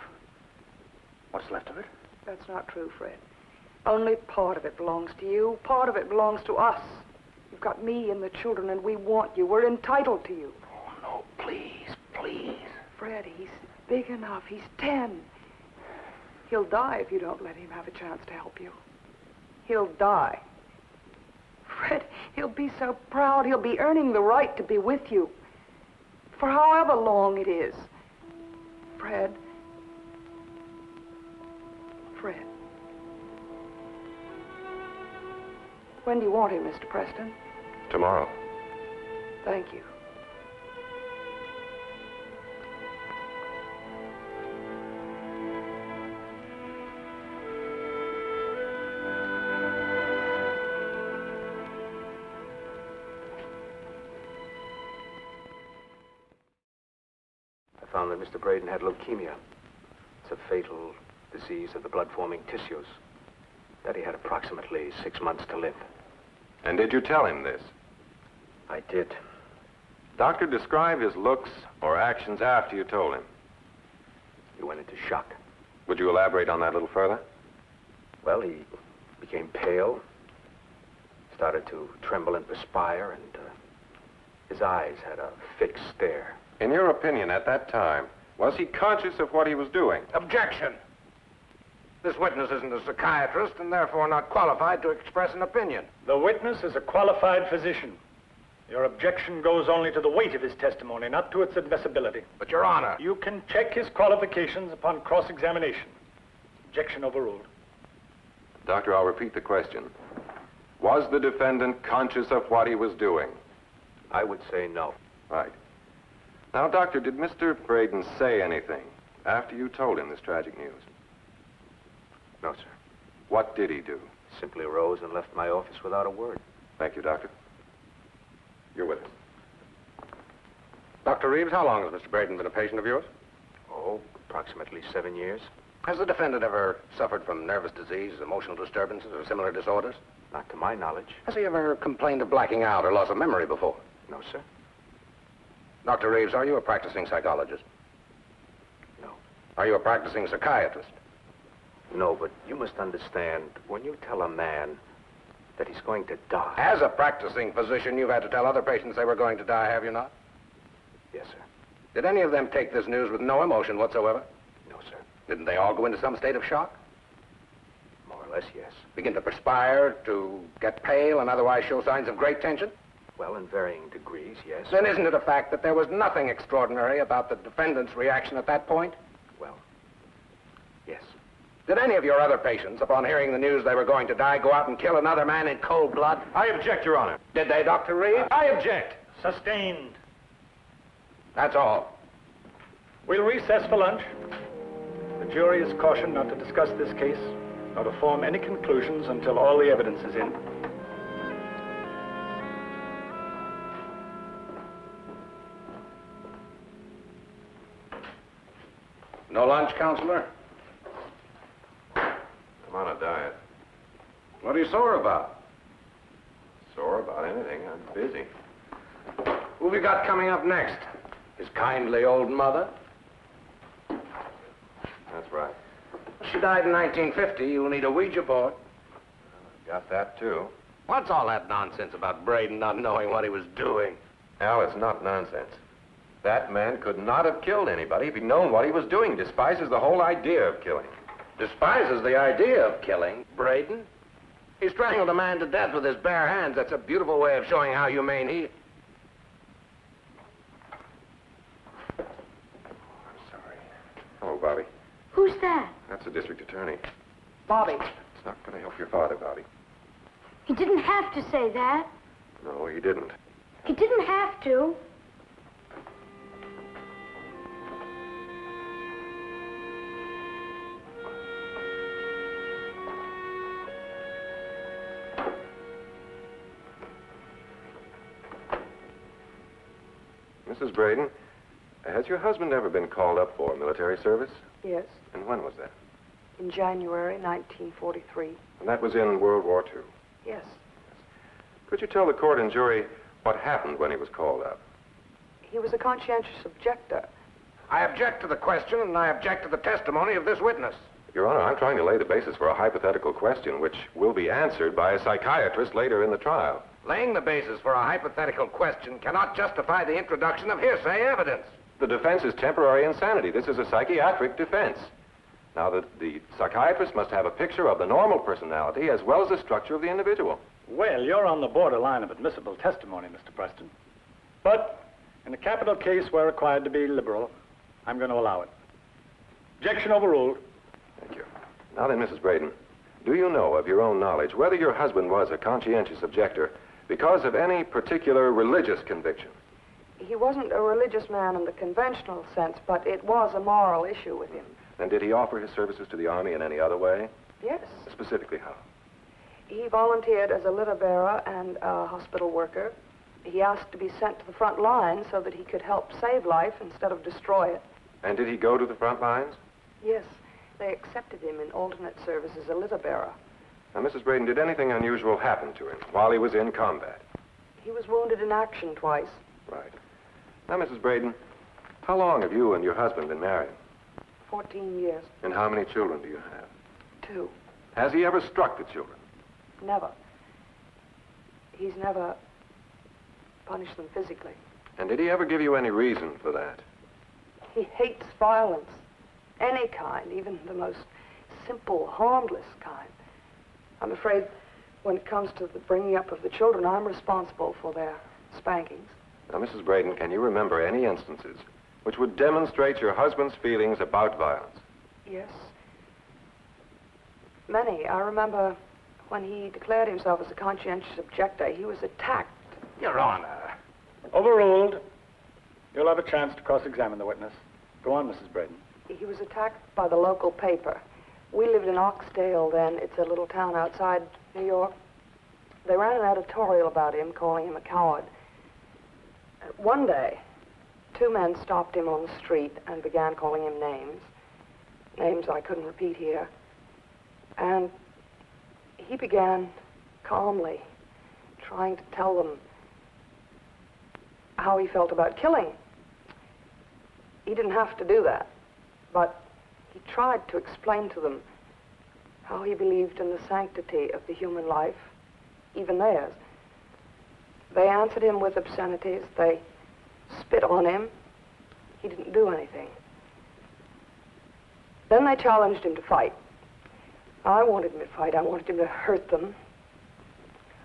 What's left of it? That's not true, Fred. Only part of it belongs to you. Part of it belongs to us. You've got me and the children, and we want you. We're entitled to you. Oh, no, please, please. Fred, he's big enough. He's 10. He'll die if you don't let him have a chance to help you. He'll die. Fred, he'll be so proud. He'll be earning the right to be with you. For however long it is. Fred. Fred. When do you want him, Mr. Preston? Tomorrow. Thank you. I found that Mr. Braden had leukemia. It's a fatal disease of the blood-forming tissues. That he had approximately 6 months to live. And did you tell him this? I did. Doctor, describe his looks or actions after you told him. He went into shock. Would you elaborate on that a little further? Well, he became pale, started to tremble and perspire, and his eyes had a fixed stare. In your opinion, at that time, was he conscious of what he was doing? Objection. This witness isn't a psychiatrist and therefore not qualified to express an opinion. The witness is a qualified physician. Your objection goes only to the weight of his testimony, not to its admissibility. But, Your Honor... You can check his qualifications upon cross-examination. Objection overruled. Doctor, I'll repeat the question. Was the defendant conscious of what he was doing? I would say no. Right. Now, Doctor, did Mr. Braden say anything after you told him this tragic news? No, sir. What did he do? Simply arose and left my office without a word. Thank you, Doctor. You're with us. Dr. Reeves, how long has Mr. Braden been a patient of yours? Oh, approximately 7 years. Has the defendant ever suffered from nervous disease, emotional disturbances, or similar disorders? Not to my knowledge. Has he ever complained of blacking out or loss of memory before? No, sir. Dr. Reeves, are you a practicing psychologist? No. Are you a practicing psychiatrist? No, but you must understand, when you tell a man that he's going to die... As a practicing physician, you've had to tell other patients they were going to die, have you not? Yes, sir. Did any of them take this news with no emotion whatsoever? No, sir. Didn't they all go into some state of shock? More or or less, yes. Begin to perspire, to get pale, and otherwise show signs of great tension? Well, in varying degrees, yes. Then isn't it a fact that there was nothing extraordinary about the defendant's reaction at that point? Well, yes. Did any of your other patients, upon hearing the news they were going to die, go out and kill another man in cold blood? I object, Your Honor. Did they, Dr. Reed? I object. Sustained. That's all. We'll recess for lunch. The jury is cautioned not to discuss this case, nor to form any conclusions until all the evidence is in. No lunch, Counselor? I'm on a diet. What are you sore about? Sore about anything. I'm busy. Who have you got coming up next? His kindly old mother? That's right. She died in 1950. You'll need a Ouija board. Got that, too. What's all that nonsense about Braden not knowing what he was doing? Al, it's not nonsense. That man could not have killed anybody if he'd known what he was doing. Despises the whole idea of killing. Despises the idea of killing Braden? He strangled a man to death with his bare hands. That's a beautiful way of showing how humane he... Hello, Bobby. Who's that? That's the district attorney. Bobby. It's not going to help your father, Bobby. He didn't have to say that. No, he didn't. He didn't have to. Mrs. Braden, has your husband ever been called up for military service? Yes, And when was that? in January 1943. And that was in World War II. Yes. Could you tell the court and jury what happened when he was called up? He was a conscientious objector. I object to the question, and I object to the testimony of this witness. Your Honor, I'm trying to lay the basis for a hypothetical question which will be answered by a psychiatrist later in the trial. Laying the basis for a hypothetical question cannot justify the introduction of hearsay evidence. The defense is temporary insanity. This is a psychiatric defense. Now, the psychiatrist must have a picture of the normal personality as well as the structure of the individual. Well, you're on the borderline of admissible testimony, Mr. Preston. But in a capital case, we're required to be liberal. I'm going to allow it. Objection overruled. Thank you. Now then, Mrs. Braden, do you know of your own knowledge whether your husband was a conscientious objector because of any particular religious conviction? He wasn't a religious man in the conventional sense, but it was a moral issue with him. And did he offer his services to the Army in any other way? Yes. Specifically how? He volunteered as a litter bearer and a hospital worker. He asked to be sent to the front line so that he could help save life instead of destroy it. And did he go to the front lines? Yes, they accepted him in alternate service as a litter bearer. Now, Mrs. Braden, did anything unusual happen to him while he was in combat? He was wounded in action twice. Right. Now, Mrs. Braden, how long have you and your husband been married? 14 years. And how many children do you have? 2. Has he ever struck the children? Never. He's never punished them physically. And did he ever give you any reason for that? He hates violence. Any kind, even the most simple, harmless kind. I'm afraid when it comes to the bringing up of the children, I'm responsible for their spankings. Now, Mrs. Braden, can you remember any instances which would demonstrate your husband's feelings about violence? Yes. Many. I remember when he declared himself as a conscientious objector, he was attacked. Your Honor. Overruled. You'll have a chance to cross-examine the witness. Go on, Mrs. Braden. He was attacked by the local paper. We lived in Oxdale then. It's a little town outside New York. They ran an editorial about him, calling him a coward. One day, 2 men stopped him on the street and began calling him names. Names I couldn't repeat here. And he began calmly trying to tell them how he felt about killing. He didn't have to do that, but he tried to explain to them how he believed in the sanctity of the human life, even theirs. They answered him with obscenities. They spit on him. He didn't do anything. Then they challenged him to fight. I wanted him to fight. I wanted him to hurt them.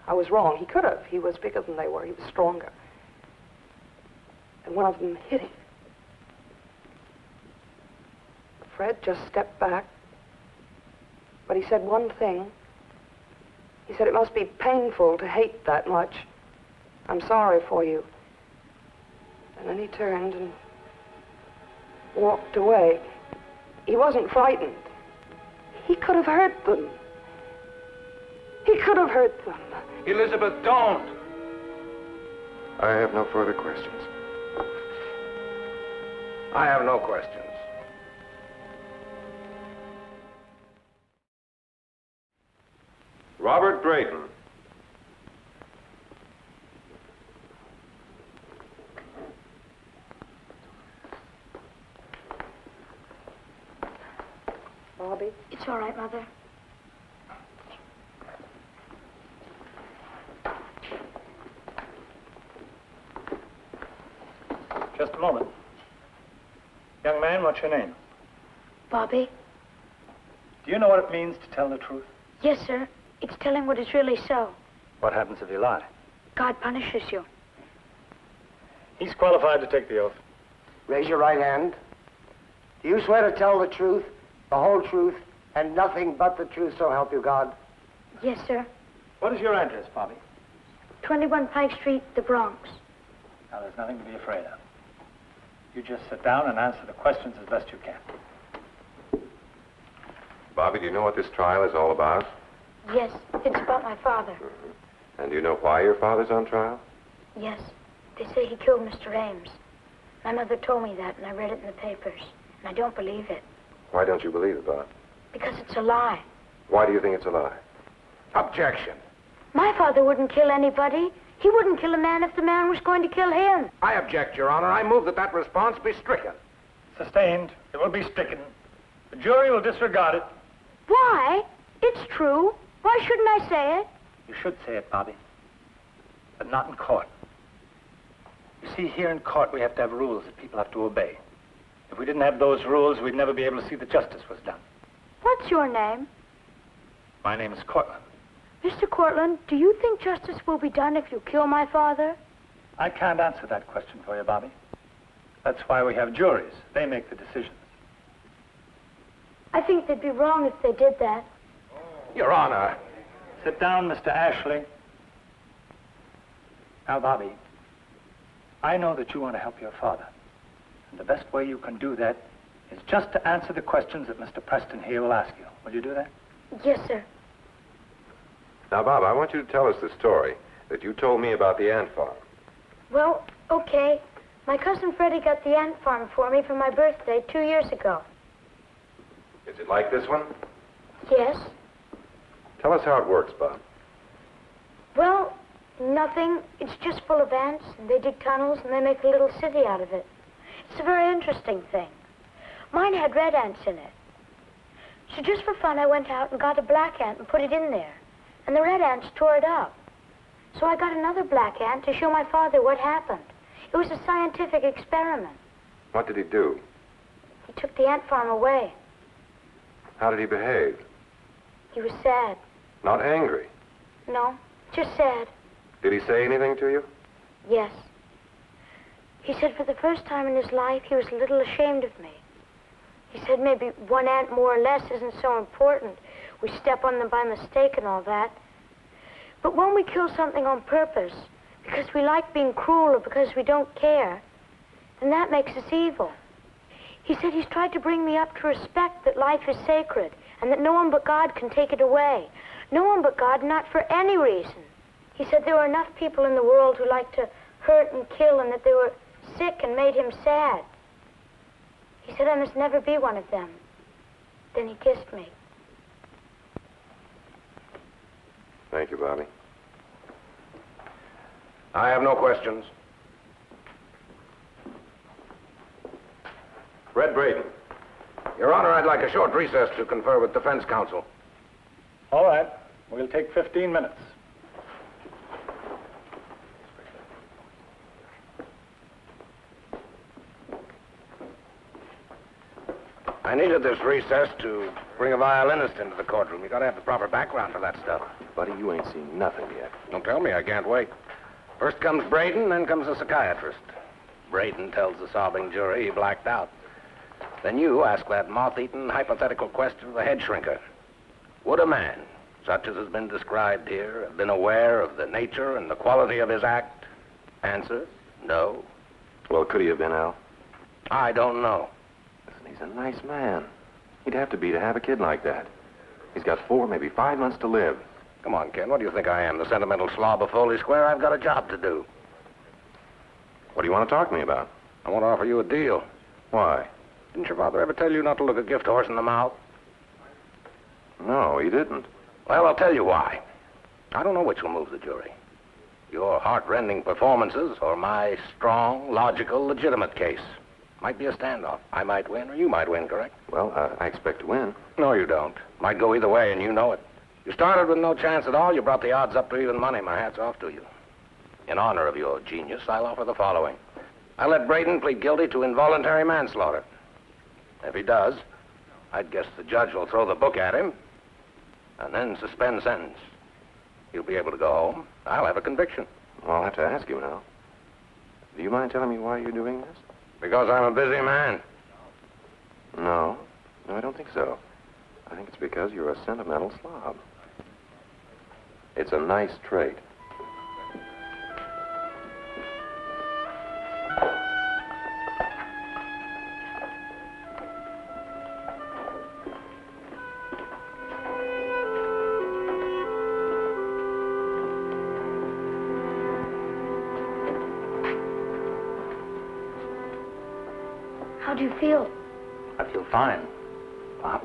I was wrong. He could have. He was bigger than they were. He was stronger. And one of them hit him. Fred just stepped back. But he said one thing. He said, it must be painful to hate that much. I'm sorry for you. And then he turned and walked away. He wasn't frightened. He could have hurt them. He could have hurt them. Elizabeth, don't! I have no further questions. I have no questions. Robert Braden. Bobby? It's all right, Mother. Just a moment. Young man, what's your name? Bobby? Do you know what it means to tell the truth? Yes, sir. It's telling what is really so. What happens if you lie? God punishes you. He's qualified to take the oath. Raise your right hand. Do you swear to tell the truth, the whole truth, and nothing but the truth, so help you God? Yes, sir. What is your address, Bobby? 21 Pike Street, the Bronx. Now, there's nothing to be afraid of. You just sit down and answer the questions as best you can. Bobby, do you know what this trial is all about? Yes, it's about my father. And do you know why your father's on trial? Yes, they say he killed Mr. Ames. My mother told me that, and I read it in the papers. And I don't believe it, Why don't you believe it, Bob? because it's a lie. Why do you think it's a lie? Objection. My father wouldn't kill anybody. He wouldn't kill a man if the man was going to kill him. I object, Your Honor. I move that that response be stricken. Sustained. It will be stricken. The jury will disregard it. Why? It's true. Why shouldn't I say it? You should say it, Bobby. But not in court. You see, here in court, we have to have rules that people have to obey. If we didn't have those rules, we'd never be able to see that justice was done. What's your name? My name is Cortland. Mr. Cortland, do you think justice will be done if you kill my father? I can't answer that question for you, Bobby. That's why we have juries. They make the decisions. I think they'd be wrong if they did that. Your Honor. Sit down, Mr. Ashley. Now, Bobby, I know that you want to help your father. And the best way you can do that is just to answer the questions that Mr. Preston here will ask you. Will you do that? Yes, sir. Now, Bob, I want you to tell us the story that you told me about the ant farm. Well, okay. My cousin Freddie got the ant farm for me for my birthday 2 years ago. Is it like this one? Yes. Tell us how it works, Bob. Well, nothing. It's just full of ants, and they dig tunnels, and they make a little city out of it. It's a very interesting thing. Mine had red ants in it. So just for fun, I went out and got a black ant and put it in there. And the red ants tore it up. So I got another black ant to show my father what happened. It was a scientific experiment. What did he do? He took the ant farm away. How did he behave? He was sad. Not angry. No, just sad. Did he say anything to you? Yes. He said for the first time in his life, he was a little ashamed of me. He said maybe one ant more or less isn't so important. We step on them by mistake and all that. But when we kill something on purpose, because we like being cruel or because we don't care, then that makes us evil. He said he's tried to bring me up to respect that life is sacred and that no one but God can take it away. No one but God, not for any reason. He said there were enough people in the world who liked to hurt and kill and that they were sick and made him sad. He said I must never be one of them. Then he kissed me. Thank you, Bobby. I have no questions. Red Braden. Your Honor, I'd like a short recess to confer with defense counsel. All right. We'll take 15 minutes. I needed this recess to bring a violinist into the courtroom. You gotta have the proper background for that stuff. Buddy, you ain't seen nothing yet. Don't tell me, I can't wait. First comes Braden, then comes the psychiatrist. Braden tells the sobbing jury he blacked out. Then you ask that moth-eaten hypothetical question of the head shrinker. Would a man, such as has been described here, have been aware of the nature and the quality of his act? Answer, no. Well, could he have been, Al? I don't know. Listen, he's a nice man. He'd have to be to have a kid like that. He's got 4, maybe 5 months to live. Come on, Ken, what do you think I am, the sentimental slob of Foley Square? I've got a job to do. What do you want to talk to me about? I want to offer you a deal. Why? Didn't your father ever tell you not to look a gift horse in the mouth? No, he didn't. Well, I'll tell you why. I don't know which will move the jury. Your heart-rending performances or my strong, logical, legitimate case. Might be a standoff. I might win or you might win, correct? Well, I expect to win. No, you don't. Might go either way, and you know it. You started with no chance at all. You brought the odds up to even money. My hat's off to you. In honor of your genius, I'll offer the following. I let Braden plead guilty to involuntary manslaughter. If he does, I'd guess the judge will throw the book at him and then suspend sentence. He'll be able to go home. I'll have a conviction. Well, I'll have to ask you now. Do you mind telling me why you're doing this? Because I'm a busy man. No, I don't think so. I think it's because you're a sentimental slob. It's a nice trait. How do you feel? I feel fine, Pop.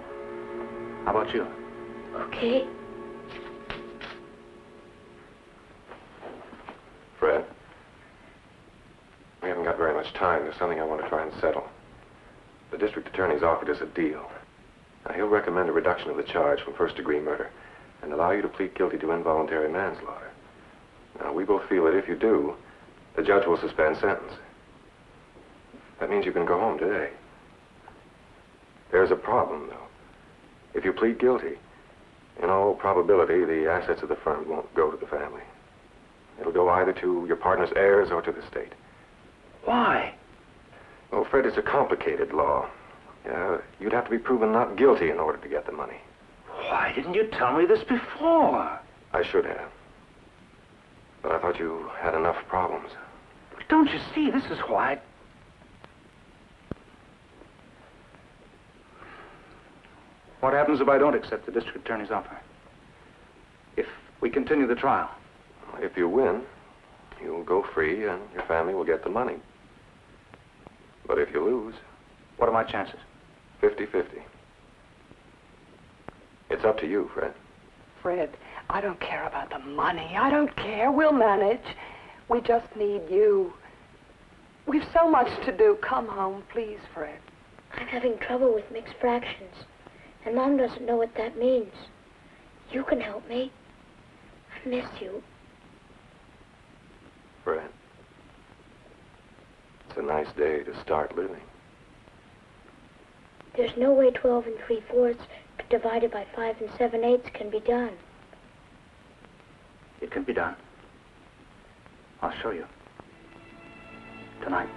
How about you? Okay. Fred, we haven't got very much time. There's something I want to try and settle. The district attorney's offered us a deal. Now, he'll recommend a reduction of the charge from first-degree murder and allow you to plead guilty to involuntary manslaughter. Now, we both feel that if you do, the judge will suspend sentence. That means you can go home today. There's a problem, though. If you plead guilty, in all probability, the assets of the firm won't go to the family. It'll go either to your partner's heirs or to the state. Why? Well, Fred, it's a complicated law. You'd have to be proven not guilty in order to get the money. Why didn't you tell me this before? I should have. But I thought you had enough problems. But don't you see, this is why... What happens if I don't accept the district attorney's offer? If we continue the trial? If you win, you'll go free and your family will get the money. But if you lose... What are my chances? 50-50. It's up to you, Fred. Fred, I don't care about the money. I don't care. We'll manage. We just need you. We've so much to do. Come home, please, Fred. I'm having trouble with mixed fractions, and Mom doesn't know what that means. You can help me. I miss you. Fred, it's a nice day to start living. There's no way 12 3/4 divided by 5 7/8 can be done. It can be done. I'll show you. Tonight.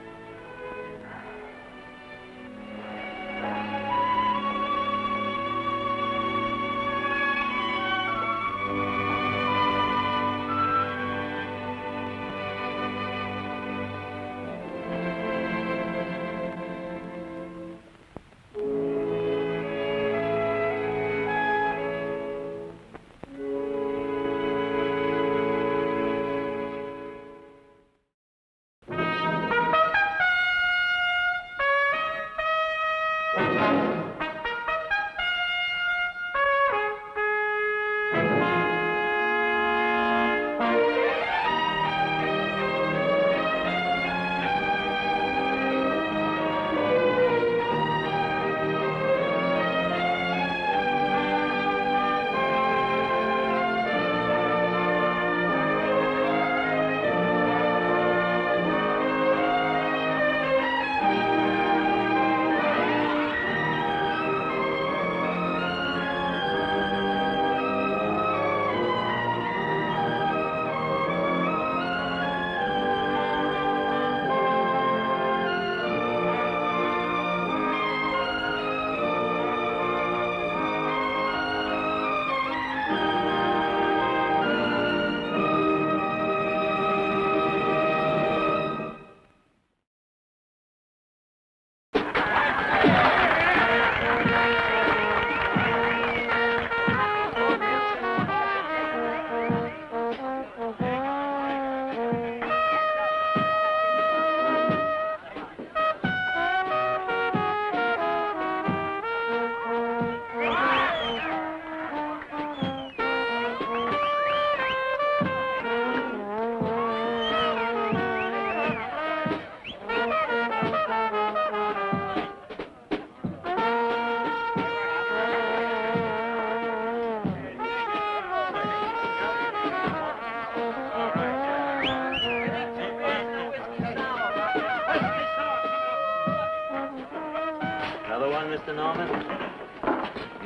Mr. Norman?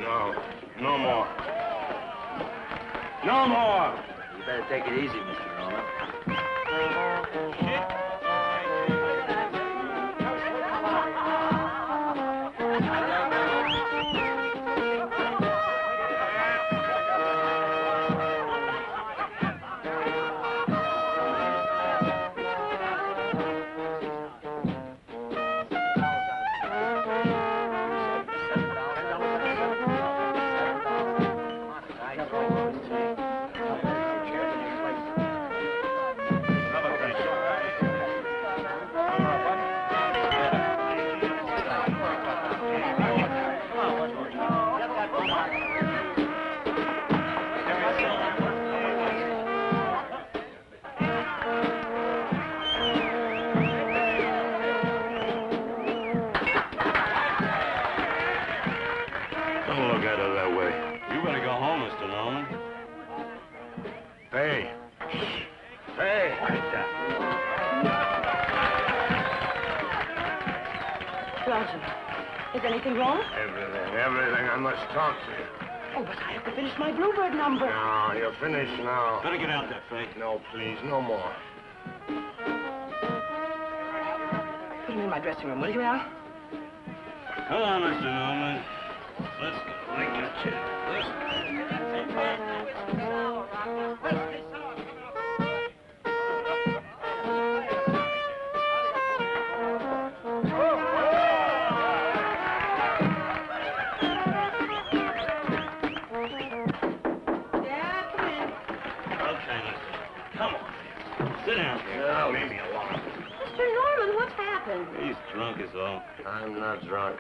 No. No more. No more! You better take it easy, Mr. Norman. Don't look at her that way. You better go home, Mr. Norman. Hey. Hey. Roger, is anything wrong? Everything. I must talk to you. Oh, but I have to finish my Bluebird number. No, you're finished now. Better get out there, Faye. No, please, no more. Put him in my dressing room, will you, Al? Come on, Mr. Norman. Let's go. Like that chair. Let's sit down. No, leave me alone. Mr. Norman, what's happened? He's drunk is all. I'm not drunk.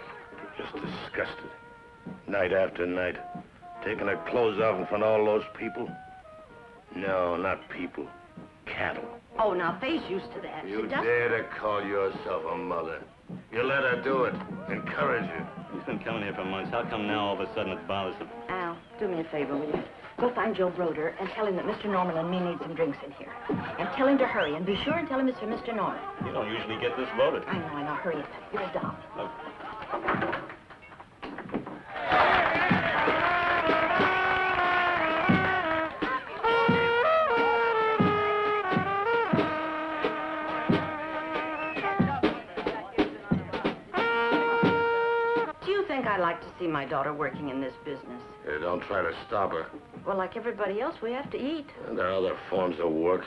Just disgusted. Night after night. Taking her clothes off in front of all those people. No, not people. Cattle. Oh, now, Faye's used to that. You She does- dare to call yourself a mother. You let her do it. Encourage her. He's been coming here for months. How come now all of a sudden it bothers him? Al, do me a favor, will you? Go find Joe Broder and tell him that Mr. Norman and me need some drinks in here. And tell him to hurry, and be sure and tell him it's for Mr. Norman. You don't usually get this loaded. I know. Hurry up. You're a doll. Do you think I like to see my daughter working in this business? Hey, don't try to stop her. Well, like everybody else, we have to eat. There are other forms of work.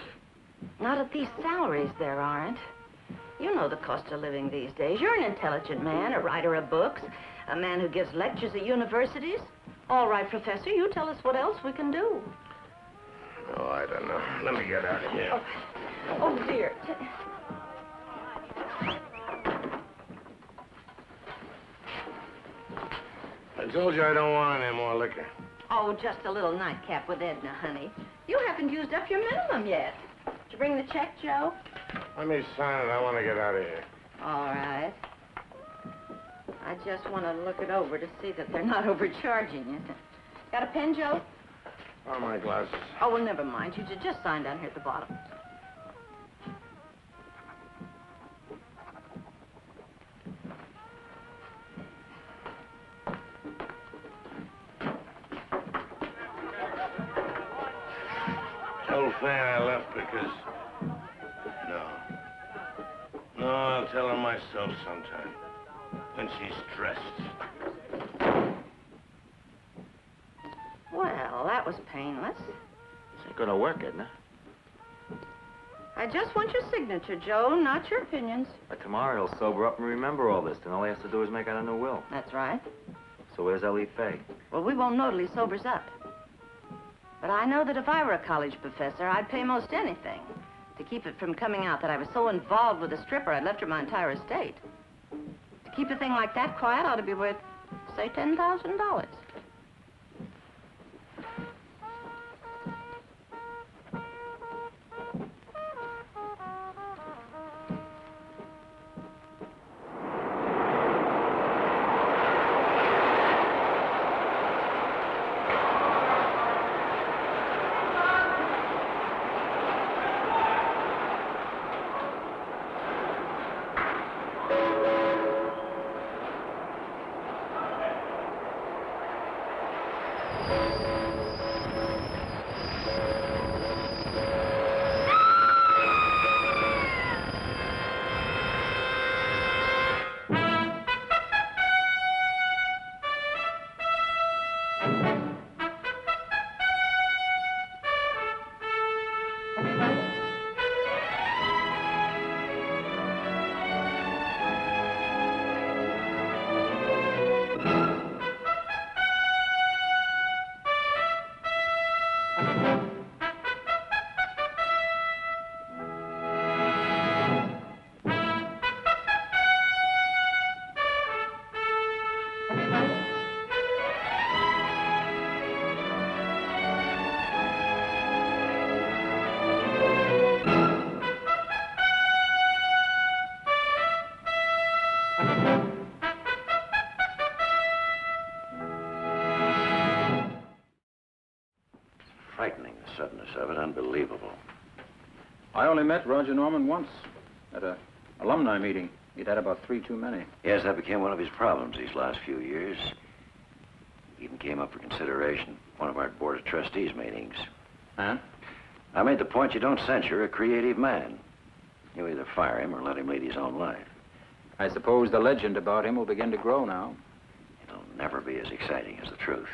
Not at these salaries, there aren't. You know the cost of living these days. You're an intelligent man, a writer of books, a man who gives lectures at universities. All right, Professor, you tell us what else we can do. Oh, I don't know. Let me get out of here. Oh, dear. I told you I don't want any more liquor. Oh, just a little nightcap with Edna, honey. You haven't used up your minimum yet. Did you bring the check, Joe? Let me sign it. I want to get out of here. All right. I just want to look it over to see that they're not overcharging you. Got a pen, Joe? Oh, my glasses. Oh, well, never mind. You just sign down here at the bottom. Tell Faye I left because... No, I'll tell her myself sometime. When she's dressed. Well, that was painless. This ain't gonna work, Edna. I just want your signature, Joe, not your opinions. By tomorrow, he'll sober up and remember all this, and all he has to do is make out a new will. That's right. So where's Ellie Faye? Well, we won't know till he sobers up. But I know that if I were a college professor, I'd pay most anything to keep it from coming out that I was so involved with a stripper I'd left her my entire estate. To keep a thing like that quiet ought to be worth, say, $10,000. business of it. Unbelievable. I only met Roger Norman once at a alumni meeting. He'd had about 3 too many. Yes, that became one of his problems these last few years. Even came up for consideration at one of our Board of Trustees meetings. Huh? I made the point you don't censure a creative man. You either fire him or let him lead his own life. I suppose the legend about him will begin to grow now. It'll never be as exciting as the truth.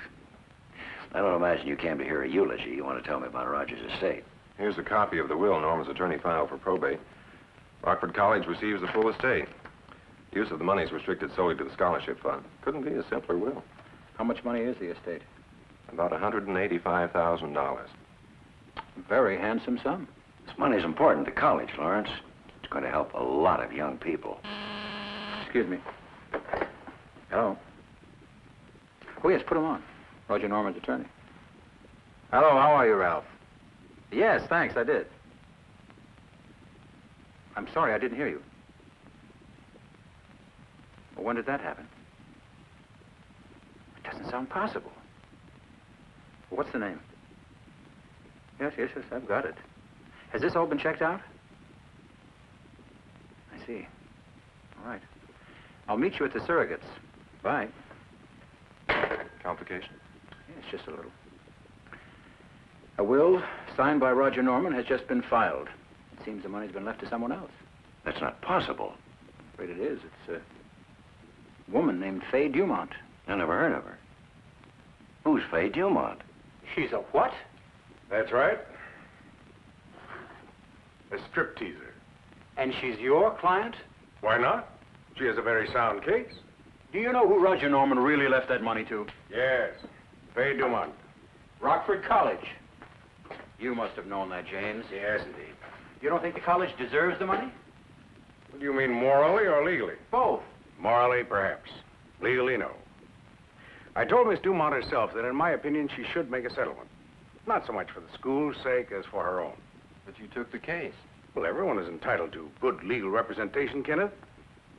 I don't imagine you came to hear a eulogy. You want to tell me about Roger's estate. Here's a copy of the will Norman's attorney filed for probate. Rockford College receives the full estate. Use of the money is restricted solely to the scholarship fund. Couldn't be a simpler will. How much money is the estate? About $185,000. Very handsome sum. This money's important to college, Lawrence. It's going to help a lot of young people. Excuse me. Hello. Oh, yes, put him on. Roger Norman's attorney. Hello, how are you, Ralph? Yes, thanks, I did. I'm sorry, I didn't hear you. Well, when did that happen? It doesn't sound possible. Well, what's the name? Yes, I've got it. Has this all been checked out? I see. All right. I'll meet you at the surrogates. Bye. Complication? Yes, just a little. A will signed by Roger Norman has just been filed. It seems the money's been left to someone else. That's not possible. I'm afraid it is. It's a woman named Faye Dumont. I never heard of her. Who's Faye Dumont? She's a what? That's right. A stripteaser. And she's your client? Why not? She has a very sound case. Do you know who Roger Norman really left that money to? Yes. Faye Dumont. Rockford College. You must have known that, James. Yes, indeed. You don't think the college deserves the money? What do you mean, morally or legally? Both. Morally, perhaps. Legally, no. I told Miss Dumont herself that, in my opinion, she should make a settlement. Not so much for the school's sake as for her own. But you took the case. Well, everyone is entitled to good legal representation, Kenneth.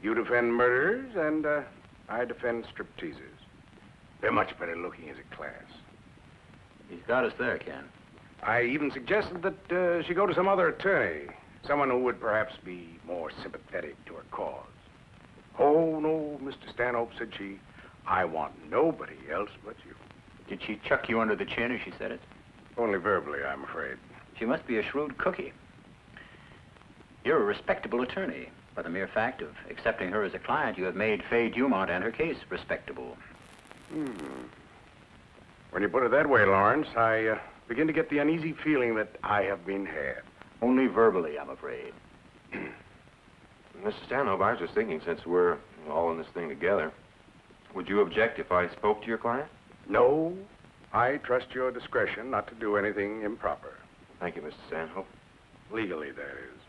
You defend murderers, and I defend stripteasers. They're much better looking as a class. He's got us there, Ken. I even suggested that she go to some other attorney, someone who would perhaps be more sympathetic to her cause. Oh, no, Mr. Stanhope, said she, I want nobody else but you. Did she chuck you under the chin as she said it? Only verbally, I'm afraid. She must be a shrewd cookie. You're a respectable attorney. By the mere fact of accepting her as a client, you have made Faye Dumont and her case respectable. When you put it that way, Lawrence, I begin to get the uneasy feeling that I have been had. Only verbally, I'm afraid. Mr. Stanhope, I was just thinking, since we're all in this thing together, would you object if I spoke to your client? No, I trust your discretion not to do anything improper. Thank you, Mr. Stanhope. Legally, that is.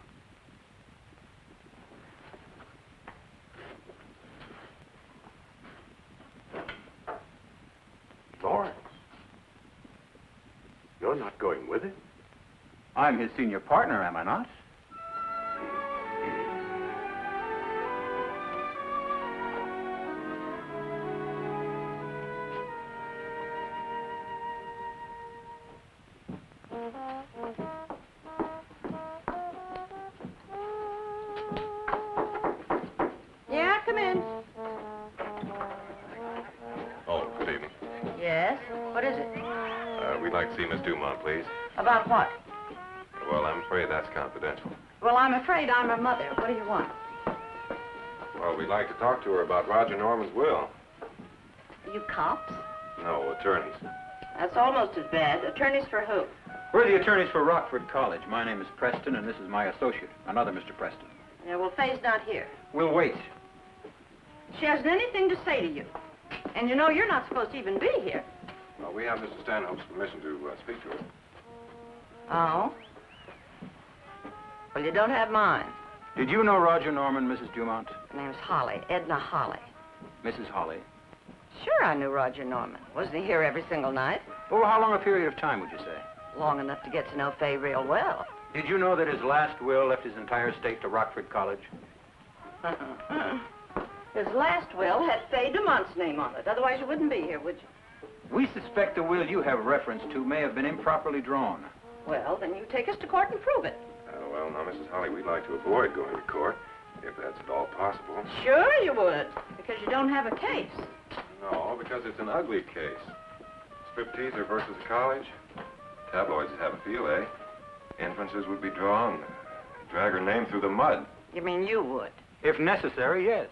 Lawrence, you're not going with him? I'm his senior partner, am I not? Yeah, come in. Oh, good evening. Yes? What is it? We'd like to see Miss Dumont, please. About what? Well, I'm afraid that's confidential. Well, I'm afraid I'm her mother. What do you want? Well, we'd like to talk to her about Roger Norman's will. Are you cops? No, attorneys. That's almost as bad. Attorneys for who? We're the attorneys for Rockford College. My name is Preston, and this is my associate, another Mr. Preston. Yeah, well, Faye's not here. We'll wait. She hasn't anything to say to you. And you know you're not supposed to even be here. Well, we have Mr. Stanhope's permission to speak to her. Oh? Well, you don't have mine. Did you know Roger Norman, Mrs. Dumont? Her name's Holly, Edna Holly. Mrs. Holly. Sure, I knew Roger Norman. Wasn't he here every single night? Over how long a period of time, would you say? Long enough to get to know Faye real well. Did you know that his last will left his entire estate to Rockford College? His last will had Faye Dumont's name on it. Otherwise, you wouldn't be here, would you? We suspect the will you have reference to may have been improperly drawn. Well, then you take us to court and prove it. Well, now, Mrs. Holly, we'd like to avoid going to court, if that's at all possible. Sure you would, because you don't have a case. No, because it's an ugly case. Stripteaser versus a college. Tabloids would have a field day. Inferences would be drawn. Drag her name through the mud. You mean you would? If necessary, yes.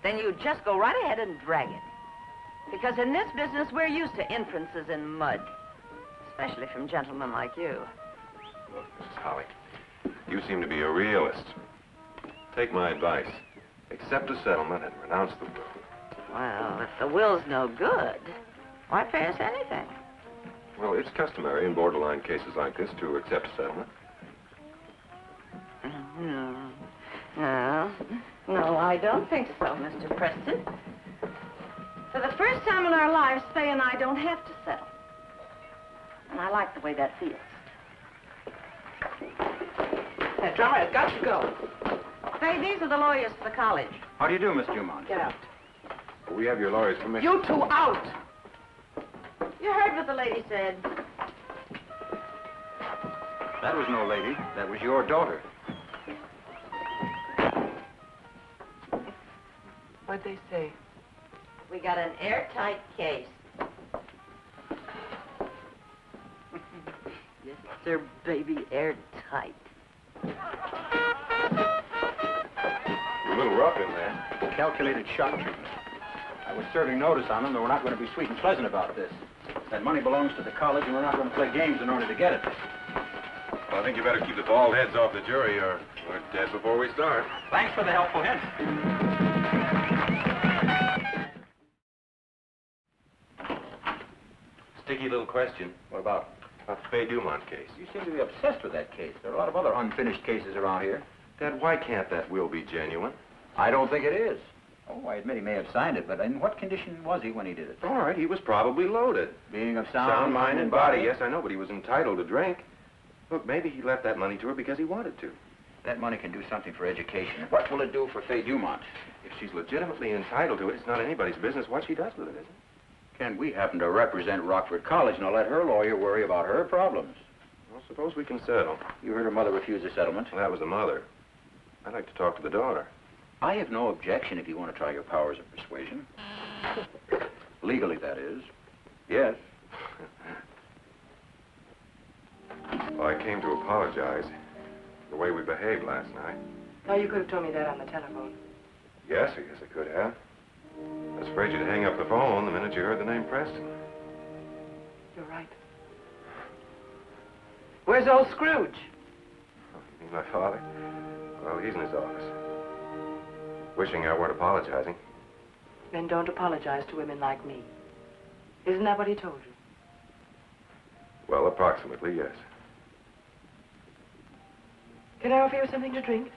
Then you just go right ahead and drag it. Because in this business, we're used to inferences in mud. Especially from gentlemen like you. Look, Mrs. Holly, you seem to be a realist. Take my advice. Accept a settlement and renounce the will. Well, if the will's no good, why pay us anything? Well, it's customary in borderline cases like this to accept a settlement. No, I don't think so, Mr. Preston. For the first time in our lives, Faye and I don't have to settle. And I like the way that feels. Hey, drummer, it's got to go. Faye, these are the lawyers for the college. How do you do, Miss Dumont? Get out. We have your lawyer's permission. You two out! You heard what the lady said. That was no lady. That was your daughter. What'd they say? We got an airtight case. Yes, sir, baby, airtight. You're a little rough in there. Calculated shock treatment. I was serving notice on them that we're not going to be sweet and pleasant about this. That money belongs to the college, and we're not going to play games in order to get it. Well, I think you better keep the bald heads off the jury, or we're dead before we start. Thanks for the helpful hint. Sticky little question. What about? About the Faye Dumont case. You seem to be obsessed with that case. There are a lot of other unfinished cases around here. Dad, why can't that will be genuine? I don't think it is. Oh, I admit he may have signed it, but in what condition was he when he did it? All right, he was probably loaded. Being of Sound mind and body. Yes, I know, but he was entitled to drink. Look, maybe he left that money to her because he wanted to. That money can do something for education. What will it do for Faye Dumont? If she's legitimately entitled to it, it's not anybody's business what she does with it, is it? Ken, we happen to represent Rockford College, and I'll let her lawyer worry about her problems. Well, suppose we can settle. You heard her mother refuse a settlement? Well, that was the mother. I'd like to talk to the daughter. I have no objection if you want to try your powers of persuasion. Legally, that is. Yes. Well, I came to apologize for the way we behaved last night. Oh, you could have told me that on the telephone. Yes, I guess I could have. I was afraid you'd hang up the phone the minute you heard the name Preston. You're right. Where's old Scrooge? Oh, you mean my father? Well, he's in his office. Wishing I weren't apologizing. Men don't apologize to women like me. Isn't that what he told you? Well, approximately, yes. Can I offer you something to drink?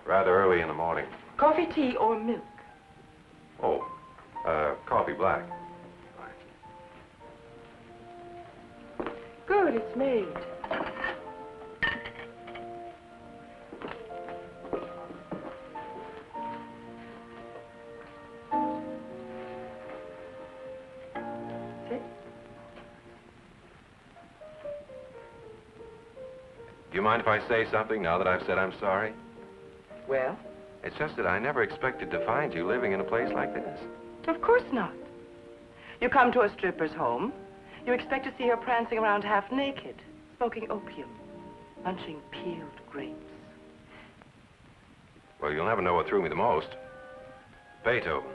Rather early in the morning. Coffee, tea, or milk? Oh, coffee black. Good, it's made. Sit. Do you mind if I say something now that I've said I'm sorry? Well? It's just that I never expected to find you living in a place like this. Of course not. You come to a stripper's home. You expect to see her prancing around half naked, smoking opium, munching peeled grapes. Well, you'll never know what threw me the most. Beethoven.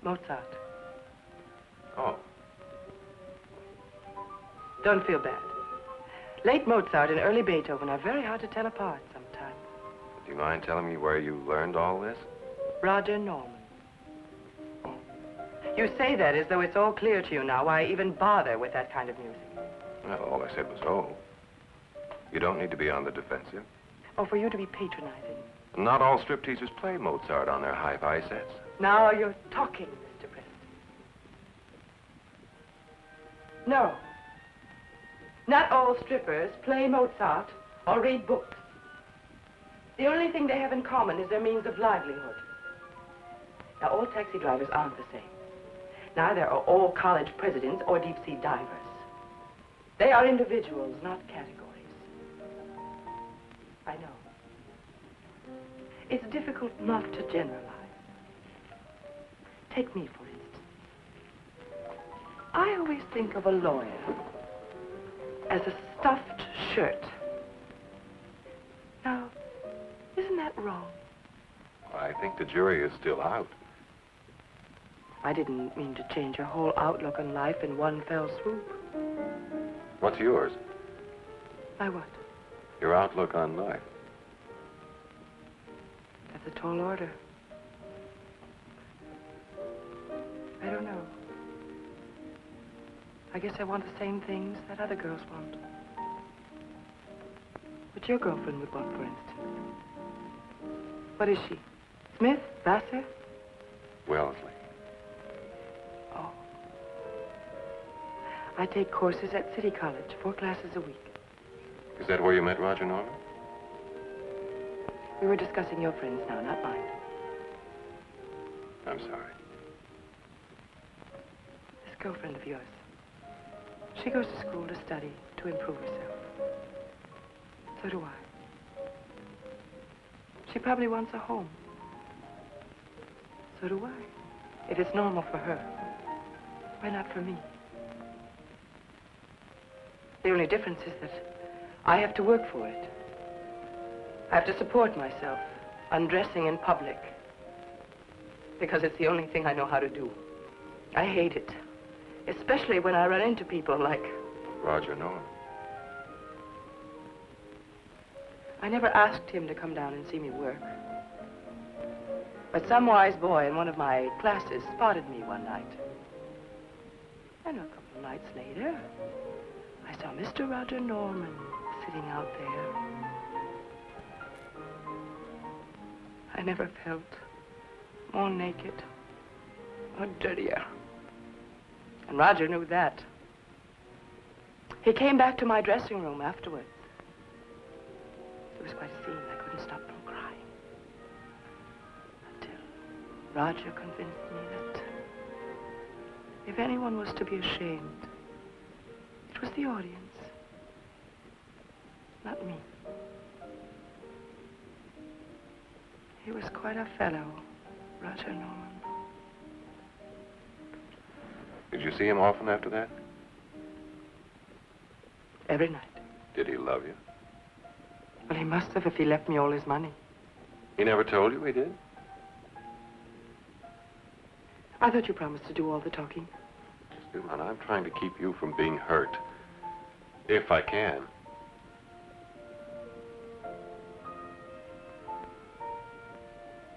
Mozart. Oh. Don't feel bad. Late Mozart and early Beethoven are very hard to tell apart sometimes. Do you mind telling me where you learned all this? Roger Norman. You say that as though it's all clear to you now why I even bother with that kind of music. Well, all I said was, oh. You don't need to be on the defensive. Or for you to be patronizing. Not all stripteasers play Mozart on their hi-fi sets. Now you're talking, Mr. Preston. No. Not all strippers play Mozart or read books. The only thing they have in common is their means of livelihood. Now, all taxi drivers aren't the same. Neither are all college presidents or deep-sea divers. They are individuals, not categories. I know. It's difficult not to generalize. Take me, for instance. I always think of a lawyer as a stuffed shirt. Now, isn't that wrong? I think the jury is still out. I didn't mean to change your whole outlook on life in one fell swoop. What's yours? My what? Your outlook on life. That's a tall order. I don't know. I guess I want the same things that other girls want. What your girlfriend would want, for instance. What is she? Smith? Vassar? Wellesley. Oh. I take courses at City College, 4 classes a week. Is that where you met Roger Norman? We were discussing your friends now, not mine. I'm sorry. This girlfriend of yours. She goes to school to study, to improve herself. So do I. She probably wants a home. So do I. If it's normal for her, why not for me? The only difference is that I have to work for it. I have to support myself, undressing in public, because it's the only thing I know how to do. I hate it, especially when I run into people like Roger Norman. I never asked him to come down and see me work. But some wise boy in one of my classes spotted me one night. And a couple of nights later, I saw Mr. Roger Norman sitting out there. I never felt more naked or dirtier. And Roger knew that. He came back to my dressing room afterwards. It was quite a scene. I couldn't stop from crying. Until Roger convinced me that if anyone was to be ashamed, it was the audience, not me. He was quite a fellow, Roger Norman. Did you see him often after that? Every night. Did he love you? Well, he must have if he left me all his money. He never told you he did? I thought you promised to do all the talking. Newman, I'm trying to keep you from being hurt. If I can.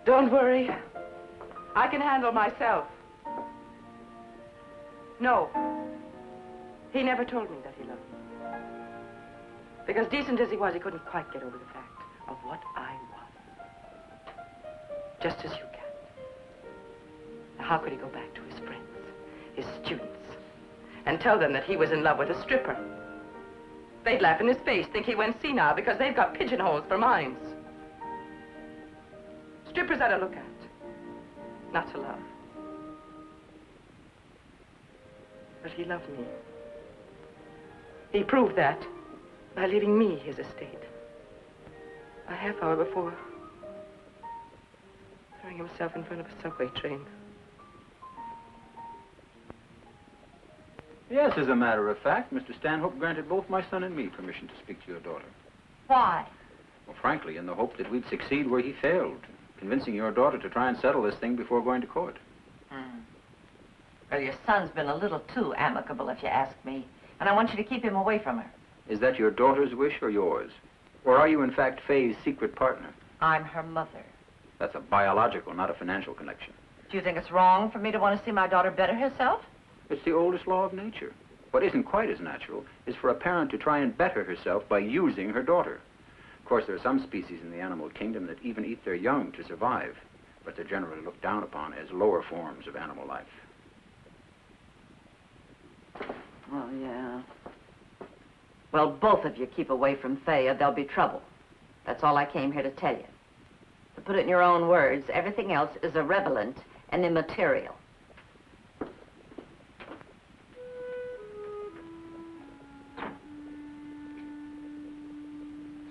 Don't worry. I can handle myself. No. He never told me that he loved me. Because decent as he was, he couldn't quite get over the fact of what I was. Just as you can. Now, how could he go back to his friends, his students, and tell them that he was in love with a stripper? They'd laugh in his face, think he went senile because they've got pigeonholes for minds. Strippers are to look at, not to love. But he loved me. He proved that by leaving me his estate. A half hour before throwing himself in front of a subway train. Yes, as a matter of fact, Mr. Stanhope granted both my son and me permission to speak to your daughter. Why? Well, frankly, in the hope that we'd succeed where he failed, convincing your daughter to try and settle this thing before going to court. Well, your son's been a little too amicable, if you ask me. And I want you to keep him away from her. Is that your daughter's wish or yours? Or are you, in fact, Faye's secret partner? I'm her mother. That's a biological, not a financial connection. Do you think it's wrong for me to want to see my daughter better herself? It's the oldest law of nature. What isn't quite as natural is for a parent to try and better herself by using her daughter. Of course, there are some species in the animal kingdom that even eat their young to survive, but they're generally looked down upon as lower forms of animal life. Oh, yeah. Well, both of you keep away from Faye or there'll be trouble. That's all I came here to tell you. To put it in your own words, everything else is irrelevant and immaterial.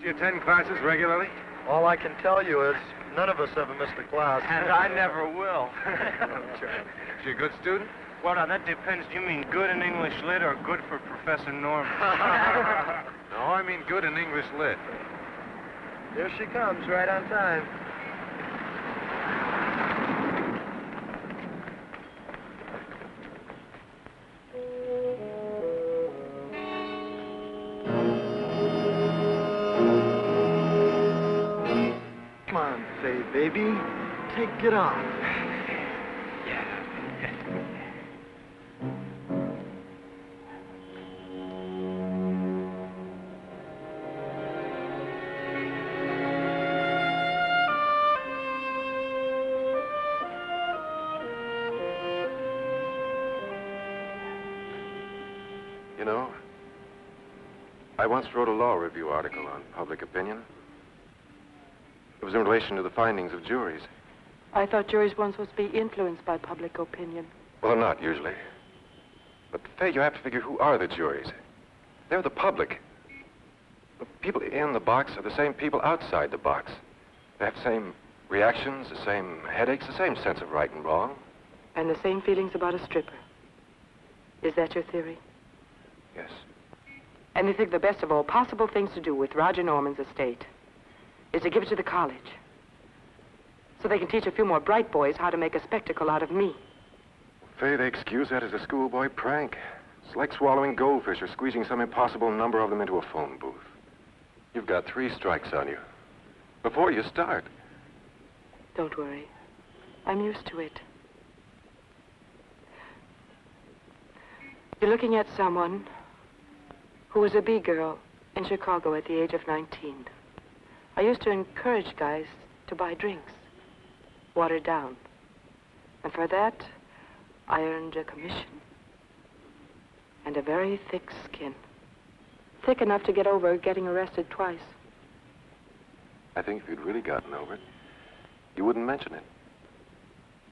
Do you attend classes regularly? All I can tell you is none of us ever missed a class. And I never will. Is she a good student? Well, now, that depends. Do you mean good in English Lit or good for Professor Norman? No, I mean good in English Lit. Here she comes, right on time. Come on, Faye, baby. Take it off. You know, I once wrote a law review article on public opinion. It was in relation to the findings of juries. I thought juries weren't supposed to be influenced by public opinion. Well, they're not usually. But, Faye, you have to figure who are the juries. They're the public. The people in the box are the same people outside the box. They have the same reactions, the same headaches, the same sense of right and wrong. And the same feelings about a stripper. Is that your theory? Yes. And you think the best of all possible things to do with Roger Norman's estate is to give it to the college, so they can teach a few more bright boys how to make a spectacle out of me. Faye, they excuse that as a schoolboy prank. It's like swallowing goldfish or squeezing some impossible number of them into a phone booth. You've got 3 strikes on you before you start. Don't worry. I'm used to it. You're looking at someone who was a B-girl in Chicago at the age of 19. I used to encourage guys to buy drinks, watered down. And for that, I earned a commission. And a very thick skin. Thick enough to get over getting arrested twice. I think if you'd really gotten over it, you wouldn't mention it.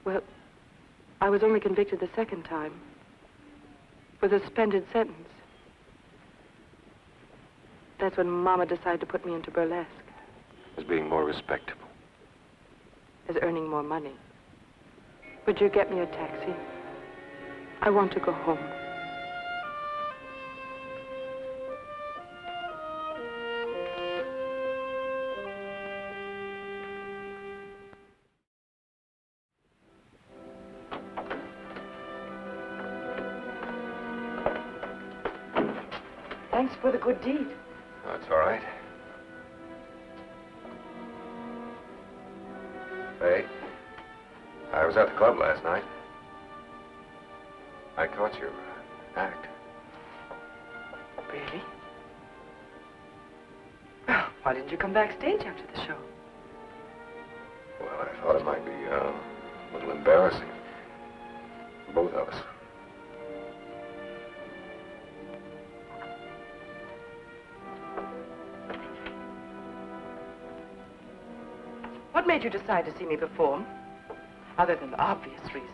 Well, I was only convicted the second time, with a suspended sentence. That's when Mama decided to put me into burlesque. As being more respectable. As earning more money. Would you get me a taxi? I want to go home. Thanks for the good deed. That's all right. Hey, I was at the club last night. I caught your act. Really? Well, why didn't you come backstage after the show? Well, I thought it might be a little embarrassing for both of us. What made you decide to see me perform, other than the obvious reasons?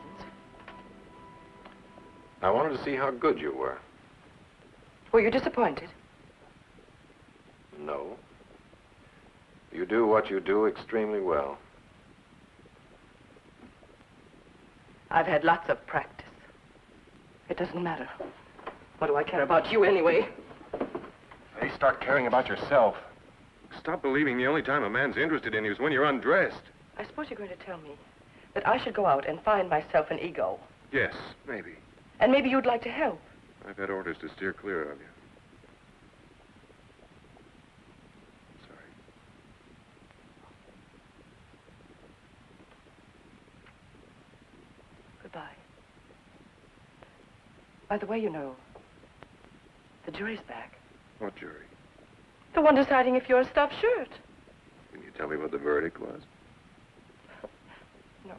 I wanted to see how good you were. Were you disappointed? No. You do what you do extremely well. I've had lots of practice. It doesn't matter. What do I care about you anyway? Hey, start caring about yourself. Stop believing the only time a man's interested in you is when you're undressed. I suppose you're going to tell me that I should go out and find myself an ego. Yes, maybe. And maybe you'd like to help. I've had orders to steer clear of you. Sorry. Goodbye. By the way, you know, the jury's back. What jury? The one deciding if you're a stuffed shirt. Can you tell me what the verdict was? No.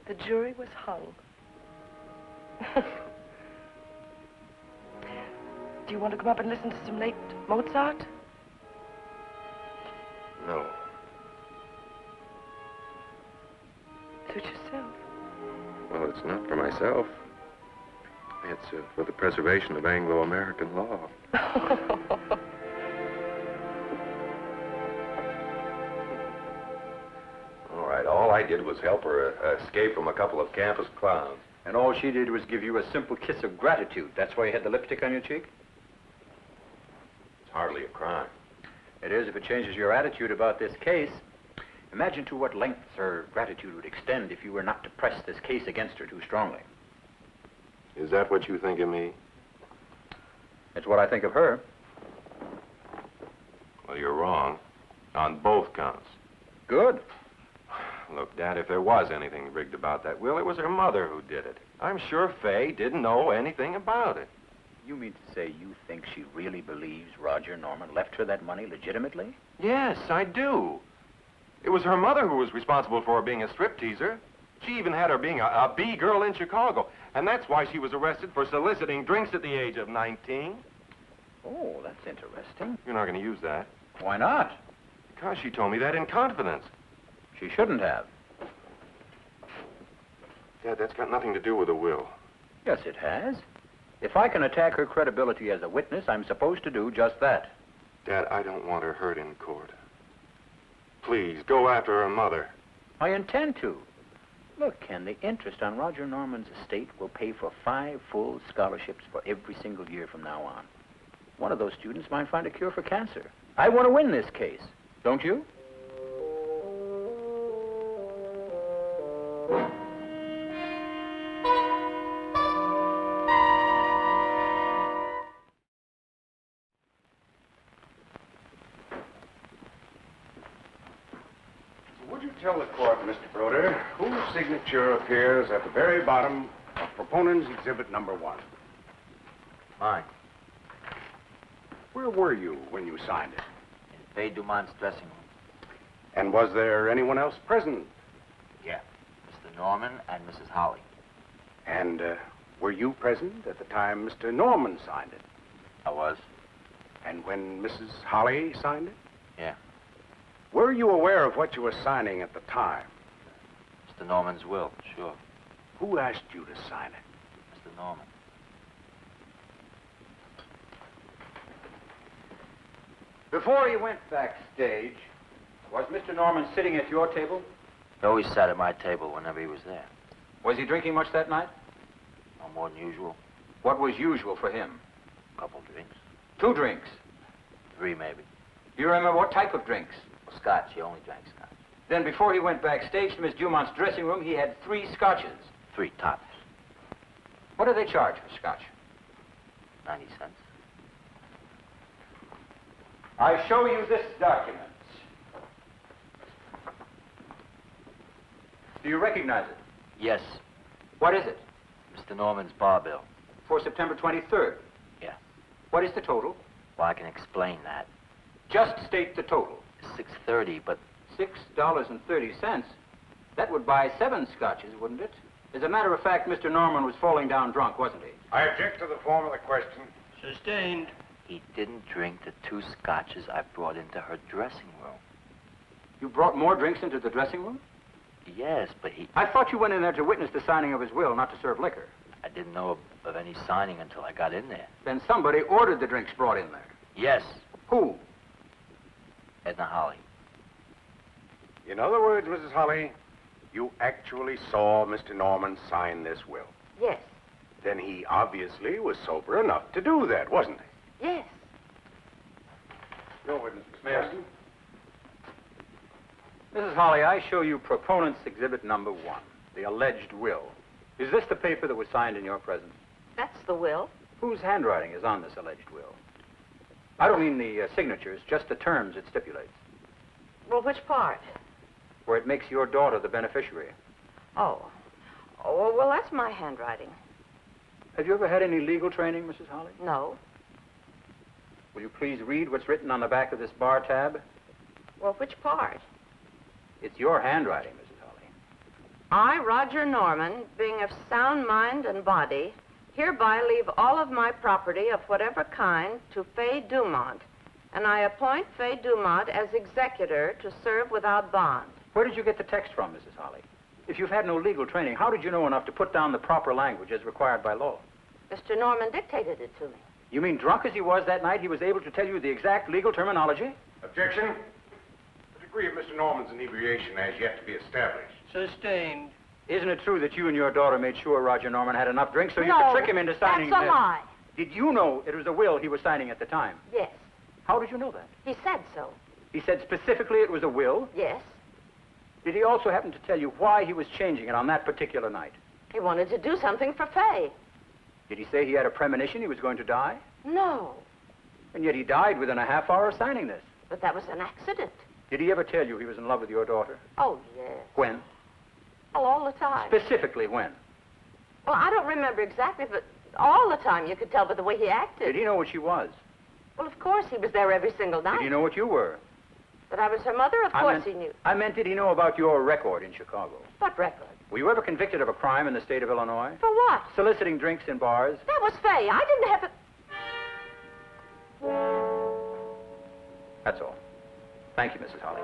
The jury was hung. Do you want to come up and listen to some late Mozart? No. Suit yourself. Well, it's not for myself. It's for the preservation of Anglo-American law. I did was help her escape from a couple of campus clowns. And all she did was give you a simple kiss of gratitude. That's why you had the lipstick on your cheek? It's hardly a crime. It is if it changes your attitude about this case. Imagine to what lengths her gratitude would extend if you were not to press this case against her too strongly. Is that what you think of me? It's what I think of her. Well, you're wrong. On both counts. Good. Look, Dad, if there was anything rigged about that will, it was her mother who did it. I'm sure Fay didn't know anything about it. You mean to say you think she really believes Roger Norman left her that money legitimately? Yes, I do. It was her mother who was responsible for her being a stripteaser. She even had her being a B-girl in Chicago. And that's why she was arrested for soliciting drinks at the age of 19. Oh, that's interesting. You're not going to use that. Why not? Because she told me that in confidence. She shouldn't have. Dad, that's got nothing to do with the will. Yes, it has. If I can attack her credibility as a witness, I'm supposed to do just that. Dad, I don't want her hurt in court. Please, go after her mother. I intend to. Look, Ken, the interest on Roger Norman's estate will pay for 5 full scholarships for every single year from now on. One of those students might find a cure for cancer. I want to win this case. Don't you? Would you tell the court, Mr. Broder, whose signature appears at the very bottom of Proponent's Exhibit Number 1? Mine. Where were you when you signed it? In Fay Dumont's dressing room. And was there anyone else present? Yeah. Mr. Norman and Mrs. Holly. And were you present at the time Mr. Norman signed it? I was. And when Mrs. Holly signed it? Yeah. Were you aware of what you were signing at the time? Mr. Norman's will, sure. Who asked you to sign it? Mr. Norman. Before he went backstage, was Mr. Norman sitting at your table? He always sat at my table whenever he was there. Was he drinking much that night? No more than usual. What was usual for him? A couple drinks. 2 drinks. 3, maybe. Do you remember what type of drinks? Scotch. He only drank scotch. Then before he went backstage to Miss Dumont's dressing room, he had 3 scotches. 3 tops. What do they charge for scotch? 90 cents. I show you this document. Do you recognize it? Yes. What is it? Mr. Norman's bar bill. For September 23rd? Yeah. What is the total? Well, I can explain that. Just state the total. $6.30, but... $6.30? That would buy 7 scotches, wouldn't it? As a matter of fact, Mr. Norman was falling down drunk, wasn't he? I object to the form of the question. Sustained. He didn't drink the 2 scotches I brought into her dressing room. You brought more drinks into the dressing room? Yes, but he... I thought you went in there to witness the signing of his will, not to serve liquor. I didn't know of any signing until I got in there. Then somebody ordered the drinks brought in there. Yes. Who? Edna Holly. In other words, Mrs. Holly, you actually saw Mr. Norman sign this will. Yes. Then he obviously was sober enough to do that, wasn't he? Yes. Your witness, Miss Marston. Mrs. Holly, I show you Proponent's Exhibit Number 1, the alleged will. Is this the paper that was signed in your presence? That's the will. Whose handwriting is on this alleged will? I don't mean the signatures, just the terms it stipulates. Well, which part? Where it makes your daughter the beneficiary. Oh. Oh, well, that's my handwriting. Have you ever had any legal training, Mrs. Holly? No. Will you please read what's written on the back of this bar tab? Well, which part? It's your handwriting, Mrs. Holly. I, Roger Norman, being of sound mind and body, hereby leave all of my property of whatever kind to Fay Dumont, and I appoint Fay Dumont as executor to serve without bond. Where did you get the text from, Mrs. Holly? If you've had no legal training, how did you know enough to put down the proper language as required by law? Mr. Norman dictated it to me. You mean drunk as he was that night, he was able to tell you the exact legal terminology? Objection. degree of Mr. Norman's inebriation has yet to be established. Sustained. Isn't it true that you and your daughter made sure Roger Norman had enough drink so you No, could trick him into signing? that's a lie. Did you know it was a will he was signing at the time? Yes. How did you know that? He said so. He said specifically it was a will? Yes. Did he also happen to tell you why he was changing it on that particular night? He wanted to do something for Fay. Did he say he had a premonition he was going to die? No. And yet he died within a half hour of signing this. But that was an accident. Did he ever tell you he was in love with your daughter? Oh, yes. When? Oh, all the time. Specifically when? Well, I don't remember exactly, but all the time you could tell by the way he acted. Did he know what she was? Well, of course, he was there every single night. Did he know what you were? That I was her mother? Of course he knew. I meant, did he know about your record in Chicago? What record? Were you ever convicted of a crime in the state of Illinois? For what? Soliciting drinks in bars? That was Fay. I didn't have it. That's all. Thank you, Mrs. Holly.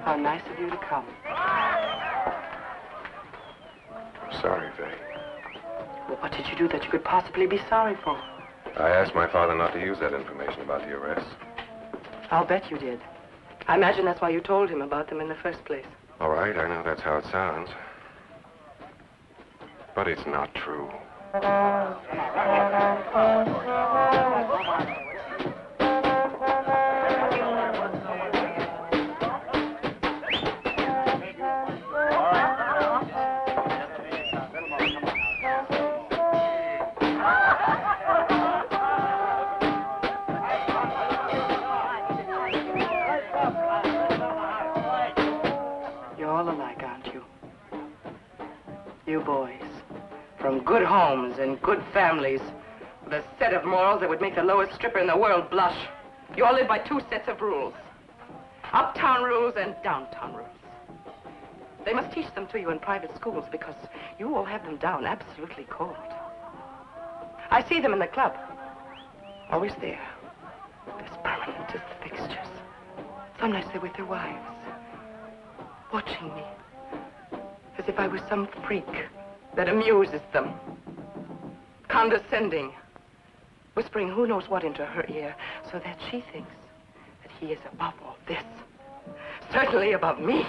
How nice of you to come. I'm sorry, Faye. Well, what did you do that you could possibly be sorry for? I asked my father not to use that information about the arrests. I'll bet you did. I imagine that's why you told him about them in the first place. All right, I know that's how it sounds. But it's not true. You're all alike, aren't you? You boys. From good homes and good families, with a set of morals that would make the lowest stripper in the world blush. You all live by two sets of rules. Uptown rules and downtown rules. They must teach them to you in private schools because you all have them down absolutely cold. I see them in the club. Always there. As permanent as the fixtures. Some nights they're with their wives. Watching me. As if I was some freak that amuses them. Condescending. Whispering who knows what into her ear so that she thinks that he is above all this. Certainly above me.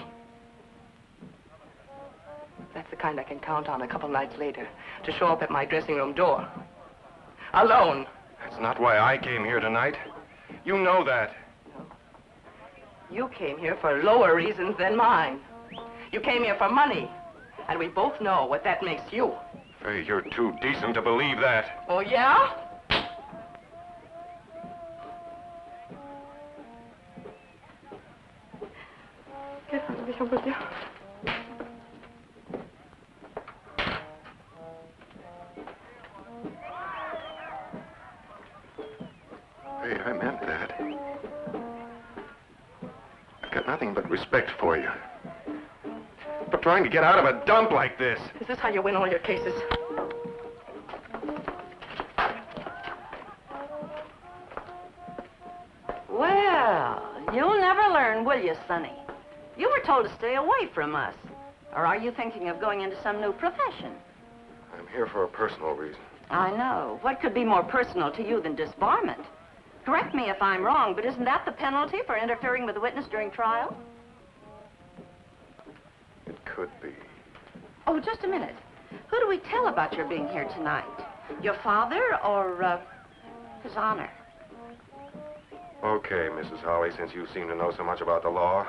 That's the kind I can count on a couple nights later to show up at my dressing room door. Alone. That's not why I came here tonight. You know that. You came here for lower reasons than mine. You came here for money. And we both know what that makes you. Faye, you're too decent to believe that. Oh, yeah? Get out of here, will you? Faye, I meant that. I've got nothing but respect for you. But trying to get out of a dump like this. Is this how you win all your cases? Well, you'll never learn, will you, Sonny? You were told to stay away from us. Or are you thinking of going into some new profession? I'm here for a personal reason. I know. What could be more personal to you than disbarment? Correct me if I'm wrong, but isn't that the penalty for interfering with a witness during trial? It could be. Oh, just a minute. Who do we tell about your being here tonight? Your father or, His Honor? Okay, Mrs. Holly, since you seem to know so much about the law.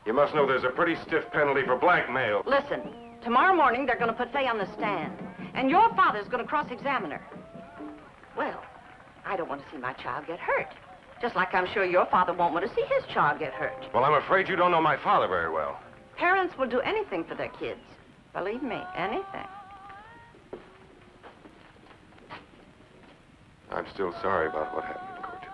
You must know there's a pretty stiff penalty for blackmail. Listen, tomorrow morning they're going to put Fay on the stand, and your father's going to cross-examine her. Well, I don't want to see my child get hurt. Just like I'm sure your father won't want to see his child get hurt. Well, I'm afraid you don't know my father very well. Parents will do anything for their kids. Believe me, anything. I'm still sorry about what happened in court today.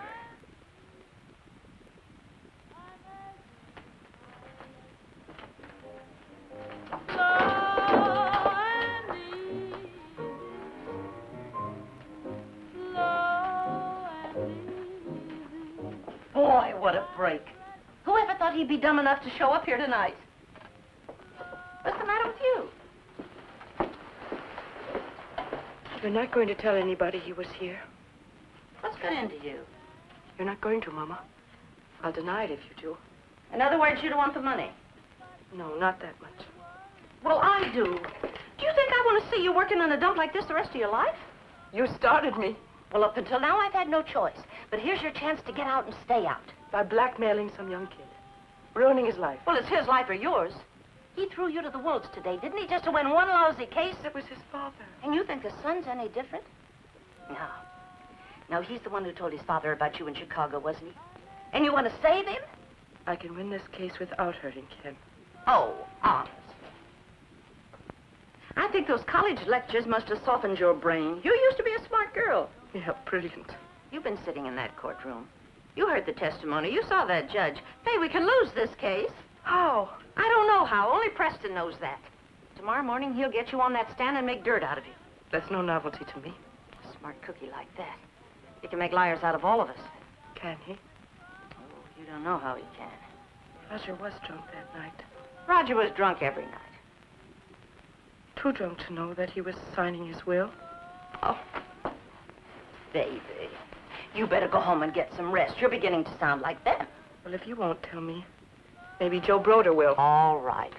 never thought he'd be dumb enough to show up here tonight. What's the matter with you? You're not going to tell anybody he was here. What's got into you? You're not going to, Mama. I'll deny it if you do. In other words, you don't want the money. No, not that much. Well, I do. Do you think I want to see you working in a dump like this the rest of your life? You started me. Well, up until now, I've had no choice. But here's your chance to get out and stay out. By blackmailing some young kid. Ruining his life. Well, it's his life or yours. He threw you to the wolves today, didn't he, just to win one lousy case? It was his father. And you think his son's any different? No. No, he's the one who told his father about you in Chicago, wasn't he? And you want to save him? I can win this case without hurting Ken. Oh, honest. I think those college lectures must have softened your brain. You used to be a smart girl. Yeah, brilliant. You've been sitting in that courtroom. You heard the testimony. You saw that judge. Hey, we can lose this case. How? I don't know how. Only Preston knows that. Tomorrow morning, he'll get you on that stand and make dirt out of you. That's no novelty to me. A smart cookie like that. He can make liars out of all of us. Can he? Oh, you don't know how he can. Roger was drunk that night. Roger was drunk every night. Too drunk to know that he was signing his will. Oh, baby. You better go home and get some rest. You're beginning to sound like them. Well, if you won't tell me, maybe Joe Broder will. All right.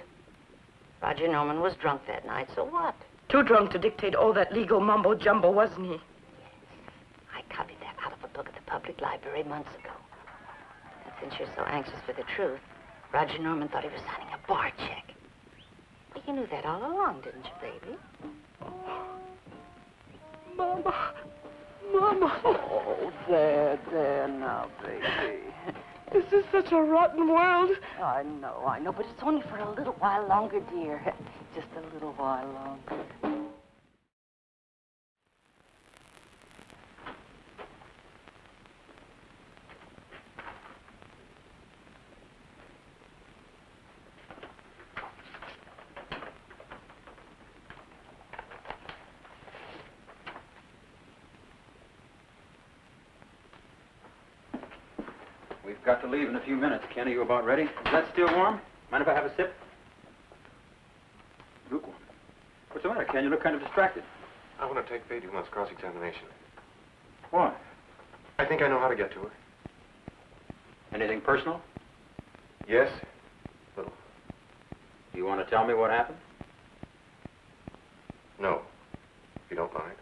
Roger Norman was drunk that night, so what? Too drunk to dictate all that legal mumbo-jumbo, wasn't he? Yes. I copied that out of a book at the public library months ago. And since you're so anxious for the truth, Roger Norman thought he was signing a bar check. Well, you knew that all along, didn't you, baby? Oh. Mama. Mama. Oh, there now, baby. This is such a rotten world. I know, but it's only for a little while longer, dear. Just a little while longer. We've got to leave in a few minutes. Ken, are you about ready? Is that still warm? Mind if I have a sip? Lukewarm. What's the matter, Ken? You look kind of distracted. I want to take Beatty once cross-examination. Why? I think I know how to get to her. Anything personal? Yes. Little. Do you want to tell me what happened? No. If you don't mind.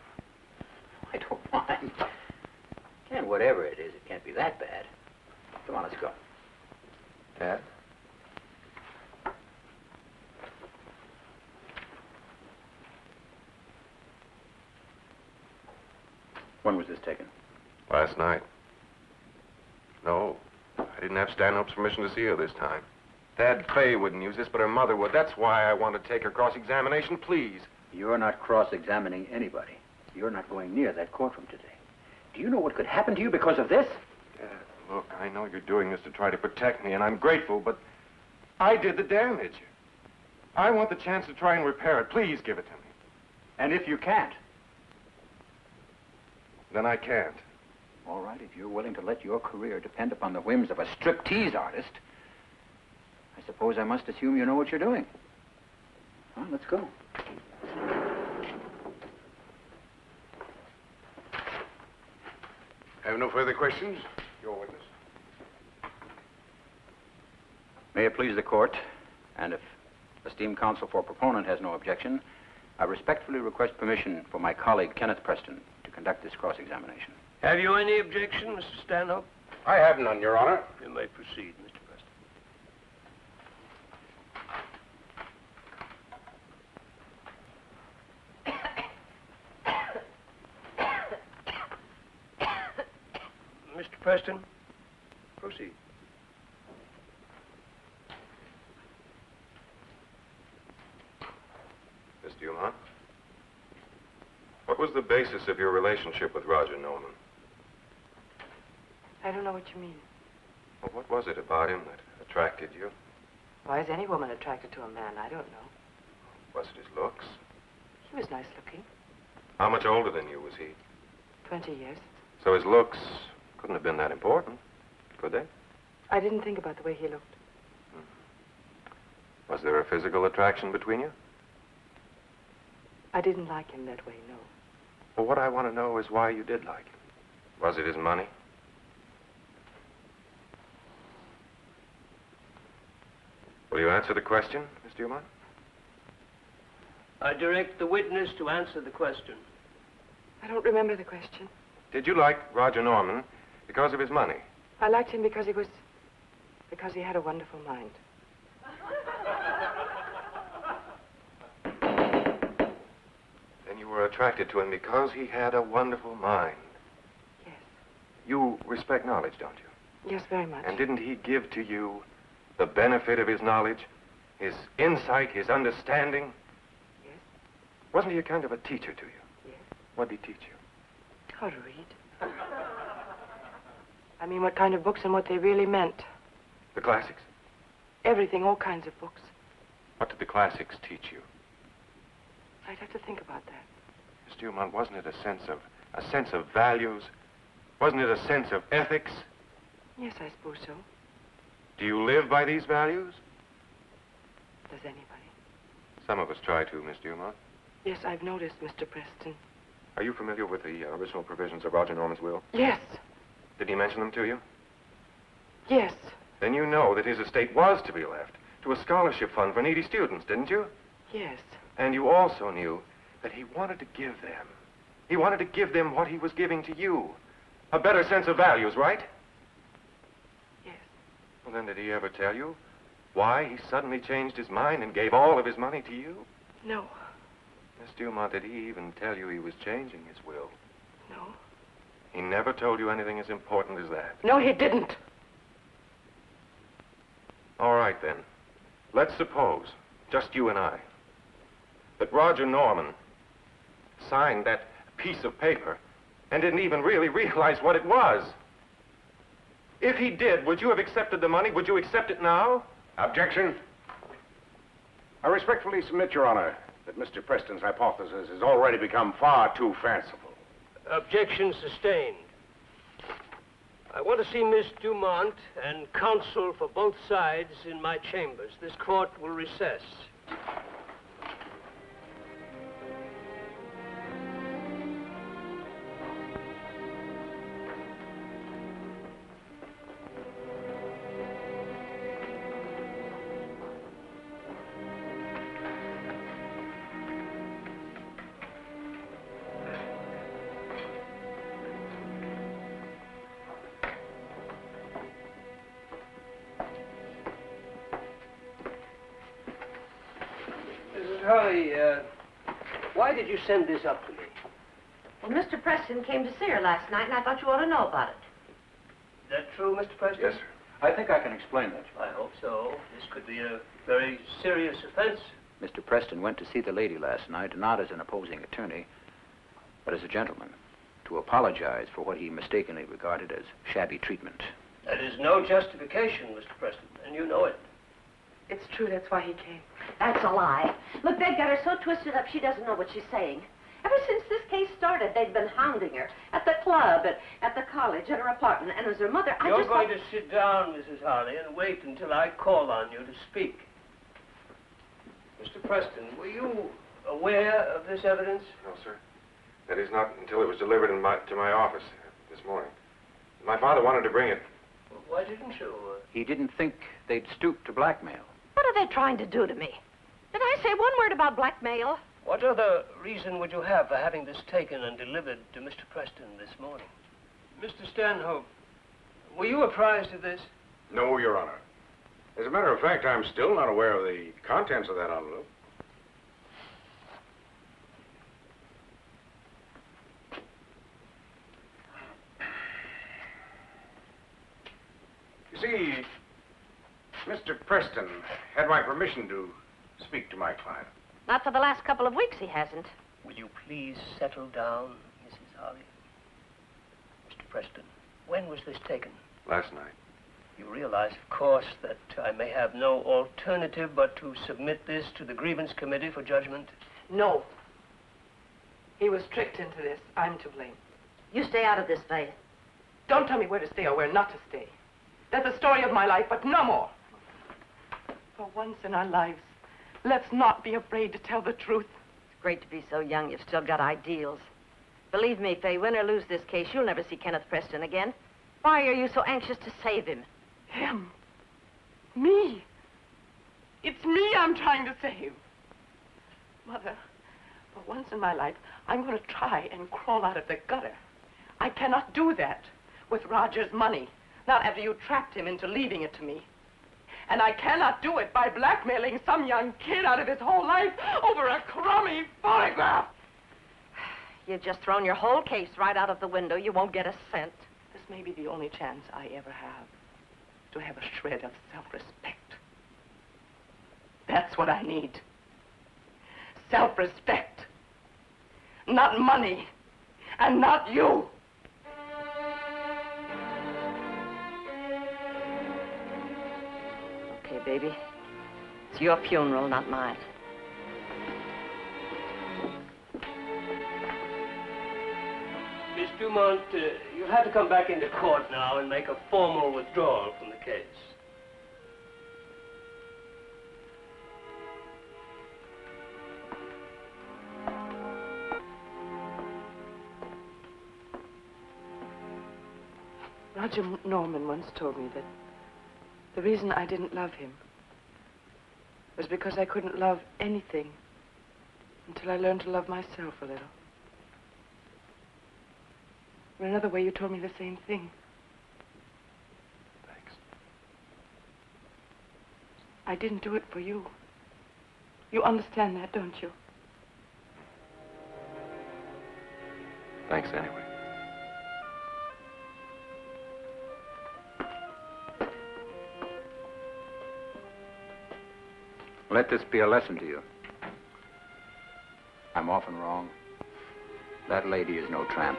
I don't mind. Ken, whatever it is, it can't be that bad. Come on, let's go. Dad? When was this taken? Last night. No, I didn't have Stanhope's permission to see her this time. Dad Fay wouldn't use this, but her mother would. That's why I want to take her cross-examination, please. You're not cross-examining anybody. You're not going near that courtroom today. Do you know what could happen to you because of this? Look, I know you're doing this to try to protect me, and I'm grateful, but I did the damage. I want the chance to try and repair it. Please give it to me. And if you can't? Then I can't. All right, if you're willing to let your career depend upon the whims of a striptease artist, I suppose I must assume you know what you're doing. Well, let's go. Have no further questions? Your witness. May it please the court, and if esteemed counsel for proponent has no objection, I respectfully request permission for my colleague, Kenneth Preston, to conduct this cross-examination. Have you any objection, Mr. Stanhope? I have none, Your Honor. You may proceed, Mr. Preston. Mr. Preston, proceed. Miss Dumont, what was the basis of your relationship with Roger Norman? I don't know what you mean. Well, what was it about him that attracted you? Why is any woman attracted to a man? I don't know. Was it his looks? He was nice looking. How much older than you was he? 20 years. So his looks couldn't have been that important, could they? I didn't think about the way he looked. Was there a physical attraction between you? I didn't like him that way, no. Well, what I want to know is why you did like him. Was it his money? Will you answer the question, Miss Dumont? I direct the witness to answer the question. I don't remember the question. Did you like Roger Norman because of his money? I liked him because he had a wonderful mind. Then you were attracted to him because he had a wonderful mind. Yes. You respect knowledge, don't you? Yes, very much. And didn't he give to you the benefit of his knowledge, his insight, his understanding? Yes. Wasn't he a kind of a teacher to you? Yes. What did he teach you? How to read. I mean, what kind of books and what they really meant. The classics? Everything, all kinds of books. What did the classics teach you? I'd have to think about that. Miss Dumont, wasn't it a sense of values? Wasn't it a sense of ethics? Yes, I suppose so. Do you live by these values? Does anybody? Some of us try to, Miss Dumont. Yes, I've noticed, Mr. Preston. Are you familiar with the original provisions of Roger Norman's will? Yes. Did he mention them to you? Yes. Then you know that his estate was to be left to a scholarship fund for needy students, didn't you? Yes. And you also knew that he wanted to give them. He wanted to give them what he was giving to you. A better sense of values, right? Yes. Well, then, did he ever tell you why he suddenly changed his mind and gave all of his money to you? No. Miss Dumont, did he even tell you he was changing his will? No. He never told you anything as important as that? No, he didn't. All right, then. Let's suppose, just you and I, that Roger Norman signed that piece of paper and didn't even really realize what it was. If he did, would you have accepted the money? Would you accept it now? Objection. I respectfully submit, Your Honor, that Mr. Preston's hypothesis has already become far too fanciful. Objection sustained. I want to see Miss Dumont and counsel for both sides in my chambers. This court will recess. Harley, why did you send this up to me? Well, Mr. Preston came to see her last night, and I thought you ought to know about it. Is that true, Mr. Preston? Yes, sir. I think I can explain that. I hope so. This could be a very serious offense. Mr. Preston went to see the lady last night, not as an opposing attorney, but as a gentleman, to apologize for what he mistakenly regarded as shabby treatment. That is no justification, Mr. Preston, and you know it. It's true, that's why he came. That's a lie. Look, they've got her so twisted up she doesn't know what she's saying. Ever since this case started, they've been hounding her. At the club, at the college, at her apartment, and as her mother, You're going to sit down, Mrs. Harley, and wait until I call on you to speak. Mr. Preston, were you aware of this evidence? No, sir. That is not until it was delivered to my office this morning. My father wanted to bring it. Well, why didn't you? He didn't think they'd stoop to blackmail. What are they trying to do to me? Did I say one word about blackmail? What other reason would you have for having this taken and delivered to Mr. Preston this morning? Mr. Stanhope, were you apprised of this? No, Your Honor. As a matter of fact, I'm still not aware of the contents of that envelope. You see, Mr. Preston had my permission to speak to my client. Not for the last couple of weeks, he hasn't. Will you please settle down, Mrs. Harley? Mr. Preston, when was this taken? Last night. You realize, of course, that I may have no alternative but to submit this to the grievance committee for judgment? No. He was tricked into this. I'm to blame. You stay out of this, Faith. Don't tell me where to stay or where not to stay. That's the story of my life, but no more. For once in our lives, let's not be afraid to tell the truth. It's great to be so young. You've still got ideals. Believe me, Fay, win or lose this case, you'll never see Kenneth Preston again. Why are you so anxious to save him? Him? Me? It's me I'm trying to save. Mother, for once in my life, I'm going to try and crawl out of the gutter. I cannot do that with Roger's money, not after you trapped him into leaving it to me. And I cannot do it by blackmailing some young kid out of his whole life over a crummy photograph. You've just thrown your whole case right out of the window. You won't get a cent. This may be the only chance I ever have to have a shred of self-respect. That's what I need. Self-respect. Not money. And not you. Okay, baby. It's your funeral, not mine. Miss Dumont, you'll have to come back into court now and make a formal withdrawal from the case. Roger Norman once told me that the reason I didn't love him was because I couldn't love anything until I learned to love myself a little. In another way, you told me the same thing. Thanks. I didn't do it for you. You understand that, don't you? Thanks anyway. Let this be a lesson to you. I'm often wrong. That lady is no tramp.